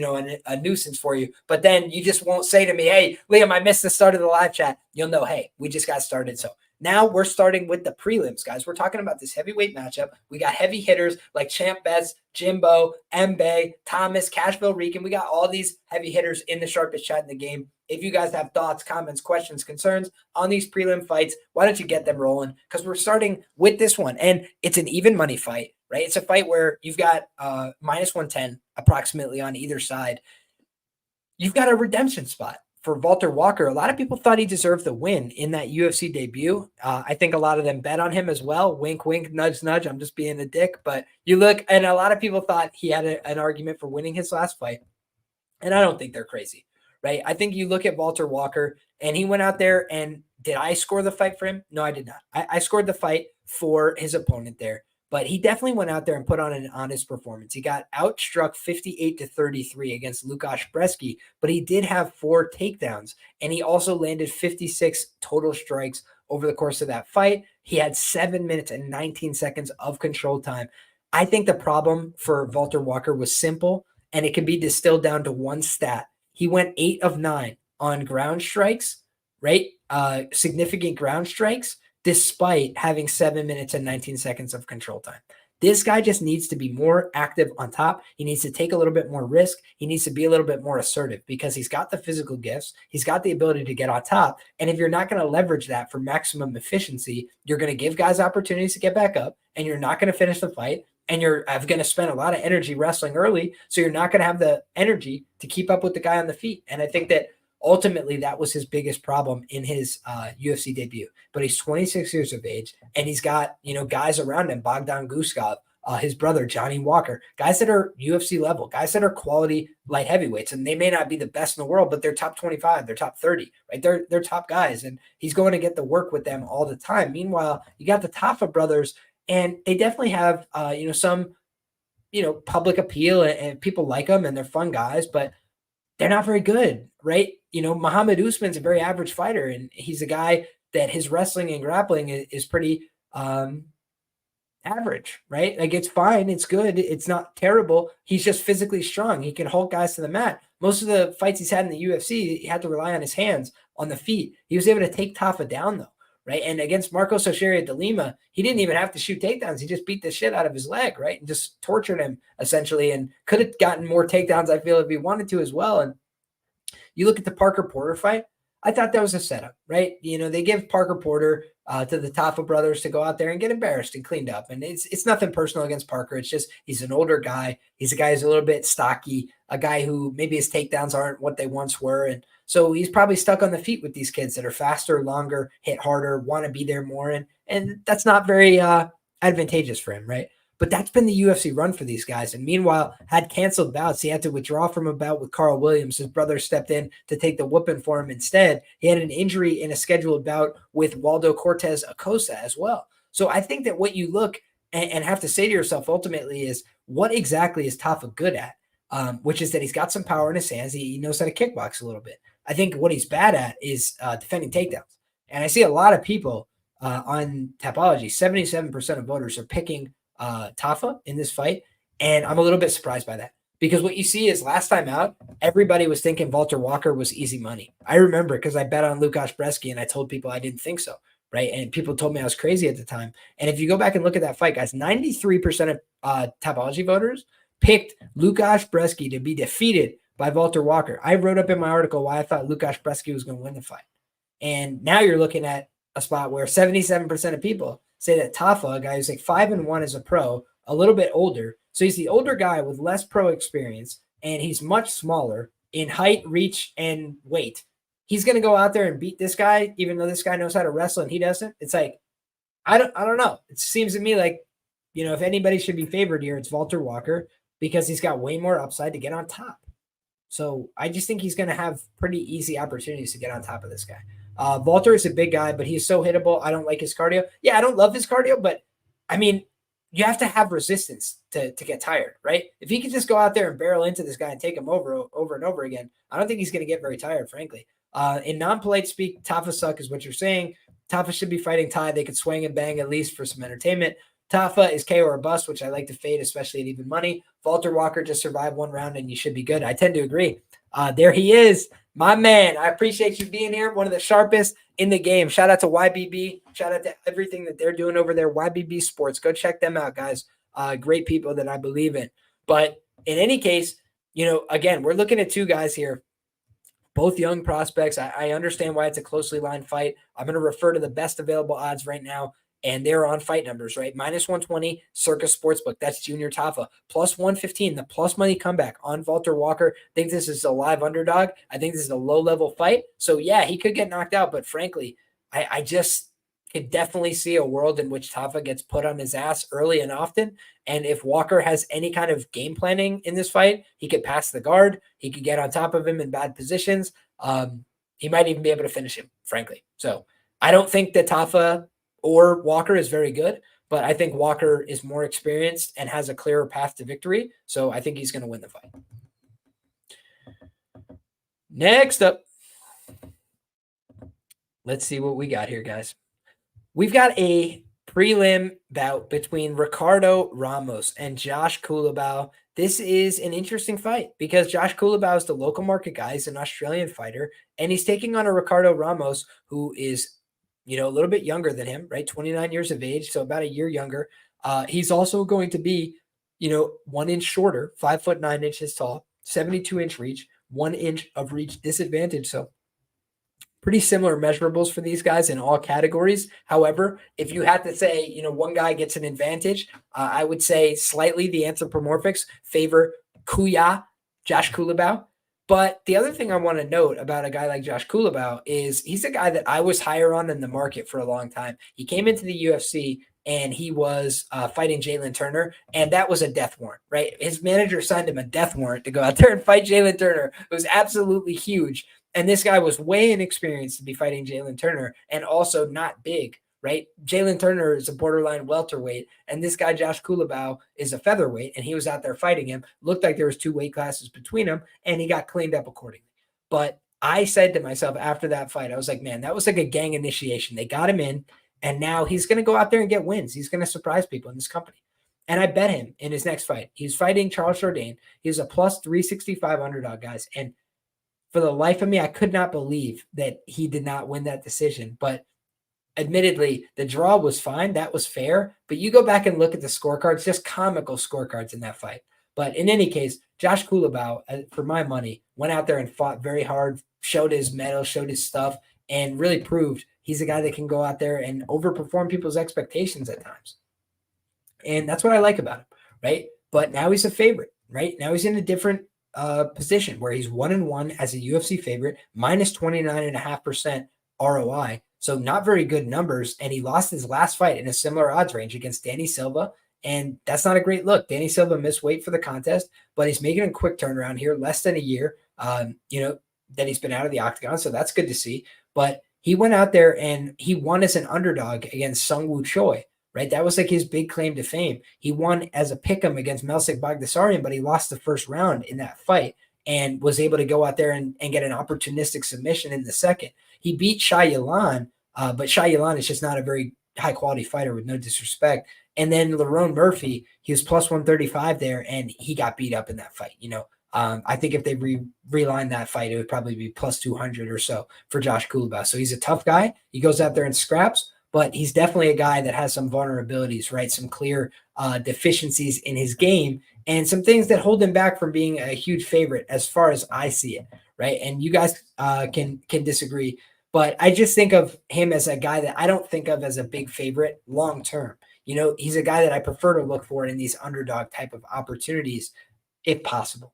a nuisance for you. But then you just won't say to me, hey, Liam, I missed the start of the live chat. You'll know, hey, we just got started. So now we're starting with the prelims, guys. We're talking about this heavyweight matchup. We got heavy hitters like Champ Betts, Jimbo, Mbe, Thomas, Cashville, Rican. We got all these heavy hitters in the sharpest chat in the game. If you guys have thoughts, comments, questions, concerns on these prelim fights, why don't you get them rolling? Because we're starting with this one, and it's an even money fight, right? It's a fight where you've got minus 110 approximately on either side. You've got a redemption spot for Valter Walker. A lot of people thought he deserved the win in that UFC debut. I think a lot of them bet on him as well. Wink, wink, nudge, nudge. I'm just being a dick. But you look, and a lot of people thought he had an argument for winning his last fight. And I don't think they're crazy, right? I think you look at Valter Walker, and he went out there, and did I score the fight for him? No, I did not. I scored the fight for his opponent there. But he definitely went out there and put on an honest performance. He got outstruck 58-33 against Lukasz Brzeski, but he did have 4 takedowns, and he also landed 56 total strikes over the course of that fight. He had 7 minutes and 19 seconds of control time. I think the problem for Valter Walker was simple, and it can be distilled down to one stat. He went 8 of 9 on ground strikes, right? Significant ground strikes, despite having 7 minutes and 19 seconds of control time. This guy just needs to be more active on top. He needs to take a little bit more risk. He needs to be a little bit more assertive because he's got the physical gifts. He's got the ability to get on top. And if you're not going to leverage that for maximum efficiency, you're going to give guys opportunities to get back up, and you're not going to finish the fight. And you're going to spend a lot of energy wrestling early, so you're not going to have the energy to keep up with the guy on the feet. And I think that ultimately that was his biggest problem in his UFC debut. But he's 26 years of age, and he's got guys around him, Bogdan Guskov, his brother, Johnny Walker, guys that are UFC level, guys that are quality light heavyweights. And they may not be the best in the world, but they're top 25, they're top 30, right? They're top guys, and he's going to get the work with them all the time. Meanwhile, you got the Tafa brothers, and they definitely have, some, public appeal, and people like them, and they're fun guys, but they're not very good, right? Muhammad Usman's a very average fighter, and he's a guy that his wrestling and grappling is pretty average, right? Like, it's fine. It's good. It's not terrible. He's just physically strong. He can hold guys to the mat. Most of the fights he's had in the UFC, he had to rely on his hands, on the feet. He was able to take Tafa down, though. Right. And against Marcos Oshieria de Lima, he didn't even have to shoot takedowns. He just beat the shit out of his leg, right? And just tortured him essentially, and could have gotten more takedowns, I feel, if he wanted to as well. And you look at the Parker Porter fight, I thought that was a setup, right? They give Parker Porter to the Tafa brothers to go out there and get embarrassed and cleaned up. And it's nothing personal against Parker. It's just he's an older guy. He's a guy who's a little bit stocky, a guy who maybe his takedowns aren't what they once were. And so he's probably stuck on the feet with these kids that are faster, longer, hit harder, want to be there more. And that's not very advantageous for him, right? But that's been the UFC run for these guys. And meanwhile, had canceled bouts. He had to withdraw from a bout with Carl Williams. His brother stepped in to take the whooping for him instead. He had an injury in a scheduled bout with Waldo Cortez Acosta as well. So I think that what you look and have to say to yourself ultimately is, what exactly is Tafa good at? Which is that he's got some power in his hands. He knows how to kickbox a little bit. I think what he's bad at is defending takedowns. And I see a lot of people on Tapology, 77% of voters are picking Tafa in this fight. And I'm a little bit surprised by that, because what you see is last time out, everybody was thinking Valter Walker was easy money. I remember because I bet on Lukasz Brzeski and I told people I didn't think so, right? And people told me I was crazy at the time. And if you go back and look at that fight, guys, 93% of Tapology voters picked Lukasz Brzeski to be defeated by Valter Walker. I wrote up in my article why I thought Lukasz Brzeski was going to win the fight. And now you're looking at a spot where 77% of people say that Tafa, a guy who's like 5-1 as a pro, a little bit older. So he's the older guy with less pro experience, and he's much smaller in height, reach, and weight. he's going to go out there and beat this guy, even though this guy knows how to wrestle and he doesn't. It's like, I don't know. It seems to me like, if anybody should be favored here, it's Valter Walker because he's got way more upside to get on top. So I just think he's going to have pretty easy opportunities to get on top of this guy. Valter is a big guy, but he's so hittable. I don't like his cardio. Yeah, I don't love his cardio, but I mean, you have to have resistance to get tired, right? If he can just go out there and barrel into this guy and take him over and over again, I don't think he's going to get very tired, frankly. In non-polite speak, Tafa suck is what you're saying. Tafa should be fighting Tai. They could swing and bang at least for some entertainment. Tafa is KO or bust, which I like to fade, especially at even money. Valter Walker just survived one round and you should be good. I tend to agree. There he is, my man. I appreciate you being here. One of the sharpest in the game. Shout out to YBB. Shout out to everything that they're doing over there. YBB Sports. Go check them out, guys. Great people that I believe in. But in any case, again, we're looking at two guys here, both young prospects. I understand why it's a closely lined fight. I'm going to refer to the best available odds right now, and they're on fight numbers, right? -120, Circus Sportsbook. That's Junior Tafa. +115, the plus money comeback on Valter Walker. I think this is a live underdog. I think this is a low-level fight. So, yeah, he could get knocked out, but frankly, I just could definitely see a world in which Tafa gets put on his ass early and often. And if Walker has any kind of game planning in this fight, he could pass the guard. He could get on top of him in bad positions. He might even be able to finish him, frankly. So I don't think that Tafa or Walker is very good, but I think Walker is more experienced and has a clearer path to victory. So I think he's going to win the fight. Next up, let's see what we got here, guys. We've got a prelim bout between Ricardo Ramos and Josh Culibao. This is an interesting fight because Josh Culibao is the local market guy. He's an Australian fighter, and he's taking on a Ricardo Ramos who is, a little bit younger than him, right? 29 years of age, so about a year younger. He's also going to be, 1 inch shorter, 5'9" tall, 72-inch reach, 1 inch of reach disadvantage. So pretty similar measurables for these guys in all categories. However, if you had to say, one guy gets an advantage, I would say slightly the anthropomorphics favor Josh Culibao. But the other thing I want to note about a guy like Josh Culibao is he's a guy that I was higher on in the market for a long time. He came into the UFC and he was fighting Jalen Turner, and that was a death warrant, right? His manager signed him a death warrant to go out there and fight Jalen Turner. It was absolutely huge. And this guy was way inexperienced to be fighting Jalen Turner and also not big, right? Jalen Turner is a borderline welterweight, and this guy, Josh Culibao, is a featherweight, and he was out there fighting him. Looked like there was 2 weight classes between them, and he got cleaned up accordingly. But I said to myself after that fight, I was like, man, that was like a gang initiation. They got him in, and now he's going to go out there and get wins. He's going to surprise people in this company. And I bet him in his next fight. He's fighting Charles Jourdain. He's a +365 underdog, guys, and for the life of me, I could not believe that he did not win that decision. But admittedly, the draw was fine. That was fair. But you go back and look at the scorecards, just comical scorecards in that fight. But in any case, Josh Culibao, for my money, went out there and fought very hard, showed his medal, showed his stuff, and really proved he's a guy that can go out there and overperform people's expectations at times. And that's what I like about him, right? But now he's a favorite, right? Now he's in a different position where he's 1-1 as a UFC favorite, -29.5% ROI. So not very good numbers. And he lost his last fight in a similar odds range against Danny Silva. And that's not a great look. Danny Silva missed weight for the contest, but he's making a quick turnaround here, less than a year, that he's been out of the octagon. So that's good to see. But he went out there and he won as an underdog against Sung Woo Choi. Right, that was like his big claim to fame. He won as a pick'em against Melsik Bagdasaryan, but he lost the first round in that fight and was able to go out there and get an opportunistic submission in the second. He beat Shah Yalan, but Shah Yalan is just not a very high-quality fighter with no disrespect. And then Lerone Murphy, he was +135 there, and he got beat up in that fight. I think if they reline that fight, it would probably be +200 or so for Josh Culibao. So he's a tough guy. He goes out there and scraps. But he's definitely a guy that has some vulnerabilities, right? Some clear deficiencies in his game and some things that hold him back from being a huge favorite as far as I see it, right? And you guys can disagree, but I just think of him as a guy that I don't think of as a big favorite long term. He's a guy that I prefer to look for in these underdog type of opportunities if possible.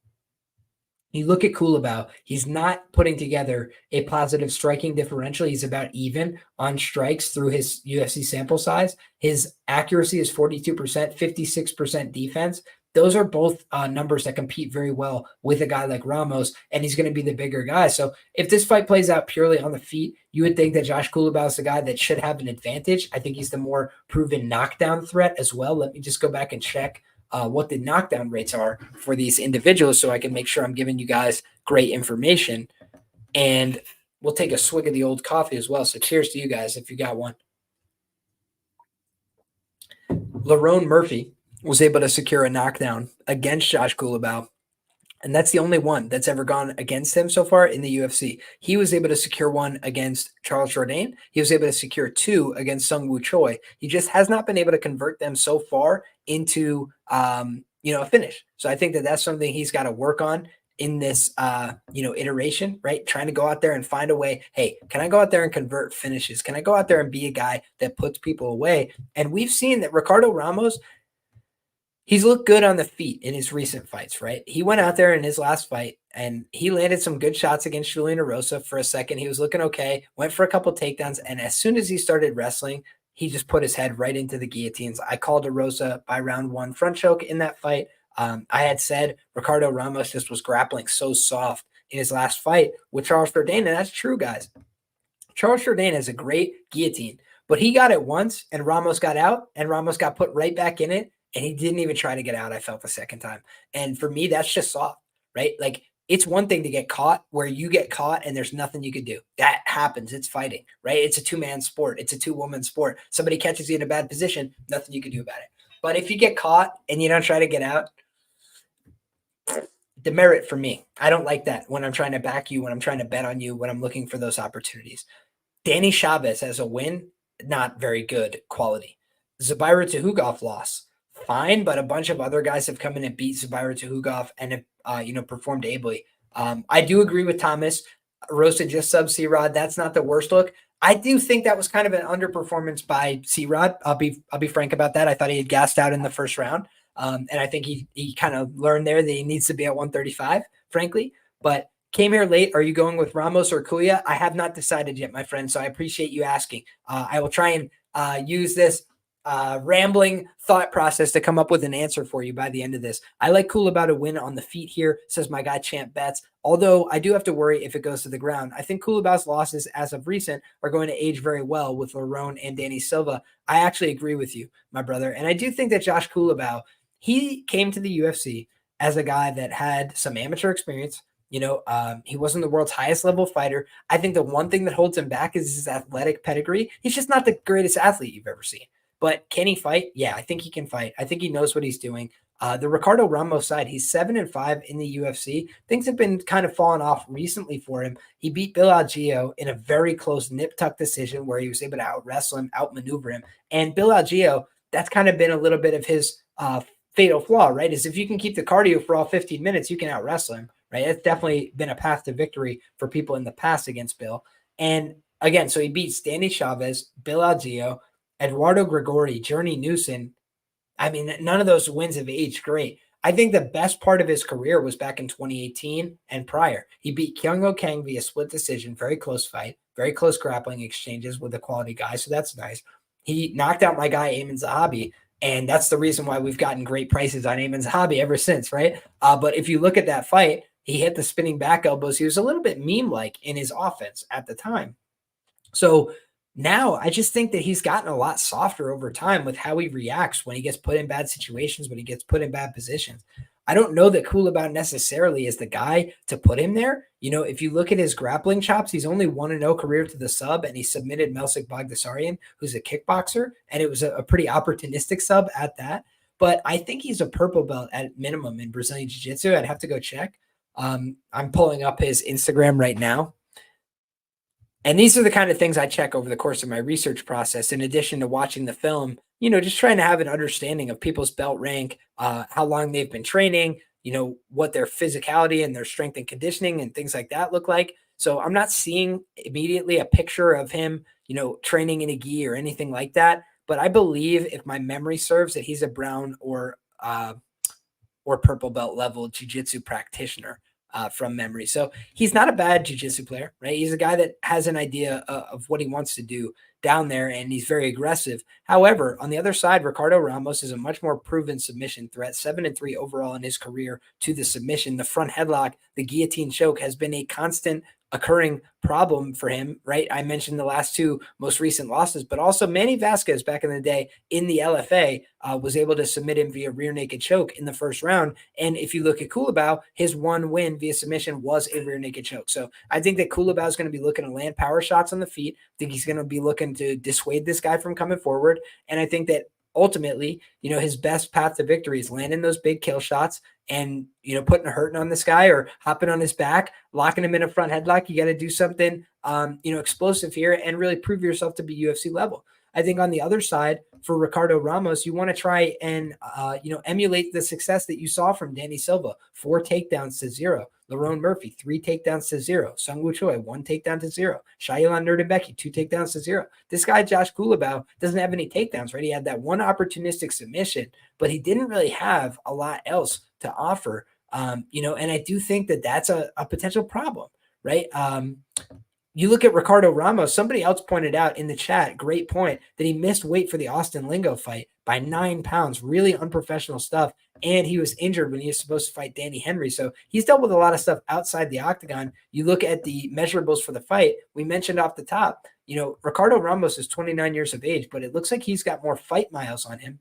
You look at Culibao, he's not putting together a positive striking differential. He's about even on strikes through his UFC sample size. His accuracy is 42%, 56% defense. Those are both numbers that compete very well with a guy like Ramos, and he's going to be the bigger guy. So if this fight plays out purely on the feet, you would think that Josh Culibao is the guy that should have an advantage. I think he's the more proven knockdown threat as well. Let me just go back and check what the knockdown rates are for these individuals so I can make sure I'm giving you guys great information. And we'll take a swig of the old coffee as well. So cheers to you guys if you got one. Lerone Murphy was able to secure a knockdown against Josh Culibao. And that's the only one that's ever gone against him so far in the UFC. He was able to secure one against Charles Jourdain. He was able to secure two against Sung Woo Choi. He just has not been able to convert them so far into, a finish. So I think that that's something he's got to work on in this, iteration, right? Trying to go out there and find a way. Hey, can I go out there and convert finishes? Can I go out there and be a guy that puts people away? And we've seen that Ricardo Ramos, he's looked good on the feet in his recent fights, right? He went out there in his last fight and he landed some good shots against Julian Erosa for a second. He was looking okay, went for a couple takedowns, and as soon as he started wrestling, he just put his head right into the guillotines. I called Erosa by round one front choke in that fight. I had said Ricardo Ramos just was grappling so soft in his last fight with Charles Jourdain, and that's true, guys. Charles Jourdain has a great guillotine, but he got it once, and Ramos got out, and Ramos got put right back in it, and he didn't even try to get out, I felt, the second time. And for me, that's just soft, right? Like, it's one thing to get caught where you get caught and there's nothing you could do. That happens. It's fighting, right? It's a two-man sport. It's a two-woman sport. Somebody catches you in a bad position, nothing you can do about it. But if you get caught and you don't try to get out, demerit for me. I don't like that when I'm trying to back you, when I'm trying to bet on you, when I'm looking for those opportunities. Danny Chavez has a win, not very good quality. Zubaira Tukhugov loss, fine, but a bunch of other guys have come in and beat Zubaira Tukhugov and have performed ably. I do agree with Thomas. Rosa just sub C-Rod. That's not the worst look. I do think that was kind of an underperformance by C-Rod. I'll be frank about that. I thought he had gassed out in the first round. And I think he kind of learned there that he needs to be at 135, frankly. But came here late. Are you going with Ramos or Kuya? I have not decided yet, my friend. So I appreciate you asking. I will try and use this rambling thought process to come up with an answer for you by the end of this. I like Culibao to win on the feet here, says my guy Champ Bets. Although I do have to worry if it goes to the ground. I think Culibao's losses as of recent are going to age very well with Lerone and Danny Silva. I actually agree with you, my brother. And I do think that Josh Culibao, he came to the UFC as a guy that had some amateur experience. He wasn't the world's highest level fighter. I think the one thing that holds him back is his athletic pedigree. He's just not the greatest athlete you've ever seen. But can he fight? Yeah, I think he can fight. I think he knows what he's doing. The Ricardo Ramos side, he's 7-5 in the UFC. Things have been kind of falling off recently for him. He beat Bill Algeo in a very close nip-tuck decision where he was able to out-wrestle him, outmaneuver him. And Bill Algeo, that's kind of been a little bit of his fatal flaw, right? Is if you can keep the cardio for all 15 minutes, you can out-wrestle him, right? It's definitely been a path to victory for people in the past against Bill. And again, so he beats Danny Chavez, Bill Algeo, Eduardo Gregori, Journey Newson. I mean, none of those wins have aged great. I think the best part of his career was back in 2018 and prior. He beat Kyung-Ho Kang via split decision, very close fight, very close grappling exchanges with a quality guy, so that's nice. He knocked out my guy, Ayman Zahabi, and that's the reason why we've gotten great prices on Ayman Zahabi ever since, right? But if you look at that fight, he hit the spinning back elbows. He was a little bit meme-like in his offense at the time. So now I just think that he's gotten a lot softer over time with how he reacts when he gets put in bad situations, when he gets put in bad positions. I don't know that Culibao necessarily is the guy to put him there. If you look at his grappling chops, he's only 1-0 career to the sub, and he submitted Melsik Bagdasaryan, who's a kickboxer, and it was a pretty opportunistic sub at that. But I think he's a purple belt at minimum in Brazilian Jiu-Jitsu. I'd have to go check. I'm pulling up his Instagram right now. And these are the kind of things I check over the course of my research process, in addition to watching the film, just trying to have an understanding of people's belt rank, how long they've been training, what their physicality and their strength and conditioning and things like that look like. So I'm not seeing immediately a picture of him, training in a gi or anything like that. But I believe, if my memory serves, that he's a brown or purple belt level jiu-jitsu practitioner. from memory. So he's not a bad jiu-jitsu player, right? He's a guy that has an idea of what he wants to do down there, and he's very aggressive. However, on the other side, Ricardo Ramos is a much more proven submission threat, 7-3 overall in his career to the submission. The front headlock, the guillotine choke has been a constant occurring problem for him, right? I mentioned the last two most recent losses, but also Manny Vasquez back in the day in the LFA was able to submit him via rear naked choke in the first round. And if you look at Culibao, his one win via submission was a rear naked choke. So I think that Culibao is going to be looking to land power shots on the feet. I think he's going to be looking to dissuade this guy from coming forward. And I think that ultimately, his best path to victory is landing those big kill shots and, putting a hurting on this guy or hopping on his back, locking him in a front headlock. You got to do something, explosive here and really prove yourself to be UFC level. I think on the other side for Ricardo Ramos, you want to try and, emulate the success that you saw from Danny Silva, 4 takedowns to 0. Lerone Murphy, 3 takedowns to 0. Sungwoo Choi, 1 takedown to 0. Shayilan Nurdenbeki, 2 takedowns to 0. This guy, Josh Culibao, doesn't have any takedowns, right? He had that one opportunistic submission, but he didn't really have a lot else to offer, and I do think that that's a potential problem, right? You look at Ricardo Ramos, somebody else pointed out in the chat, great point, that he missed weight for the Austin Lingo fight by 9 pounds, really unprofessional stuff. And he was injured when he was supposed to fight Danny Henry. So he's dealt with a lot of stuff outside the octagon. You look at the measurables for the fight, we mentioned off the top, Ricardo Ramos is 29 years of age, but it looks like he's got more fight miles on him.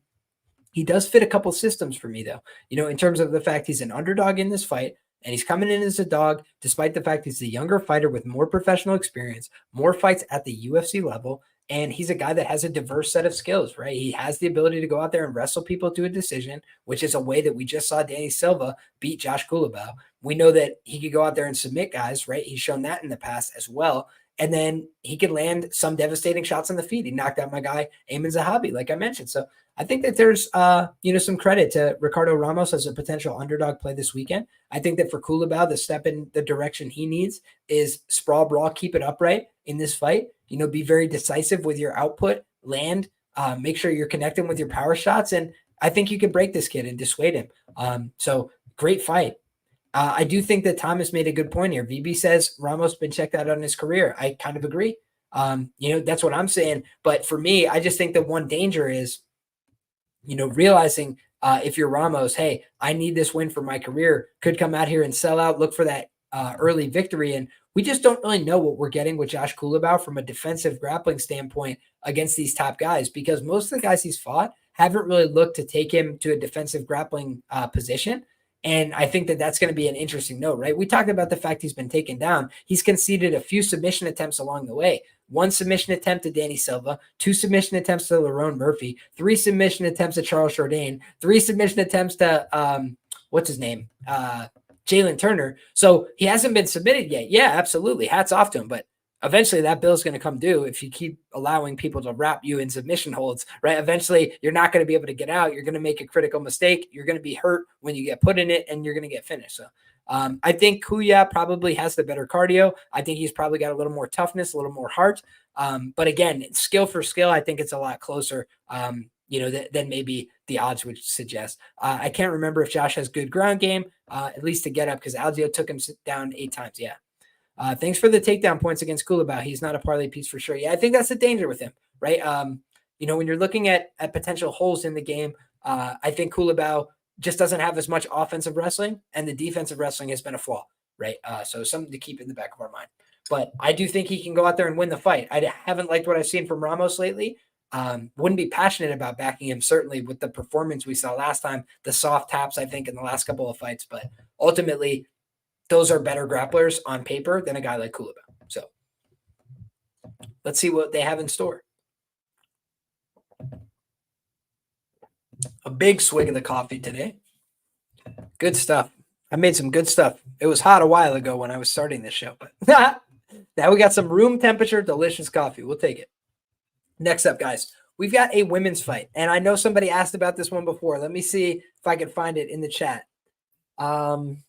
He does fit a couple systems for me, though, in terms of the fact he's an underdog in this fight. And he's coming in as a dog, despite the fact he's a younger fighter with more professional experience, more fights at the UFC level. And he's a guy that has a diverse set of skills, right? He has the ability to go out there and wrestle people to a decision, which is a way that we just saw Danny Silva beat Josh Culibao. We know that he could go out there and submit guys, right? He's shown that in the past as well. And then he could land some devastating shots on the feet. He knocked out my guy, Ayman Zahabi, like I mentioned. So I think that there's, some credit to Ricardo Ramos as a potential underdog play this weekend. I think that for Culibao, the step in the direction he needs is sprawl brawl, keep it upright in this fight. Be very decisive with your output, land, make sure you're connecting with your power shots. And I think you can break this kid and dissuade him. So great fight. I do think that Thomas made a good point here. VB says Ramos been checked out on his career. I kind of agree. That's what I'm saying. But for me, I just think the one danger is, realizing if you're Ramos, hey, I need this win for my career, could come out here and sell out, look for that early victory. And we just don't really know what we're getting with Josh Culibao from a defensive grappling standpoint against these top guys, because most of the guys he's fought haven't really looked to take him to a defensive grappling position. And I think that that's going to be an interesting note, right? We talked about the fact he's been taken down. He's conceded a few submission attempts along the way. 1 submission attempt to Danny Silva, 2 submission attempts to Lerone Murphy, 3 submission attempts to Charles Jourdain, 3 submission attempts to, what's his name? Jalen Turner. So he hasn't been submitted yet. Yeah, absolutely. Hats off to him. But eventually that bill's going to come due if you keep allowing people to wrap you in submission holds, right? Eventually you're not going to be able to get out. You're going to make a critical mistake. You're going to be hurt when you get put in it, and you're going to get finished. So I think Kuya probably has the better cardio. I think he's probably got a little more toughness, a little more heart. But again, skill for skill, I think it's a lot closer, than maybe the odds would suggest. I can't remember if Josh has good ground game, at least to get up, because Algio took him down 8 times. Yeah. Thanks for the takedown points against Culibao. He's not a parlay piece for sure. Yeah, I think that's the danger with him, right? When you're looking at potential holes in the game, I think Culibao just doesn't have as much offensive wrestling, and the defensive wrestling has been a flaw, right? So something to keep in the back of our mind. But I do think he can go out there and win the fight. I haven't liked what I've seen from Ramos lately. Wouldn't be passionate about backing him, certainly with the performance we saw last time, the soft taps, I think, in the last couple of fights. But ultimately, those are better grapplers on paper than a guy like Culibao. So let's see what they have in store. A big swig of the coffee today. Good stuff. I made some good stuff. It was hot a while ago when I was starting this show, but now we got some room temperature, delicious coffee. We'll take it. Next up, guys, we've got a women's fight. And I know somebody asked about this one before. Let me see if I can find it in the chat. Can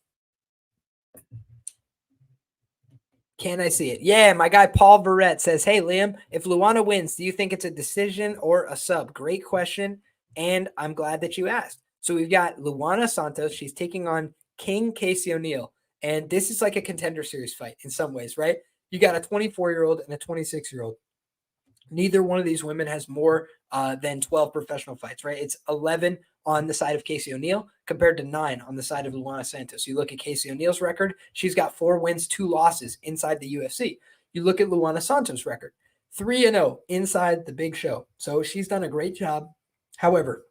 I see it? Yeah, my guy Paul Verrett says, hey, Liam, if Luana wins, do you think it's a decision or a sub? Great question, and I'm glad that you asked. So we've got Luana Santos. She's taking on King Casey O'Neill. And this is like a Contender Series fight in some ways, right? You got a 24-year-old and a 26-year-old. Neither one of these women has more than 12 professional fights, right? It's 11 on the side of Casey O'Neill compared to 9 on the side of Luana Santos. You look at Casey O'Neill's record, she's got 4 wins, 2 losses inside the UFC. You look at Luana Santos' record, 3-0 inside the big show. So she's done a great job. However,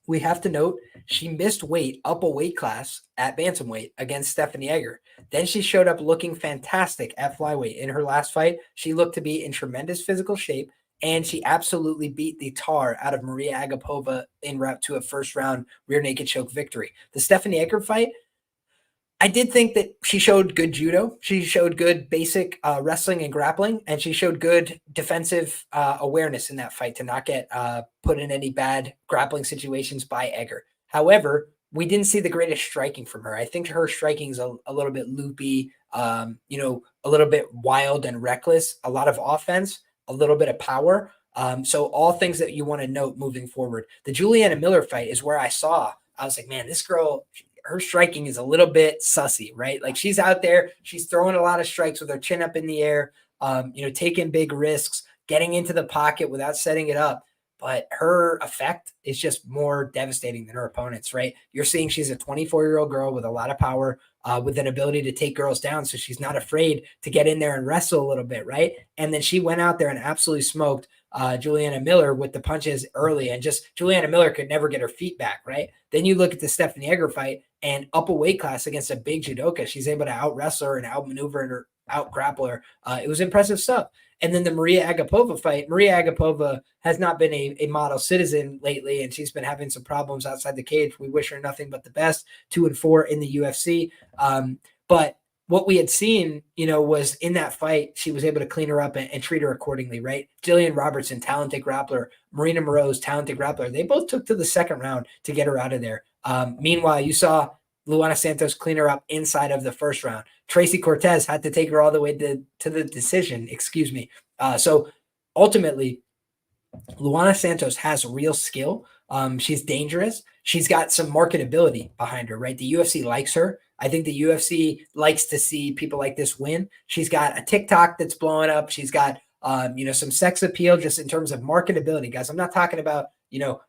we have to note she missed weight up a weight class at bantamweight against Stephanie Egger. Then she showed up looking fantastic at flyweight. In her last fight, she looked to be in tremendous physical shape, and she absolutely beat the tar out of Maria Agapova en route to a first-round rear naked choke victory. The Stephanie Egger fight, I did think that she showed good judo. She showed good basic wrestling and grappling, and she showed good defensive awareness in that fight to not get put in any bad grappling situations by Egger. However, we didn't see the greatest striking from her. I think her striking is a little bit loopy, a little bit wild and reckless, a lot of offense, a little bit of power. So all things that you want to note moving forward. The Juliana Miller fight is where I was like, man, this girl, her striking is a little bit sussy, right? Like she's out there, she's throwing a lot of strikes with her chin up in the air, taking big risks, getting into the pocket without setting it up. But her effect is just more devastating than her opponents, right? You're seeing she's a 24-year-old girl with a lot of power, with an ability to take girls down. So she's not afraid to get in there and wrestle a little bit, right? And then she went out there and absolutely smoked Juliana Miller with the punches early, and just Juliana Miller could never get her feet back, right? Then you look at the Stephanie Egger fight, and up a weight class against a big judoka, she's able to out-wrestle her and out-maneuver her, out-grapple her. It was impressive stuff. And then the Maria Agapova fight, Maria Agapova has not been a model citizen lately, and she's been having some problems outside the cage. We wish her nothing but the best, 2-4 in the UFC. But what we had seen, was in that fight, she was able to clean her up and treat her accordingly, right? Jillian Robertson, talented grappler. Marina Moreau's talented grappler. They both took to the second round to get her out of there. Meanwhile, you saw Luana Santos clean her up inside of the first round. Tracy Cortez had to take her all the way to the decision, So ultimately, Luana Santos has real skill. She's dangerous. She's got some marketability behind her, right? The UFC likes her. I think the UFC likes to see people like this win. She's got a TikTok that's blowing up. She's got, some sex appeal just in terms of marketability, guys. I'm not talking about, you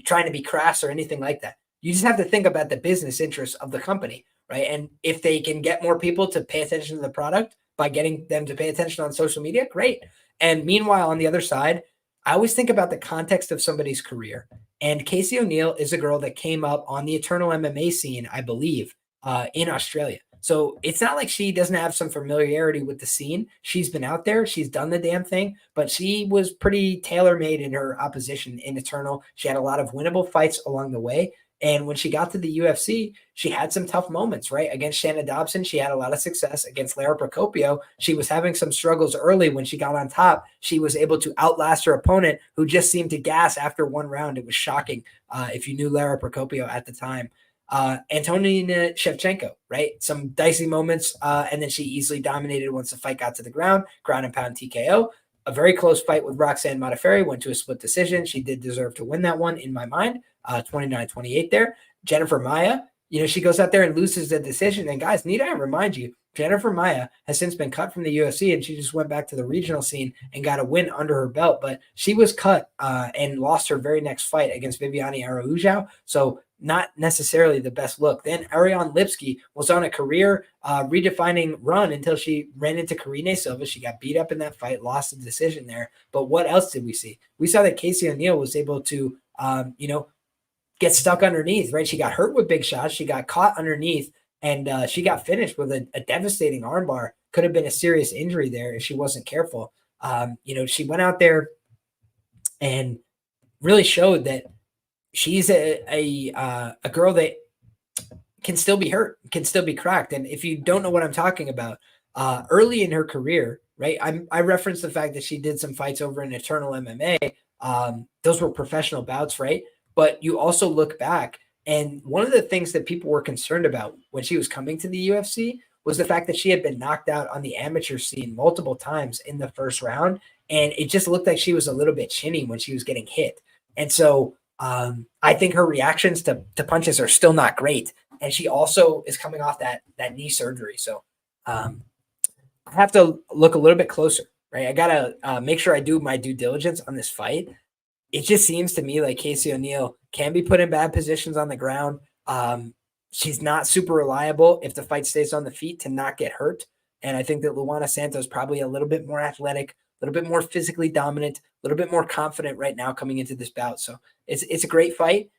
trying to be crass or anything like that. You just have to think about the business interests of the company, right? And if they can get more people to pay attention to the product by getting them to pay attention on social media, great. And meanwhile, on the other side, I always think about the context of somebody's career. And Casey O'Neill is a girl that came up on the Eternal MMA scene, I believe, in Australia. So it's not like she doesn't have some familiarity with the scene. She's been out there. She's done the damn thing, but she was pretty tailor-made in her opposition in Eternal. She had a lot of winnable fights along the way. And when she got to the UFC, she had some tough moments, right? Against Shannon Dobson, she had a lot of success. Against Lara Procopio, she was having some struggles early. When she got on top, she was able to outlast her opponent, who just seemed to gas after one round. It was shocking if you knew Lara Procopio at the time. Antonina Shevchenko, right? Some dicey moments, and then she easily dominated once the fight got to the ground and pound TKO. A very close fight with Roxanne Modafferi went to a split decision. She did deserve to win that one in my mind, 29-28 there. Jennifer Maia, she goes out there and loses the decision. And guys, need I remind you, Jennifer Maia has since been cut from the UFC, and she just went back to the regional scene and got a win under her belt. But she was cut and lost her very next fight against Viviane Araújo. So not necessarily the best look. Then Ariane Lipski was on a career redefining run until she ran into Karine Silva. She got beat up in that fight, lost the decision there. But what else did we see? We saw that Casey O'Neill was able to, get stuck underneath, right? She got hurt with big shots. She got caught underneath, and she got finished with a devastating armbar. Could have been a serious injury there if she wasn't careful. She went out there and really showed that she's a girl that can still be hurt, can still be cracked. And if you don't know what I'm talking about, early in her career, right, I referenced the fact that she did some fights over in Eternal MMA. Those were professional bouts, right? But you also look back, and one of the things that people were concerned about when she was coming to the UFC was the fact that she had been knocked out on the amateur scene multiple times in the first round. And it just looked like she was a little bit chinny when she was getting hit. And so I think her reactions to punches are still not great. And she also is coming off that knee surgery. So I have to look a little bit closer, right? I got to make sure I do my due diligence on this fight. It just seems to me like Casey O'Neill can be put in bad positions on the ground. She's not super reliable if the fight stays on the feet to not get hurt. And I think that Luana Santos probably a little bit more athletic, a little bit more physically dominant, a little bit more confident right now coming into this bout. So it's a great fight.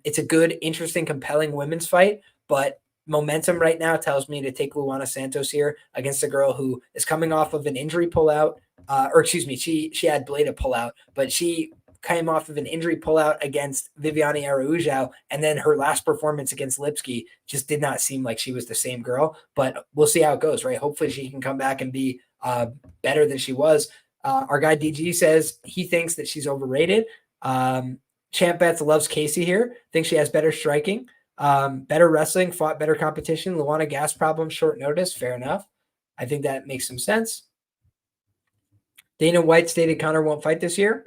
It's a good, interesting, compelling women's fight, but momentum right now tells me to take Luana Santos here against a girl who is coming off of an injury pullout. She had bladed pullout, but she came off of an injury pullout against Viviane Araújo, and then her last performance against Lipski just did not seem like she was the same girl, but we'll see how it goes, right? Hopefully she can come back and be better than she was. Our guy DG says he thinks that she's overrated. Champ Bets loves Casey here, thinks she has better striking, better wrestling, fought better competition. Luana gas problems, short notice, fair enough. I think that makes some sense. Dana White stated Conor won't fight this year.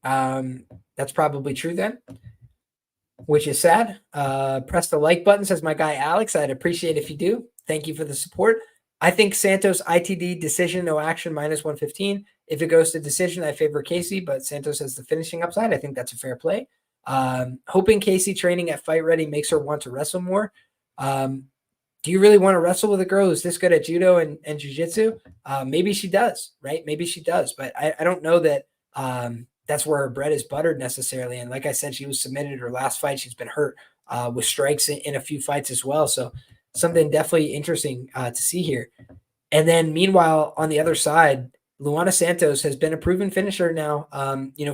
That's probably true then, which is sad. Press the like button, says my guy Alex. I'd appreciate if you do. Thank you for the support. I think Santos ITD decision, no action, -115. If it goes to decision, I favor Casey, but Santos has the finishing upside. I think that's a fair play. Hoping Casey training at Fight Ready makes her want to wrestle more. Do you really want to wrestle with a girl who's this good at judo and jiu-jitsu? Maybe she does, right? Maybe she does, but I don't know that that's where her bread is buttered necessarily. And like I said, she was submitted her last fight. She's been hurt with strikes in a few fights as well. So something definitely interesting to see here. And then meanwhile, on the other side, Luana Santos has been a proven finisher now.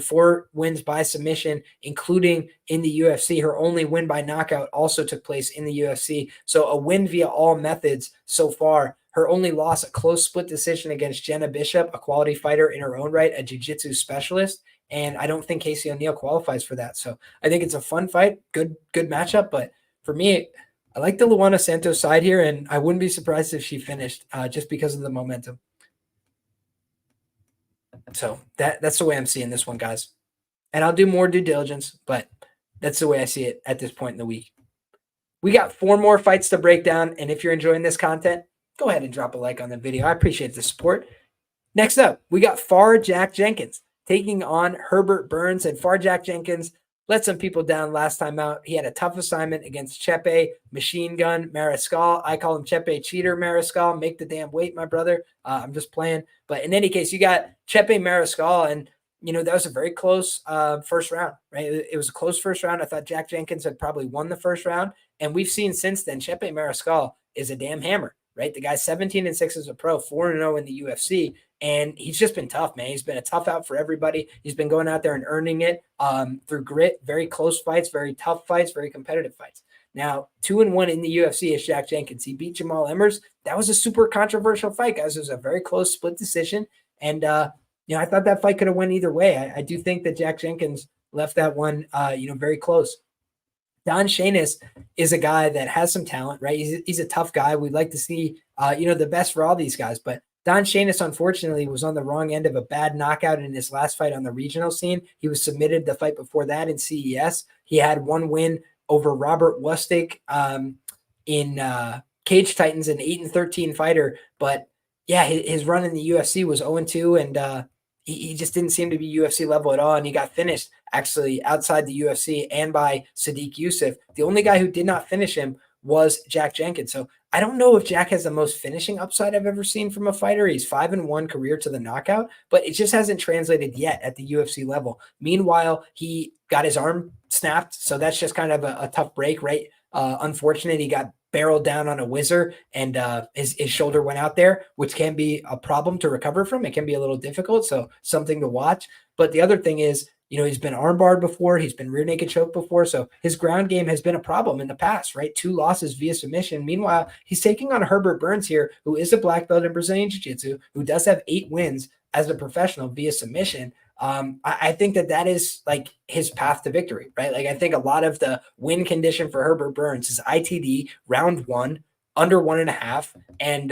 4 wins by submission, including in the UFC. Her only win by knockout also took place in the UFC. So a win via all methods so far. Her only loss, a close split decision against Jenna Bishop, a quality fighter in her own right, a jiu-jitsu specialist. And I don't think Casey O'Neill qualifies for that. So I think it's a fun fight, good matchup. But for me, I like the Luana Santos side here, and I wouldn't be surprised if she finished just because of the momentum. So that's the way I'm seeing this one, guys. And I'll do more due diligence, but that's the way I see it at this point in the week. We got 4 more fights to break down, and if you're enjoying this content, go ahead and drop a like on the video. I appreciate the support. Next up, we got Far Jack Jenkins taking on Herbert Burns, and Far Jack Jenkins let some people down last time out. He had a tough assignment against Chepe Machine Gun Mariscal. I call him Chepe Cheater Mariscal. Make the damn weight, my brother. I'm just playing. But in any case, you got Chepe Mariscal, and that was a very close first round, right? It was a close first round. I thought Jack Jenkins had probably won the first round, and we've seen since then Chepe Mariscal is a damn hammer, right? The guy's 17-6 as a pro, 4-0 in the UFC. And he's just been tough, man. He's been a tough out for everybody. He's been going out there and earning it through grit, very close fights, very tough fights, very competitive fights. Now, 2-1 in the UFC is Jack Jenkins. He beat Jamal Emmers. That was a super controversial fight, guys. It was a very close split decision. And, I thought that fight could have went either way. I do think that Jack Jenkins left that one, very close. Don Shainis is a guy that has some talent, right? He's a tough guy. We'd like to see, the best for all these guys, but Don Shainis, unfortunately, was on the wrong end of a bad knockout in his last fight on the regional scene. He was submitted the fight before that in CES. He had 1 win over Robert Lustig in Cage Titans, an 8-13 fighter. But, yeah, his run in the UFC was 0-2, and he just didn't seem to be UFC level at all, and he got finished, actually, outside the UFC and by Sadiq Youssef. The only guy who did not finish him was Jack Jenkins. So I don't know if Jack has the most finishing upside I've ever seen from a fighter. He's 5-1 career to the knockout, but it just hasn't translated yet at the UFC level. Meanwhile, he got his arm snapped, so that's just kind of a tough break, right? Unfortunate, he got barreled down on a whizzer, and his shoulder went out there, which can be a problem to recover from. It can be a little difficult, so something to watch. But the other thing is, he's been armbarred before. He's been rear naked choke before. So his ground game has been a problem in the past, right? 2 losses via submission. Meanwhile, he's taking on Herbert Burns here, who is a black belt in Brazilian Jiu-Jitsu, who does have 8 wins as a professional via submission. I think that is like his path to victory, right? Like I think a lot of the win condition for Herbert Burns is ITD round 1, under 1.5, and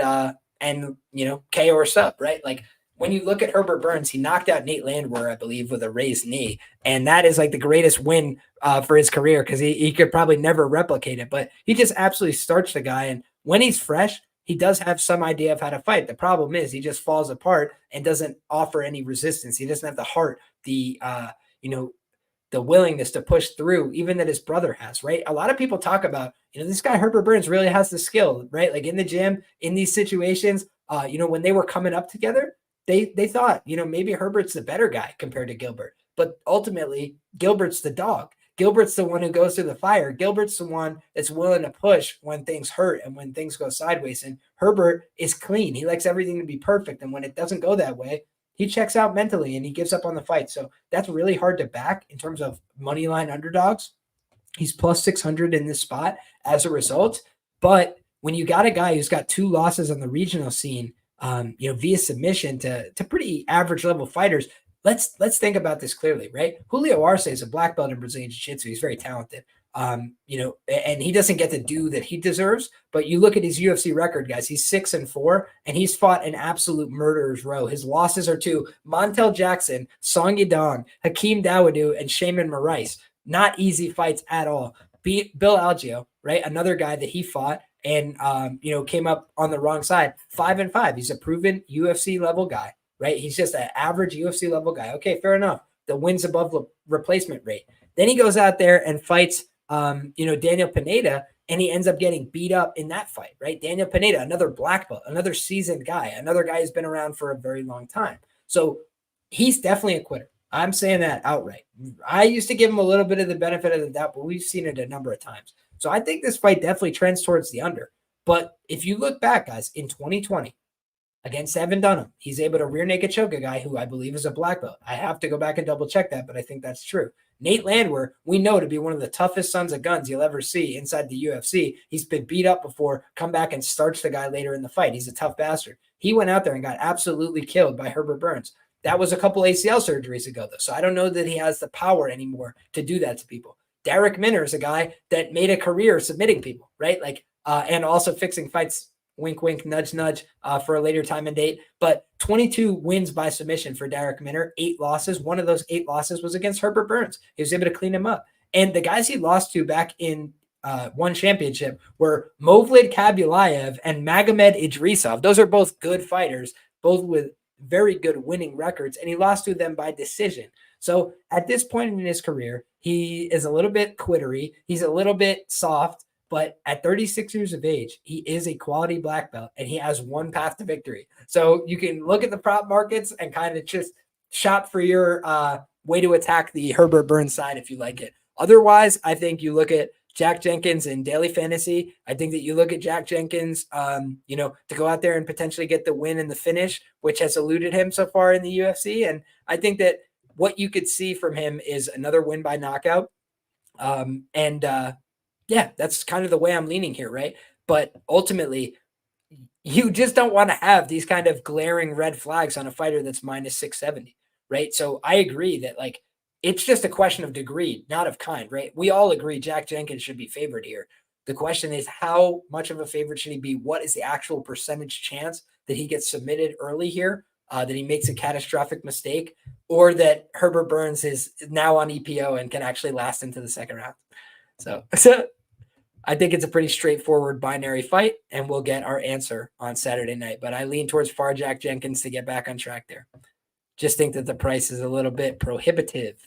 KO or sub, right? Like when you look at Herbert Burns, he knocked out Nate Landwehr, I believe, with a raised knee. And that is like the greatest win for his career because he could probably never replicate it. But he just absolutely starched the guy. And when he's fresh, he does have some idea of how to fight. The problem is he just falls apart and doesn't offer any resistance. He doesn't have the heart, the willingness to push through, even that his brother has, right? A lot of people talk about, this guy Herbert Burns really has the skill, right? Like in the gym, in these situations, when they were coming up together, they thought, maybe Herbert's the better guy compared to Gilbert. But ultimately, Gilbert's the dog. Gilbert's the one who goes through the fire. Gilbert's the one that's willing to push when things hurt and when things go sideways. And Herbert is clean. He likes everything to be perfect. And when it doesn't go that way, he checks out mentally and he gives up on the fight. So that's really hard to back in terms of money line underdogs. He's plus 600 in this spot as a result. But when you got a guy who's got 2 losses on the regional scene, via submission to pretty average level fighters, let's think about this clearly, right? Julio Arce is a black belt in Brazilian Jiu-Jitsu. He's very talented. And he doesn't get the due that he deserves, but you look at his UFC record, guys, he's 6-4 and he's fought an absolute murderer's row. His losses are to Montel Jackson, Song Yadong, Hakeem Dawodu, and Shaman Moraes. Not easy fights at all. Bill Algeo, right? Another guy that he fought and, came up on the wrong side, 5-5. He's a proven UFC level guy, right? He's just an average UFC level guy. Okay, fair enough. The wins above the replacement rate. Then he goes out there and fights, Daniel Pineda, and he ends up getting beat up in that fight, right? Daniel Pineda, another black belt, another seasoned guy, another guy who's been around for a very long time. So he's definitely a quitter. I'm saying that outright. I used to give him a little bit of the benefit of the doubt, but we've seen it a number of times. So I think this fight definitely trends towards the under. But if you look back, guys, in 2020, against Evan Dunham, he's able to rear naked choke a guy who I believe is a black belt. I have to go back and double check that, but I think that's true. Nate Landwehr, we know to be one of the toughest sons of guns you'll ever see inside the UFC. He's been beat up before, come back and starch the guy later in the fight. He's a tough bastard. He went out there and got absolutely killed by Herbert Burns. That was a couple ACL surgeries ago, though, so I don't know that he has the power anymore to do that to people. Derek Minner is a guy that made a career submitting people, right? And also fixing fights, wink, wink, nudge, nudge, for a later time and date. But 22 wins by submission for Derek Minner, 8 losses. One of those 8 losses was against Herbert Burns. He was able to clean him up. And the guys he lost to back in one championship were Movlid Kabulaev and Magomed Idrisov. Those are both good fighters, both with very good winning records, and he lost to them by decision. So at this point in his career, he is a little bit quittery. He's a little bit soft. But at 36 years of age, he is a quality black belt, and he has one path to victory. So you can look at the prop markets and kind of just shop for your way to attack the Herbert Burns side if you like it. Otherwise, I think you look at Jack Jenkins in daily fantasy. I think that you look at Jack Jenkins, to go out there and potentially get the win and the finish, which has eluded him so far in the UFC. And I think that what you could see from him is another win by knockout. Yeah, that's kind of the way I'm leaning here, right? But ultimately, you just don't want to have these kind of glaring red flags on a fighter that's minus 670, right? So I agree that it's just a question of degree, not of kind, right? We all agree Jack Jenkins should be favored here. The question is, how much of a favorite should he be? What is the actual percentage chance that he gets submitted early here, that he makes a catastrophic mistake, or that Herbert Burns is now on EPO and can actually last into the second round? So I think it's a pretty straightforward binary fight, and we'll get our answer on Saturday night. But I lean towards Jack Jenkins to get back on track there. Just think that the price is a little bit prohibitive.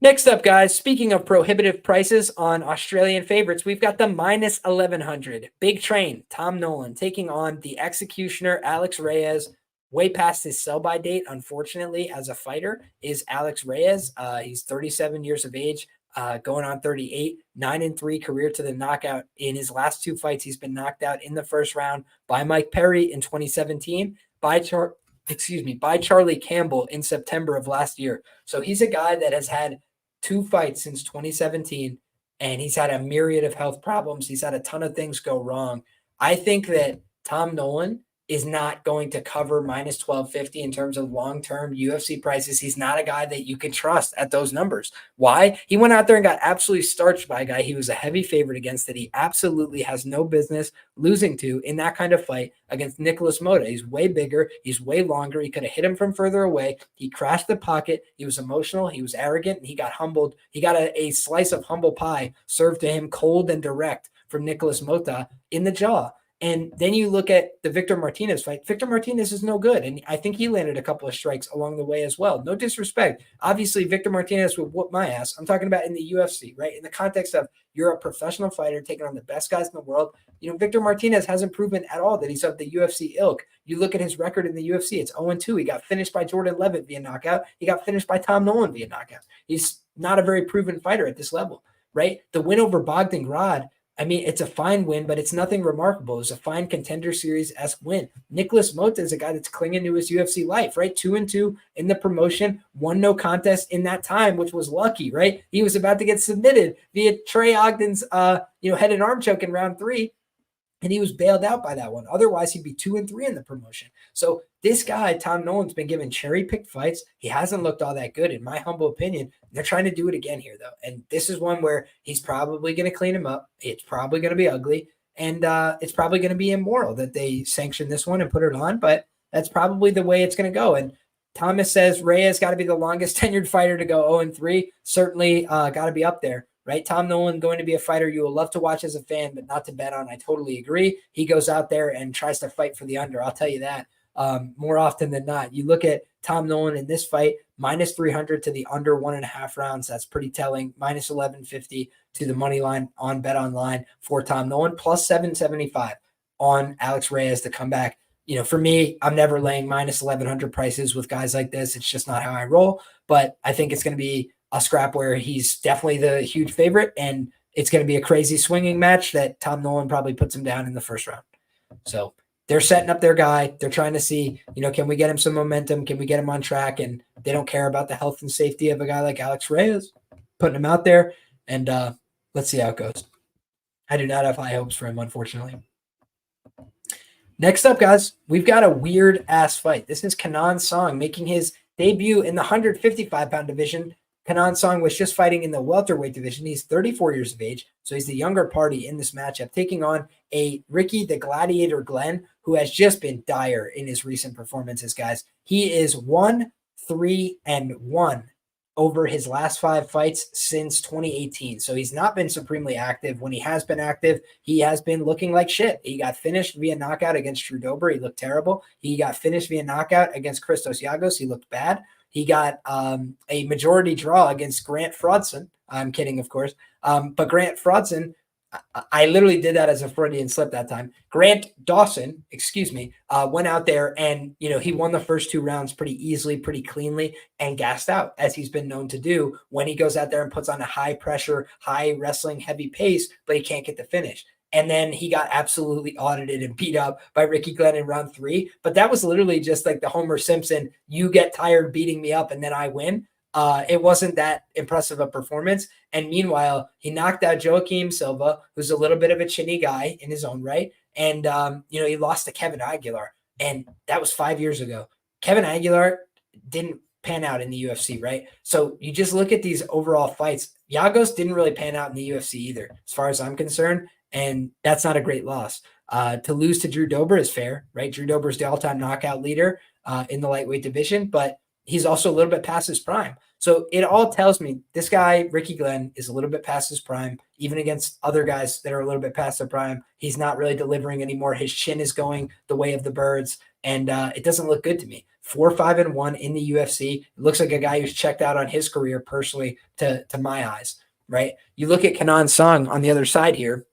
Next up, guys, speaking of prohibitive prices on Australian favorites, we've got the minus 1100. Big Train, Tom Nolan, taking on the Executioner, Alex Reyes. Way past his sell-by date, unfortunately, as a fighter, is Alex Reyes. He's 37 years of age, going on 38, 9-3 career to the knockout. In his last 2 fights, he's been knocked out in the first round by Mike Perry in 2017, by Charlie Campbell in September of last year. So he's a guy that has had 2 fights since 2017, and he's had a myriad of health problems. He's had a ton of things go wrong. I think that Tom Nolan is not going to cover minus 1250 in terms of long-term UFC prices. He's not a guy that you can trust at those numbers. Why? He went out there and got absolutely starched by a guy he was a heavy favorite against that he absolutely has no business losing to in that kind of fight against Nicholas Mota. He's way bigger. He's way longer. He could have hit him from further away. He crashed the pocket. He was emotional. He was arrogant, and he got humbled. He got a slice of humble pie served to him cold and direct from Nicholas Mota in the jaw. And then you look at the Victor Martinez fight. Victor Martinez is no good. And I think he landed a couple of strikes along the way as well. No disrespect. Obviously, Victor Martinez would whoop my ass. I'm talking about in the UFC, right? In the context of you're a professional fighter taking on the best guys in the world. Victor Martinez hasn't proven at all that he's of the UFC ilk. You look at his record in the UFC, it's 0-2. He got finished by Jordan Levitt via knockout. He got finished by Tom Nolan via knockout. He's not a very proven fighter at this level, right? The win over Bogdan Grad, I mean, it's a fine win, but it's nothing remarkable. It's a fine Contender Series-esque win. Nicholas Mota is a guy that's clinging to his UFC life, right? 2-2 in the promotion, won no contest in that time, which was lucky, right? He was about to get submitted via Trey Ogden's, head and arm choke in round 3, and he was bailed out by that one. Otherwise, he'd be 2-3 in the promotion. So this guy, Tom Nolan's been given cherry-picked fights. He hasn't looked all that good, in my humble opinion. They're trying to do it again here, though. And this is one where he's probably going to clean him up. It's probably going to be ugly. And it's probably going to be immoral that they sanction this one and put it on. But that's probably the way it's going to go. And Thomas says Reyes got to be the longest tenured fighter to go 0-3. Certainly got to be up there. Right? Tom Nolan going to be a fighter you will love to watch as a fan, but not to bet on. I totally agree. He goes out there and tries to fight for the under. I'll tell you that more often than not. You look at Tom Nolan in this fight, minus 300 to the under 1.5 rounds. That's pretty telling. Minus 1150 to the money line on Bet Online for Tom Nolan, plus 775 on Alex Reyes to come back. For me, I'm never laying minus 1100 prices with guys like this. It's just not how I roll. But I think it's going to be a scrap where he's definitely the huge favorite, and it's going to be a crazy swinging match that Tom Nolan probably puts him down in the first round. So they're setting up their guy. They're trying to see, can we get him some momentum? Can we get him on track? And they don't care about the health and safety of a guy like Alex Reyes, putting him out there. And let's see how it goes. I do not have high hopes for him, unfortunately. Next up, guys, we've got a weird-ass fight. This is Kenan Song making his debut in the 155-pound division. Kenan Song was just fighting in the welterweight division. He's 34 years of age, so he's the younger party in this matchup, taking on a Ricky the Gladiator Glenn, who has just been dire in his recent performances, guys. He is 1-3-1 over his last 5 fights since 2018. So he's not been supremely active. When he has been active, he has been looking like shit. He got finished via knockout against Drew Dober. He looked terrible. He got finished via knockout against Christos Giagos. He looked bad. He got a majority draw against Grant Fraudson. I'm kidding, of course. But Grant Fraudson, I literally did that as a Freudian slip that time. Grant Dawson, went out there and, he won the first 2 rounds pretty easily, pretty cleanly, and gassed out, as he's been known to do when he goes out there and puts on a high pressure, high wrestling, heavy pace, but he can't get the finish. And then he got absolutely audited and beat up by Ricky Glenn in round 3. But that was literally just like the Homer Simpson, you get tired beating me up and then I win. It wasn't that impressive a performance. And meanwhile, he knocked out Joaquim Silva, who's a little bit of a chinny guy in his own right. And, he lost to Kevin Aguilar. And that was 5 years ago. Kevin Aguilar didn't pan out in the UFC, right? So you just look at these overall fights. Giagos didn't really pan out in the UFC either, as far as I'm concerned. And that's not a great loss. To lose to Drew Dober is fair, right? Drew Dober is the all-time knockout leader in the lightweight division, but he's also a little bit past his prime. So it all tells me this guy, Ricky Glenn, is a little bit past his prime, even against other guys that are a little bit past their prime. He's not really delivering anymore. His chin is going the way of the birds, and it doesn't look good to me. 4-5-1 in the UFC. It looks like a guy who's checked out on his career personally to my eyes, right? You look at Kenan Song on the other side here.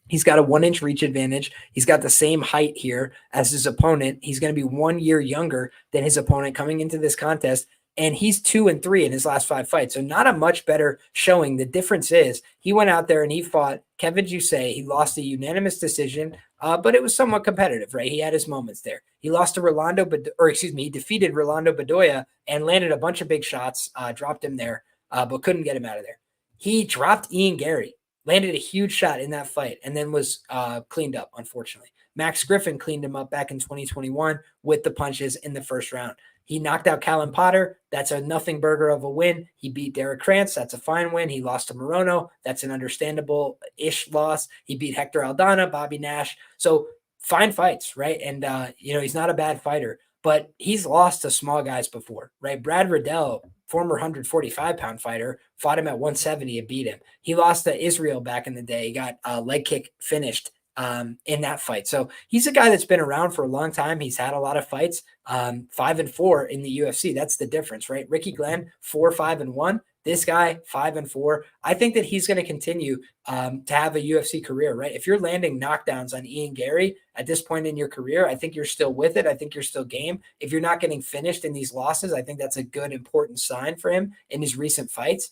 He's got a 1-inch reach advantage. He's got the same height here as his opponent. He's going to be 1 year younger than his opponent coming into this contest. And he's 2-3 in his last 5 fights. So not a much better showing. The difference is he went out there and he fought Kevin Jusay. He lost a unanimous decision, but it was somewhat competitive, right? He had his moments there. He lost to he defeated Rolando Bedoya and landed a bunch of big shots, dropped him there, but couldn't get him out of there. He dropped Ian Gary. landed a huge shot in that fight and then was cleaned up, unfortunately. Max Griffin cleaned him up back in 2021 with the punches in the first round. He knocked out Callum Potter. That's a nothing burger of a win. He beat Derek Krantz. That's a fine win. He lost to Morono. That's an understandable-ish loss. He beat Hector Aldana, Bobby Nash. So fine fights, right? And, he's not a bad fighter, but he's lost to small guys before, right? Brad Riddell, former 145-pound fighter, fought him at 170 and beat him. He lost to Israel back in the day. He got a leg kick finished in that fight. So he's a guy that's been around for a long time. He's had a lot of fights, 5-4 in the UFC. That's the difference, right? Ricky Glenn, 4-5-1. This guy, 5-4. I think that he's going to continue to have a UFC career, right? If you're landing knockdowns on Ian Gary at this point in your career, I think you're still with it. I think you're still game. If you're not getting finished in these losses, I think that's a good, important sign for him in his recent fights.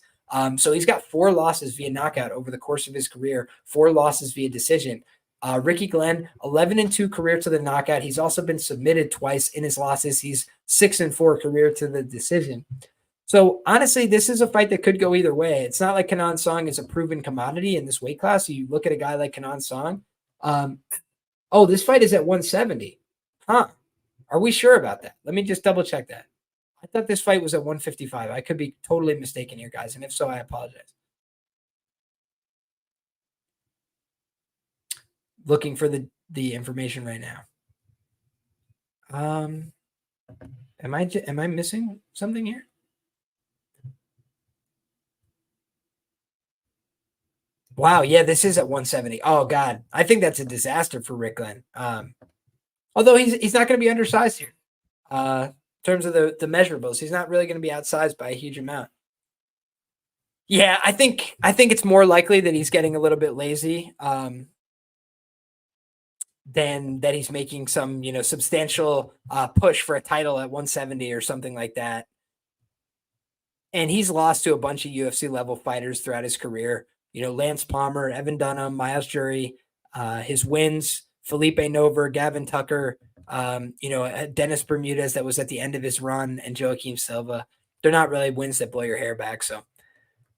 So he's got 4 losses via knockout over the course of his career, 4 losses via decision. Ricky Glenn, 11-2 career to the knockout. He's also been submitted twice in his losses. He's 6-4 career to the decision. So honestly, this is a fight that could go either way. It's not like Kenan Song is a proven commodity in this weight class. So you look at a guy like Kenan Song. This fight is at 170. Huh. Are we sure about that? Let me just double check that. I thought this fight was at 155. I could be totally mistaken here, guys. And if so, I apologize. Looking for the information right now. Am I missing something here? Wow, yeah, this is at 170. Oh God, I think that's a disaster for Rick Glenn. Although he's not going to be undersized here. In terms of the measurables, he's not really going to be outsized by a huge amount. Yeah, I think it's more likely that he's getting a little bit lazy. Than that he's making some, substantial push for a title at 170 or something like that. And he's lost to a bunch of UFC level fighters throughout his career. Lance Palmer, Evan Dunham, Miles Jury, his wins, Felipe Nover, Gavin Tucker, Dennis Bermudez that was at the end of his run, and Joaquim Silva. They're not really wins that blow your hair back. So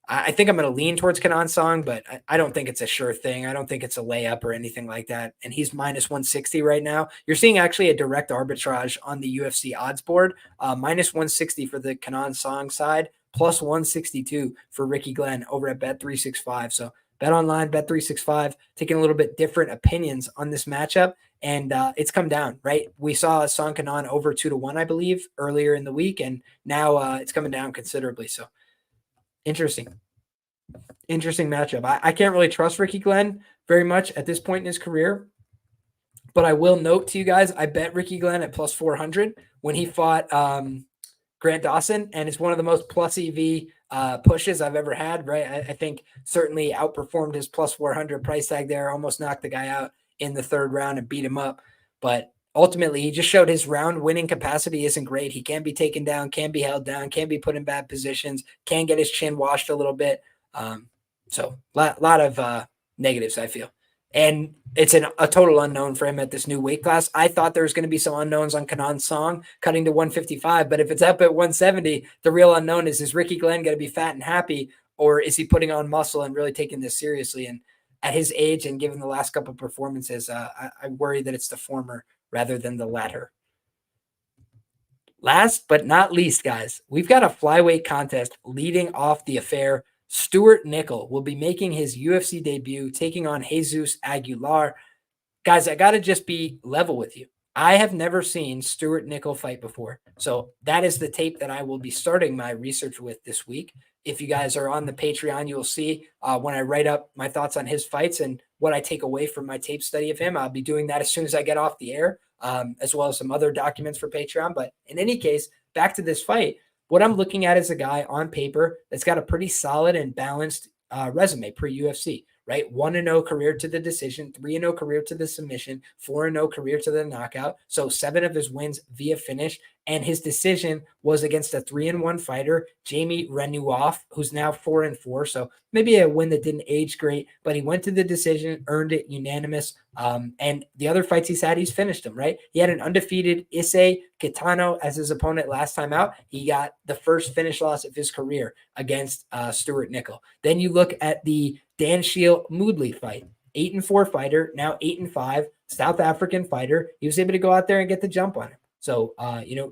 I think I'm going to lean towards Kenan Song, but I don't think it's a sure thing. I don't think it's a layup or anything like that. And he's minus 160 right now. You're seeing actually a direct arbitrage on the UFC odds board, minus 160 for the Kenan Song side, plus 162 for Ricky Glenn over at Bet365. So Bet Online, Bet365, taking a little bit different opinions on this matchup. And it's come down, right? We saw Song Kenan over 2-1, I believe, earlier in the week. And now it's coming down considerably. So interesting matchup. I can't really trust Ricky Glenn very much at this point in his career, but I will note to you guys, I bet Ricky Glenn at plus 400 when he fought Grant Dawson, and it's one of the most plus EV pushes I've ever had, right? I think certainly outperformed his plus 400 price tag there, almost knocked the guy out in the 3rd round and beat him up. But ultimately, he just showed his round winning capacity isn't great. He can be taken down, can be held down, can be put in bad positions, can get his chin washed a little bit. So a lot of negatives, I feel. And it's a total unknown for him at this new weight class. I thought there was going to be some unknowns on Kenan Song cutting to 155, but if it's up at 170, the real unknown is Ricky Glenn going to be fat and happy, or is he putting on muscle and really taking this seriously? And at his age and given the last couple of performances, I worry that it's the former rather than the latter. Last but not least, guys, we've got a flyweight contest leading off the affair. Stuart Nickel will be making his UFC debut, taking on Jesus Aguilar. Guys, I got to just be level with you. I have never seen Stuart Nickel fight before. So that is the tape that I will be starting my research with this week. If you guys are on the Patreon, you'll see when I write up my thoughts on his fights and what I take away from my tape study of him. I'll be doing that as soon as I get off the air, as well as some other documents for Patreon. But in any case, back to this fight. What I'm looking at is a guy on paper that's got a pretty solid and balanced resume pre-UFC, right? 1-0 career to the decision, 3-0 career to the submission, 4-0 career to the knockout. So 7 of his wins via finish. And his decision was against a 3-1 fighter, Jamie Renuoff, who's now 4-4. So maybe a win that didn't age great, but he went to the decision, earned it unanimous. And the other fights he's had, he's finished them, right? He had an undefeated Issei Kitano as his opponent last time out. He got the first finish loss of his career against Stuart Nickel. Then you look at the Dan Shield Moodley fight. 8-4 fighter, now 8-5, South African fighter. He was able to go out there and get the jump on him. So,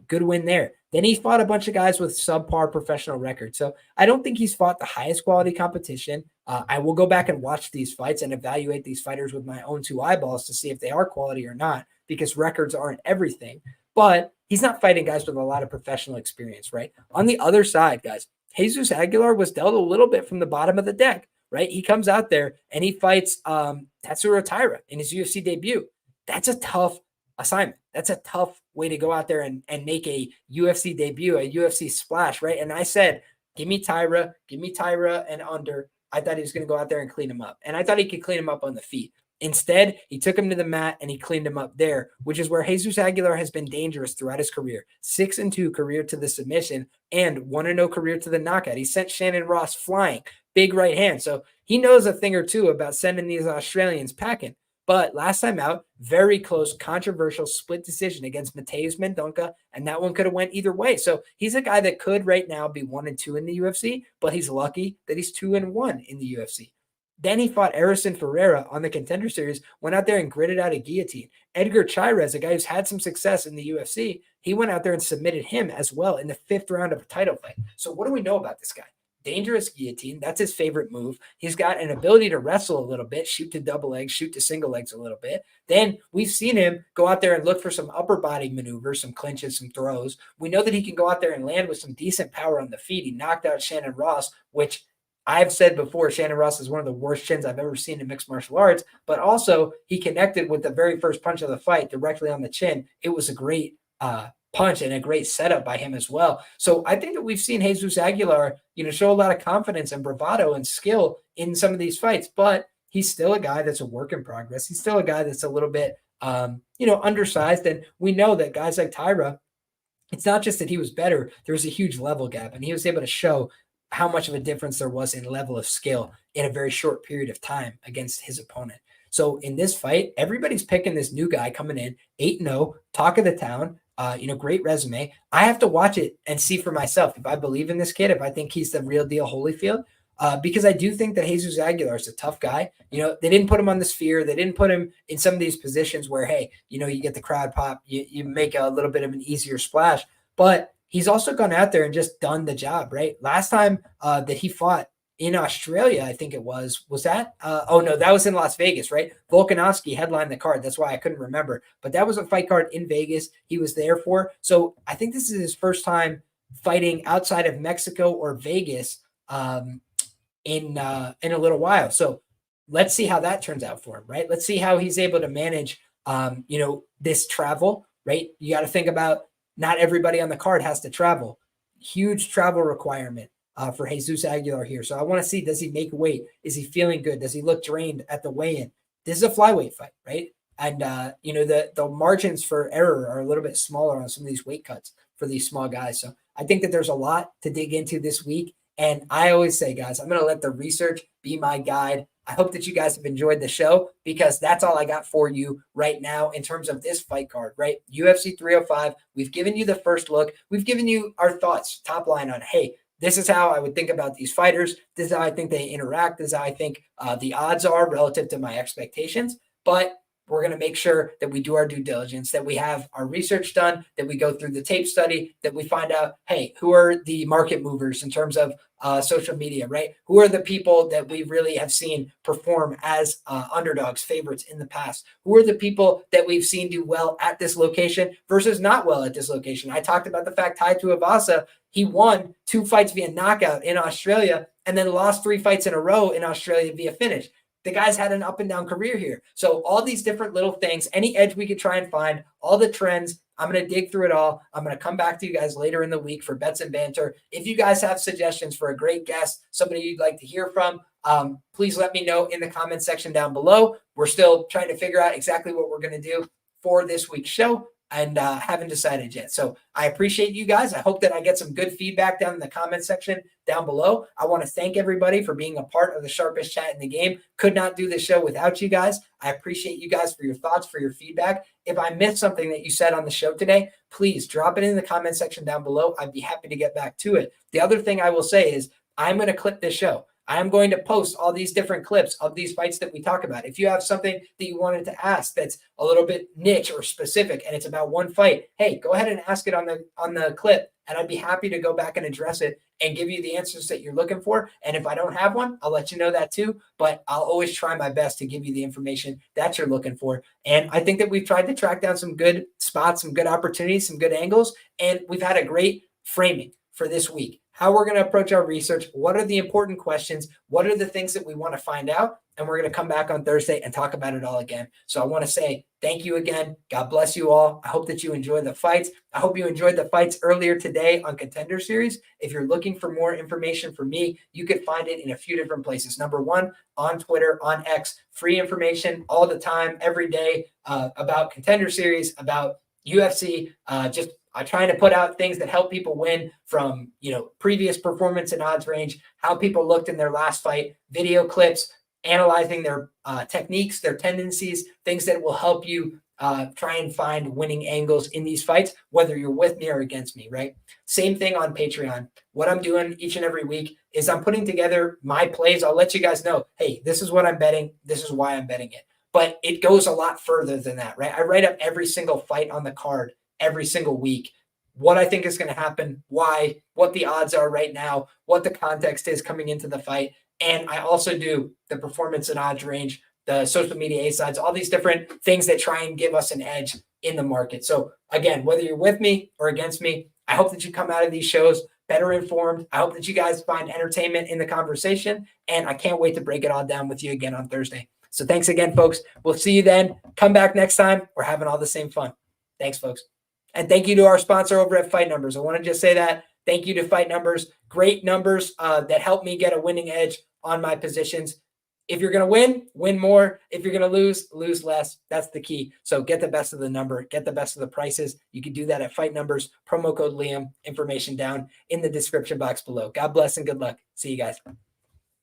good win there. Then he fought a bunch of guys with subpar professional records. So I don't think he's fought the highest quality competition. I will go back and watch these fights and evaluate these fighters with my own two eyeballs to see if they are quality or not, because records aren't everything. But he's not fighting guys with a lot of professional experience, right? On the other side, guys, Jesus Aguilar was dealt a little bit from the bottom of the deck, right? He comes out there and he fights Tatsuro Taira in his UFC debut. That's a tough assignment. That's a tough way to go out there and make a UFC debut, a UFC splash, right? And I said, give me Taira and under. I thought he was going to go out there and clean him up. And I thought he could clean him up on the feet. Instead, he took him to the mat and he cleaned him up there, which is where Jesus Aguilar has been dangerous throughout his career. 6-2 career to the submission and 1-0 career to the knockout. He sent Shannon Ross flying, big right hand. So he knows a thing or two about sending these Australians packing. But last time out, very close, controversial split decision against Mateusz Mendonca, and that one could have went either way. So he's a guy that could right now be 1-2 in the UFC, but he's lucky that he's 2-1 in the UFC. Then he fought Erison Ferreira on the Contender Series, went out there and gritted out a guillotine. Edgar Chairez, a guy who's had some success in the UFC, he went out there and submitted him as well in the 5th round of a title fight. So what do we know about this guy? Dangerous guillotine. That's his favorite move. He's got an ability to wrestle a little bit, shoot to double legs, shoot to single legs a little bit. Then we've seen him go out there and look for some upper body maneuvers, some clinches, some throws. We know that he can go out there and land with some decent power on the feet. He knocked out Shannon Ross, which I've said before, Shannon Ross is one of the worst chins I've ever seen in mixed martial arts, but also he connected with the very first punch of the fight directly on the chin. It was a great punch and a great setup by him as well. So I think that we've seen Jesus Aguilar, show a lot of confidence and bravado and skill in some of these fights, but he's still a guy that's a work in progress. He's still a guy that's a little bit, undersized. And we know that guys like Taira, it's not just that he was better. There was a huge level gap, and he was able to show how much of a difference there was in level of skill in a very short period of time against his opponent. So in this fight, everybody's picking this new guy coming in, 8-0, talk of the town, great resume. I have to watch it and see for myself if I believe in this kid, if I think he's the real deal Holyfield, because I do think that Jesus Aguilar is a tough guy. They didn't put him on the sphere. They didn't put him in some of these positions where, hey, you get the crowd pop, you make a little bit of an easier splash, but he's also gone out there and just done the job, right? Last time that he fought in Australia, I think it was that? That was in Las Vegas, right? Volkanovski headlined the card. That's why I couldn't remember. But that was a fight card in Vegas he was there for. So I think this is his first time fighting outside of Mexico or Vegas in a little while. So let's see how that turns out for him, right? Let's see how he's able to manage, this travel, right? You got to think about not everybody on the card has to travel. Huge travel requirement for Jesus Aguilar here. So I want to see, does he make weight? Is he feeling good? Does he look drained at the weigh-in? This is a flyweight fight, right? And, the margins for error are a little bit smaller on some of these weight cuts for these small guys. So I think that there's a lot to dig into this week. And I always say, guys, I'm going to let the research be my guide. I hope that you guys have enjoyed the show, because that's all I got for you right now in terms of this fight card, right? UFC 305. We've given you the first look. We've given you our thoughts, top line on, hey, this is how I would think about these fighters. This is how I think they interact. This is how I think the odds are relative to my expectations. But we're going to make sure that we do our due diligence, that we have our research done, that we go through the tape study, that we find out, hey, who are the market movers in terms of social media, right? Who are the people that we really have seen perform as underdogs, favorites in the past? Who are the people that we've seen do well at this location versus not well at this location? I talked about the fact Tai Tuivasa, he won 2 fights via knockout in Australia and then lost 3 fights in a row in Australia via finish. The guy's had an up and down career here. So all these different little things, any edge we could try and find, all the trends, I'm going to dig through it all. I'm going to come back to you guys later in the week for bets and banter. If you guys have suggestions for a great guest, somebody you'd like to hear from, please let me know in the comment section down below. We're still trying to figure out exactly what we're going to do for this week's show, and haven't decided yet. So I appreciate you guys. I hope that I get some good feedback down in the comment section down below. I want to thank everybody for being a part of the sharpest chat in the game. Could not do this show without you guys. I appreciate you guys for your thoughts, for your feedback. If I missed something that you said on the show today, please drop it in the comment section down below. I'd be happy to get back to it. The other thing I will say is I'm going to clip this show. I am going to post all these different clips of these fights that we talk about. If you have something that you wanted to ask that's a little bit niche or specific and it's about one fight, hey, go ahead and ask it on the clip, and I'd be happy to go back and address it and give you the answers that you're looking for. And if I don't have one, I'll let you know that too. But I'll always try my best to give you the information that you're looking for. And I think that we've tried to track down some good spots, some good opportunities, some good angles, and we've had a great framing for this week. How we're going to approach our research, what are the important questions, what are the things that we want to find out, and we're going to come back on Thursday and talk about it all again. So I want to say thank you again. God bless you all. I hope that you enjoy the fights. I hope you enjoyed the fights earlier today on Contender Series. If you're looking for more information from me, you could find it in a few different places. Number one, on Twitter, on X, free information all the time, every day about Contender Series, about UFC, I'm trying to put out things that help people win from, previous performance and odds range, how people looked in their last fight, video clips, analyzing their techniques, their tendencies, things that will help you try and find winning angles in these fights, whether you're with me or against me, right? Same thing on Patreon. What I'm doing each and every week is I'm putting together my plays. I'll let you guys know, hey, this is what I'm betting. This is why I'm betting it. But it goes a lot further than that, right? I write up every single fight on the card every single week, what I think is going to happen, why, what the odds are right now, what the context is coming into the fight. And I also do the performance and odds range, the social media A sides, all these different things that try and give us an edge in the market. So again, whether you're with me or against me, I hope that you come out of these shows better informed. I hope that you guys find entertainment in the conversation, and I can't wait to break it all down with you again on Thursday. So thanks again, folks. We'll see you then. Come back next time. We're having all the same fun. Thanks, folks. And thank you to our sponsor over at Fight Numbers. I want to just say that. Thank you to Fight Numbers. Great numbers that help me get a winning edge on my positions. If you're going to win, win more. If you're going to lose, lose less. That's the key. So get the best of the number. Get the best of the prices. You can do that at Fight Numbers. Promo code Liam. Information down in the description box below. God bless and good luck. See you guys.